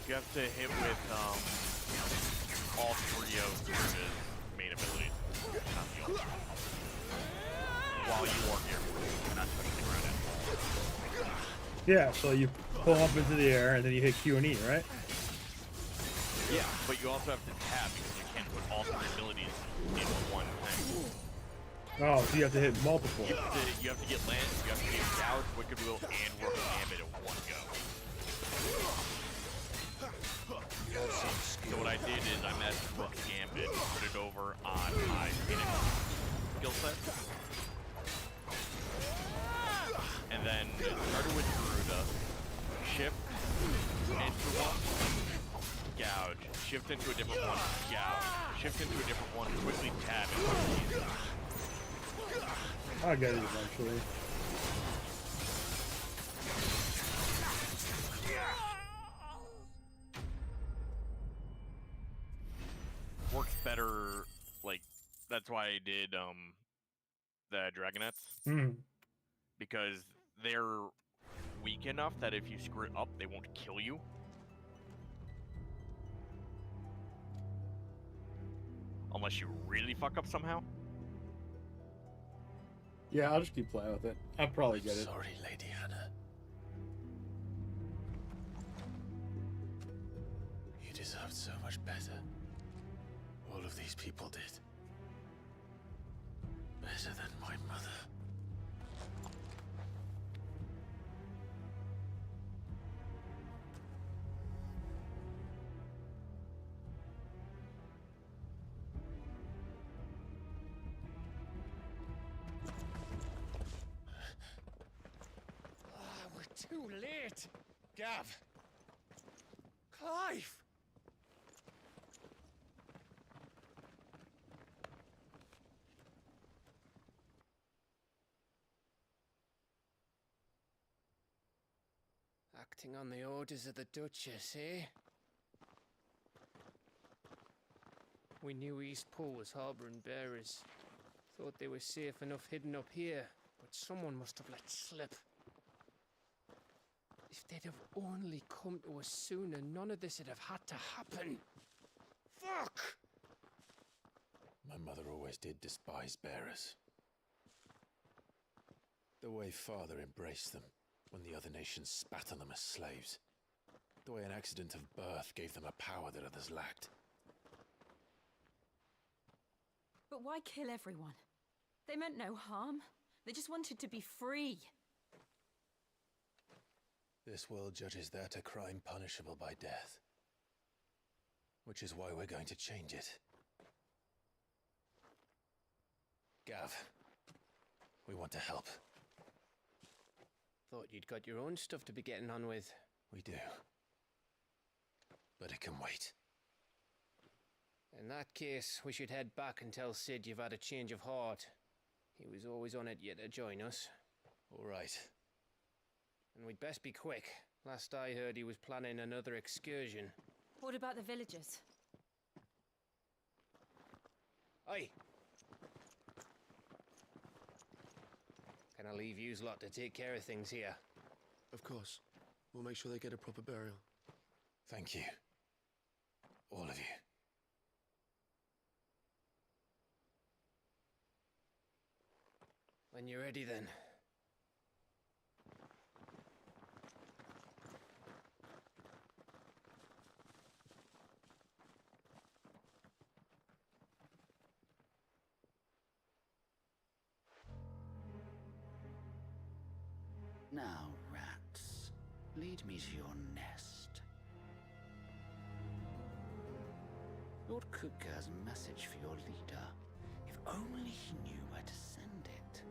You have to hit with all three of his main abilities, not the ult. While you are here, not switching around it. Yeah, so you pull up into the air and then you hit Q and E, right? Yeah, but you also have to tap because you can't put all three abilities in one thing. Oh, so you have to hit multiple. You have to get Lance, you have to get Gouge, Wicked Will, and Rook Gambit in one go. So what I did is I messed Rook Gambit, put it over on my Phoenix skill set. And then started with Garuda, shift into one, gouge, shift into a different one, gouge, shift into a different one, quickly tab and use it. I'll get it eventually. Works better, like, that's why I did the Dragonets. Mm. Because they're weak enough that if you screw it up, they won't kill you. Unless you really fuck up somehow. Yeah, I'll just keep playing with it. I'll probably get it. Sorry, Lady Hannah. You deserved so much better. All of these people did. Better than my mother. Too late! Gav! Clive! Acting on the orders of the Duchess, eh? We knew Eastpool was harbouring bearers. Thought they were safe enough hidden up here, but someone must have let slip. If they'd have only come to us sooner, none of this would have had to happen. Fuck! My mother always did despise bearers. The way Father embraced them when the other nations spat on them as slaves. The way an accident of birth gave them a power that others lacked. But why kill everyone? They meant no harm. They just wanted to be free. This world judges that a crime punishable by death. Which is why we're going to change it. Gav, we want to help. Thought you'd got your own stuff to be getting on with. We do. But it can wait. In that case, we should head back and tell Sid you've had a change of heart. He was always on it yet to join us. All right. And we'd best be quick. Last I heard, he was planning another excursion. What about the villagers? Aye. Can I leave yous lot to take care of things here? Of course. We'll make sure they get a proper burial. Thank you. All of you. When you're ready, then. Now, rats, lead me to your nest. Lord Cook has a message for your leader. If only he knew where to send it.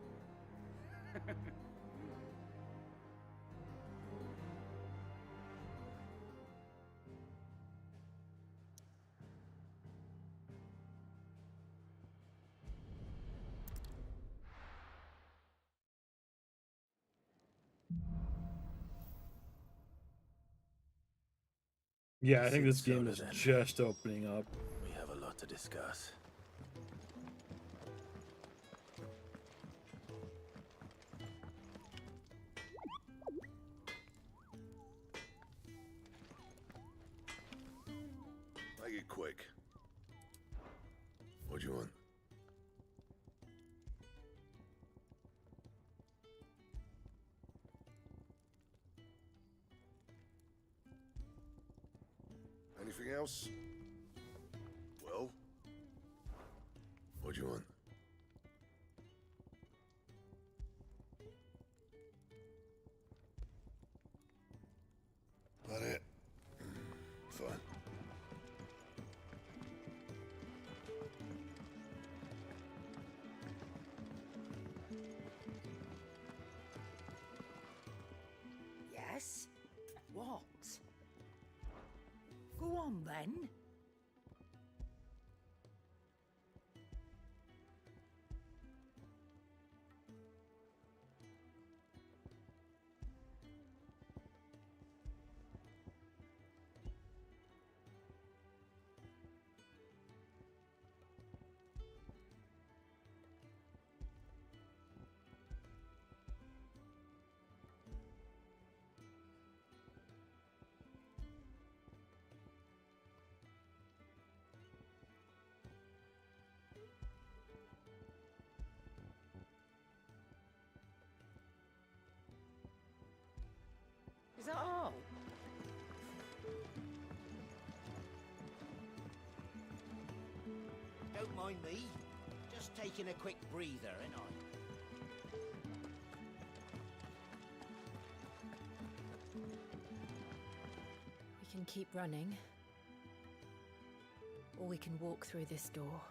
Yeah, I think this game is just opening up. We have a lot to discuss. Make it quick. What do you want? Anything else? Well? What do you want? That it? Fine. Yes? What? Go on, then. Is that all? Don't mind me. Just taking a quick breather, ain't I? We can keep running. Or we can walk through this door.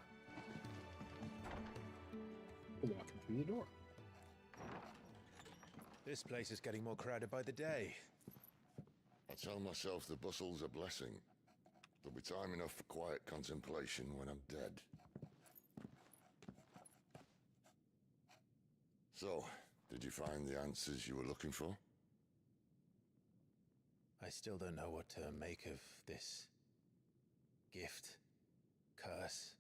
Walking through the door. This place is getting more crowded by the day. I tell myself the bustle's a blessing. There'll be time enough for quiet contemplation when I'm dead. So, did you find the answers you were looking for? I still don't know what to make of this gift, curse,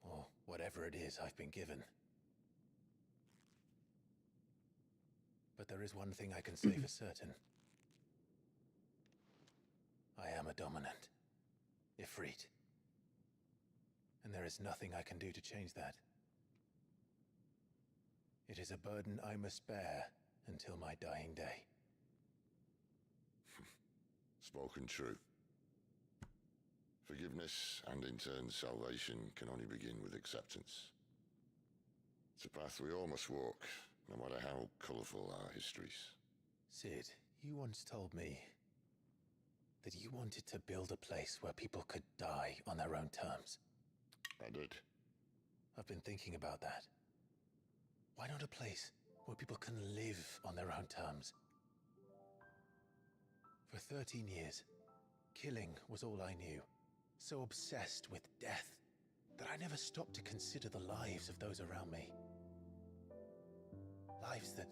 or whatever it is I've been given. But there is one thing I can say for certain. I am a dominant, Ifrit. And there is nothing I can do to change that. It is a burden I must bear until my dying day. Spoken true. Forgiveness and in turn salvation can only begin with acceptance. It's a path we all must walk, no matter how colourful our histories. Sid, you once told me that you wanted to build a place where people could die on their own terms. I did. I've been thinking about that. Why not a place where people can live on their own terms? For 13 years, killing was all I knew. So obsessed with death that I never stopped to consider the lives of those around me. Lives that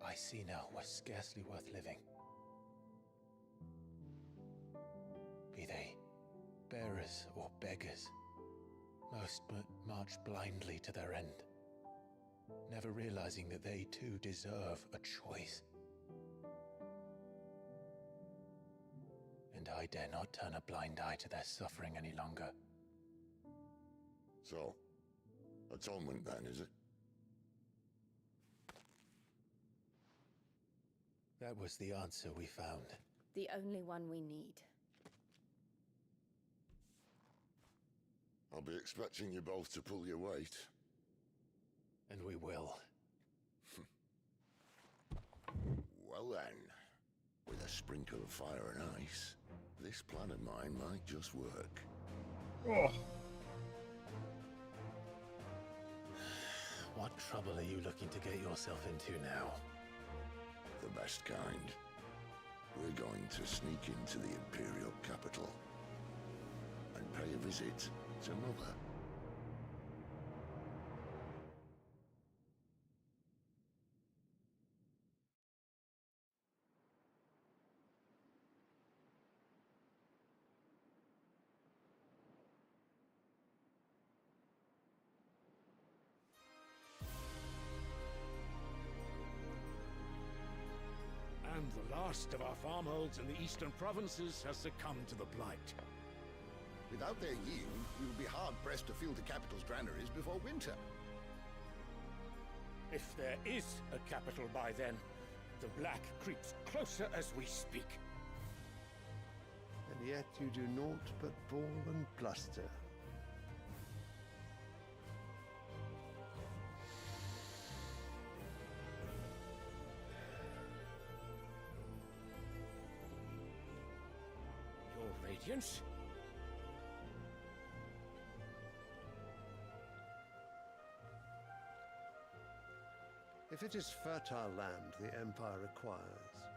I see now were scarcely worth living. Be they bearers or beggars, most march blindly to their end, never realizing that they too deserve a choice. And I dare not turn a blind eye to their suffering any longer. So, atonement then, is it? That was the answer we found. The only one we need. I'll be expecting you both to pull your weight. And we will. Well then, with a sprinkle of fire and ice, this plan of mine might just work. Oh. What trouble are you looking to get yourself into now? The best kind. We're going to sneak into the Imperial capital and pay a visit to Mother. And the last of our farmholds in the eastern provinces has succumbed to the blight. Without their yield, we will be hard-pressed to fill the capital's granaries before winter. If there is a capital by then, the black creeps closer as we speak. And yet you do naught but bawl and bluster. Your Radiance? If it is fertile land the Empire requires,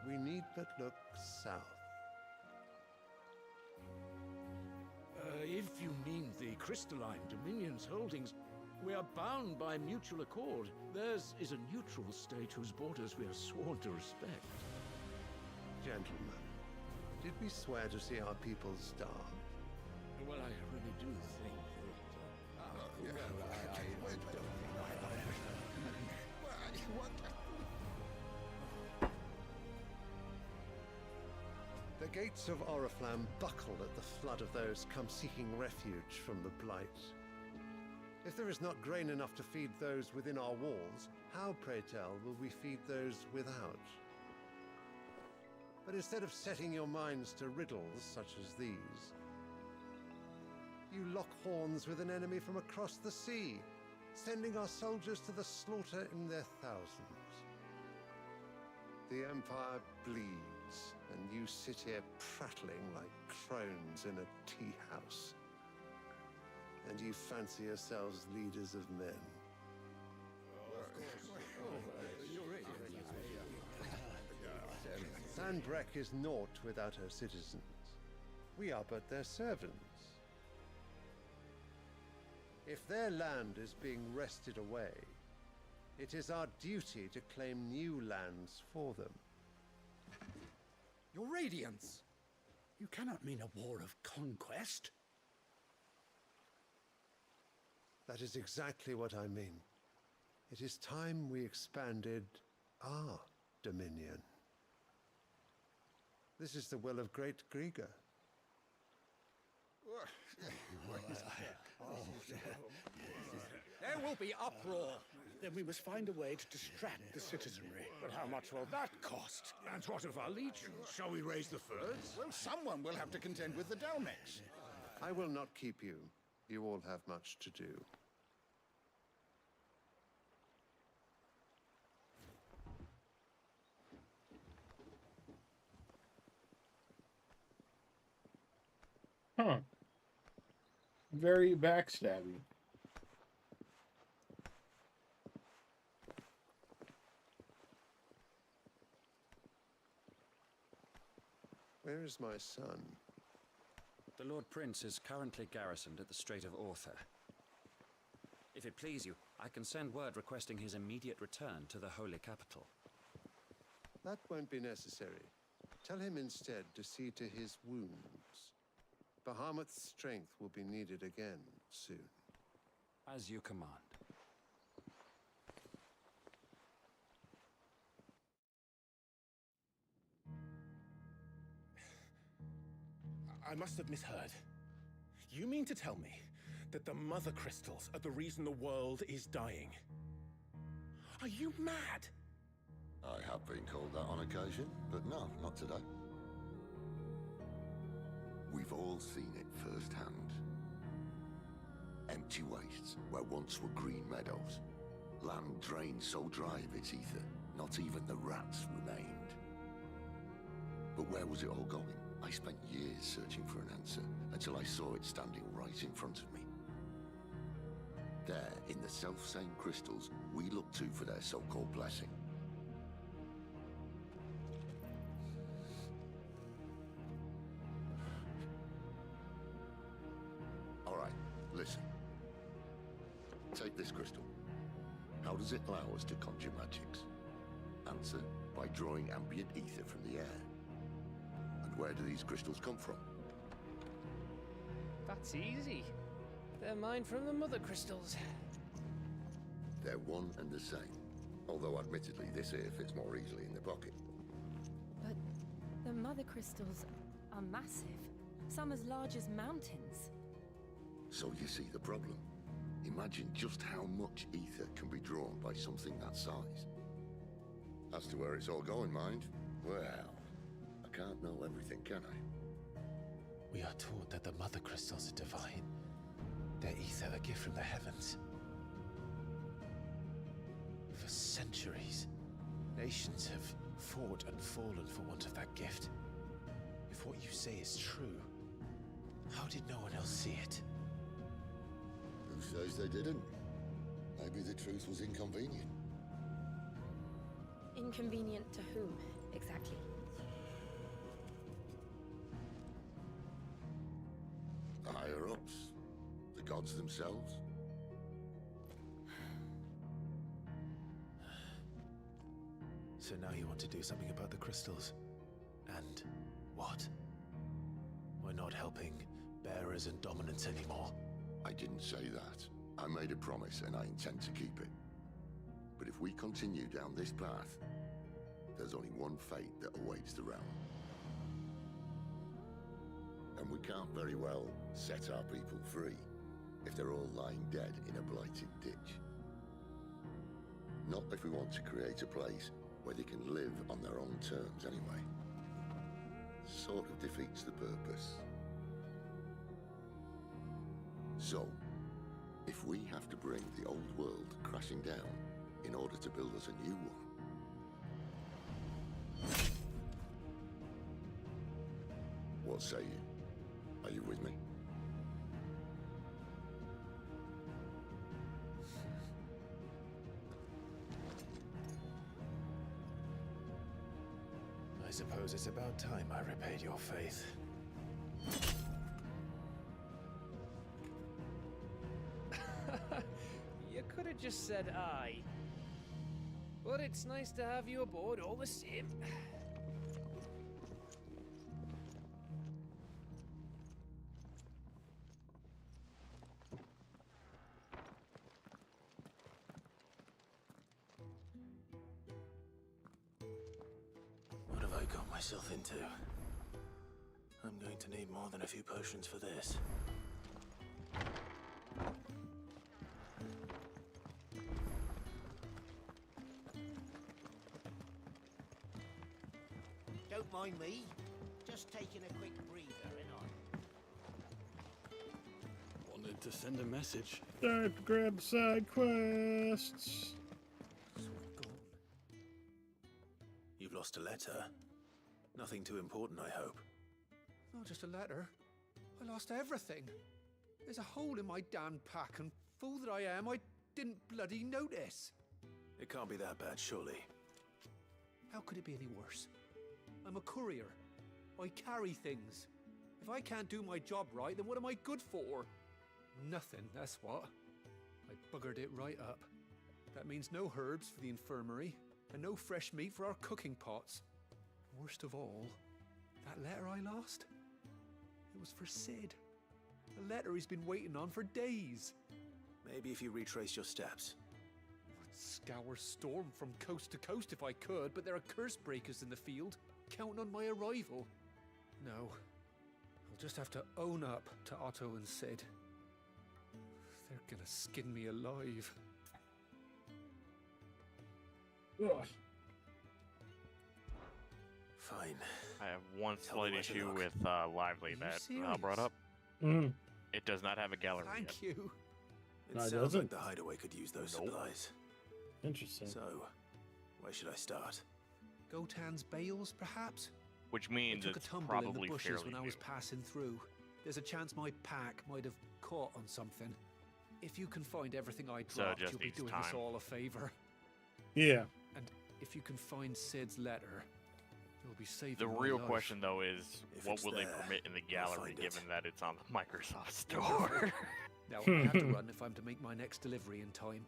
we need but look south. If you mean the crystalline Dominion's holdings, we are bound by mutual accord. Theirs is a neutral state whose borders we are sworn to respect. Gentlemen, did we swear to see our people starve? Well, I really do think The gates of Oriflamme buckle at the flood of those come seeking refuge from the blight. If there is not grain enough to feed those within our walls, how, pray tell, will we feed those without? But instead of setting your minds to riddles such as these, you lock horns with an enemy from across the sea, sending our soldiers to the slaughter in their thousands. The Empire bleeds, and you sit here prattling like crones in a tea house. And you fancy yourselves leaders of men. Sandbreck is naught without her citizens. We are but their servants. If their land is being wrested away, it is our duty to claim new lands for them. Your Radiance! You cannot mean a war of conquest. That is exactly what I mean. It is time we expanded our dominion. This is the will of great Grieger. There will be uproar. Then we must find a way to distract the citizenry. But how much will that cost? And what of our legions? Shall we raise the furs? Well, someone will have to contend with the Dalmex. I will not keep you. You all have much to do. Huh. Very backstabby. Where is my son? The Lord Prince is currently garrisoned at the Strait of Author. If it please you, I can send word requesting his immediate return to the Holy Capital. That won't be necessary. Tell him instead to see to his wounds. Bahamut's strength will be needed again soon. As you command. I must have misheard. You mean to tell me that the mother crystals are the reason the world is dying? Are you mad? I have been called that on occasion, but no, not today. We've all seen it firsthand. Empty wastes where once were green meadows. Land drained so dry of its ether, not even the rats remained. But where was it all going? I spent years searching for an answer, until I saw it standing right in front of me. There, in the self-same crystals we look to for their so-called blessing. All right, listen. Take this crystal. How does it allow us to conjure magics? Answer, by drawing ambient ether from the air. And where do these crystals come from? That's easy. They're mined from the mother crystals. They're one and the same. Although admittedly this here fits more easily in the pocket. But the mother crystals are massive. Some as large as mountains. So you see the problem. Imagine just how much ether can be drawn by something that size. As to where it's all going, mind, well, I can't know everything, can I? We are taught that the mother crystals are divine. Their ether a gift from the heavens. For centuries, nations have fought and fallen for want of that gift. If what you say is true, how did no one else see it? Who says they didn't? Maybe the truth was inconvenient. Inconvenient to whom, exactly? The higher-ups. The gods themselves. So now you want to do something about the crystals? And what? We're not helping bearers and dominants anymore. I didn't say that. I made a promise and I intend to keep it. But if we continue down this path, there's only one fate that awaits the realm. And we can't very well set our people free if they're all lying dead in a blighted ditch. Not if we want to create a place where they can live on their own terms anyway. Sort of defeats the purpose. So, if we have to bring the old world crashing down in order to build us a new one, what say you? Are you with me? I suppose it's about time I repaid your faith. You could have just said aye. But it's nice to have you aboard all the same. What have I got myself into? I'm going to need more than a few potions for this. Don't mind me. Just taking a quick breather, ain't I? Wanted to send a message. Start to grab side quests. You've lost a letter. Nothing too important, I hope. Not just a letter. I lost everything. There's a hole in my damn pack, and fool that I am, I didn't bloody notice. It can't be that bad, surely. How could it be any worse? I'm a courier. I carry things. If I can't do my job right, then what am I good for? Nothing, that's what. I buggered it right up. That means no herbs for the infirmary, and no fresh meat for our cooking pots. Worst of all, that letter I lost? It was for Sid. A letter he's been waiting on for days. Maybe if you retrace your steps. I'd scour Storm from coast to coast if I could, but there are curse breakers in the field, counting on my arrival. No, I'll just have to own up to Otto and Sid. They're gonna skin me alive. Ugh. Fine. I have one Tell me slight where to issue look. with Lively that Al brought up. It does not have a gallery yet. Thank you. It No, it sounds doesn't. like the hideaway could use those supplies. Interesting. So, where should I start? Gotan's bales, perhaps? Which I means took a it's tumble in the probably bushes fairly when I was new. passing through. There's a chance my pack might have caught on something. If you can find everything I So it dropped, just you'll be needs doing us time. all a favor. Yeah. And if you can find Sid's letter, you'll be saving The my real life. question, though, is If what it's will they there, permit in the I'll gallery, find it. given that it's on the Microsoft Store? Now, I have to run if I'm to make my next delivery in time.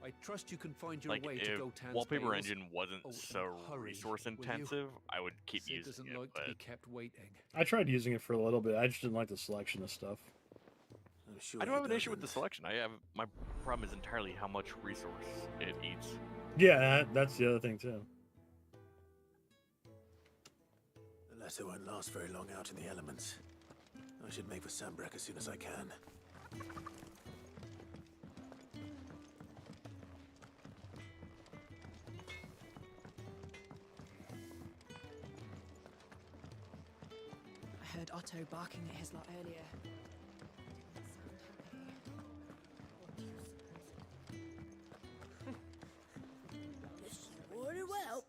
I trust you can find your Like, way to if Gotan's Wallpaper bales. Engine wasn't Oh, and so hurry, resource will you? intensive, I would keep Sid using doesn't it. like But to be kept waiting. I tried using it for a little bit. I just didn't like the selection of stuff. I'm sure I don't he have an issue with the doesn't. selection. My problem is entirely how much resource it eats. Yeah, that's the other thing too. The letter won't last very long out in the elements. I should make for Sambrek as soon as I can. I heard Otto barking at his lot earlier. Sure will help.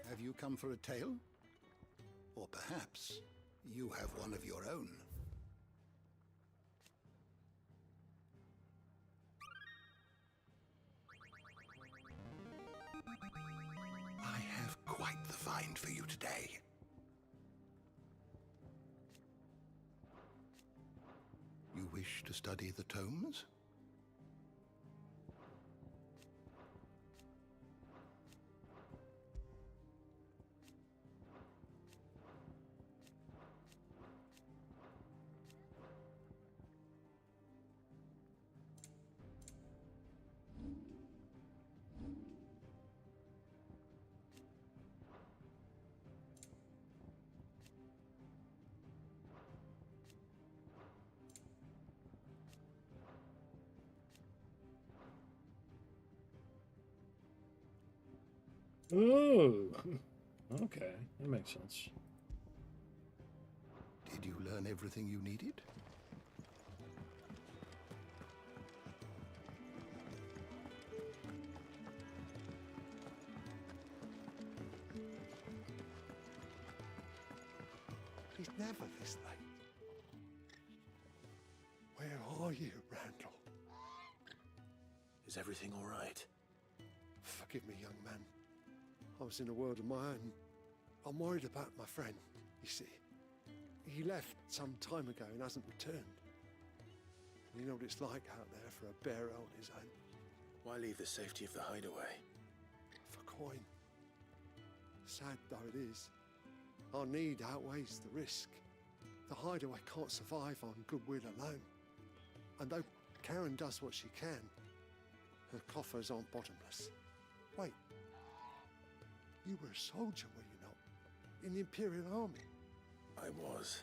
Have you come for a tale? Or perhaps you have one of your own? I have quite the find for you today. You wish to study the tomes? Ooh. Okay, that makes sense. Did you learn everything you needed? He's never this late. Where are you, Randall? Is everything all right? Forgive me, young man. I was in a world of my own. I'm worried about my friend, you see. He left some time ago and hasn't returned. You know what it's like out there for a bearer on his own. Why leave the safety of the hideaway? For coin. Sad though it is, our need outweighs the risk. The hideaway can't survive on goodwill alone. And though Karen does what she can, her coffers aren't bottomless. Wait. You were a soldier, were you not? In the Imperial Army? I was.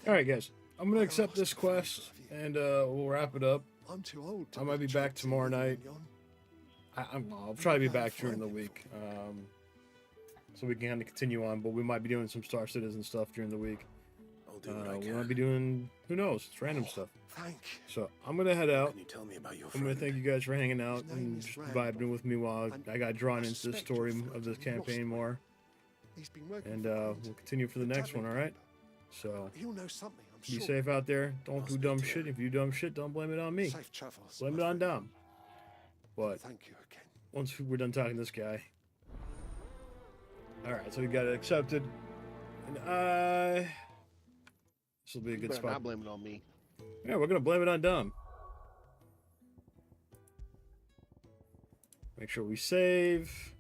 Alright guys, I'm gonna accept this quest and we'll wrap it up. I'm too old to I might be back tomorrow night. I'll try to be back during the week. So we can kind of continue on, but we might be doing some Star Citizen stuff during the week. I'll do what I We can. might be doing, who knows, it's random stuff. Thank So I'm gonna head out. Can you tell me about your I'm gonna friend? thank you guys for hanging out and just vibing with me while I got drawn into the story of this campaign more. He's been working And for we'll continue for the next one, alright? So He'll know something, I'm be sure. safe out there. Don't do dumb shit. If you do dumb shit, don't blame it on me. Safe travels. Blame it on Dom. But Thank you again. once we're done talking to this guy. Alright, so we got it accepted. And this will be a good better spot. not blame it on me. Yeah, we're gonna blame it on Dumb. Make sure we save.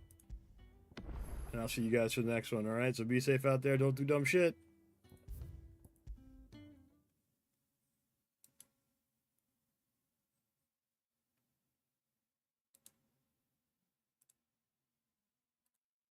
And I'll see you guys for the next one, alright? So be safe out there, don't do dumb shit.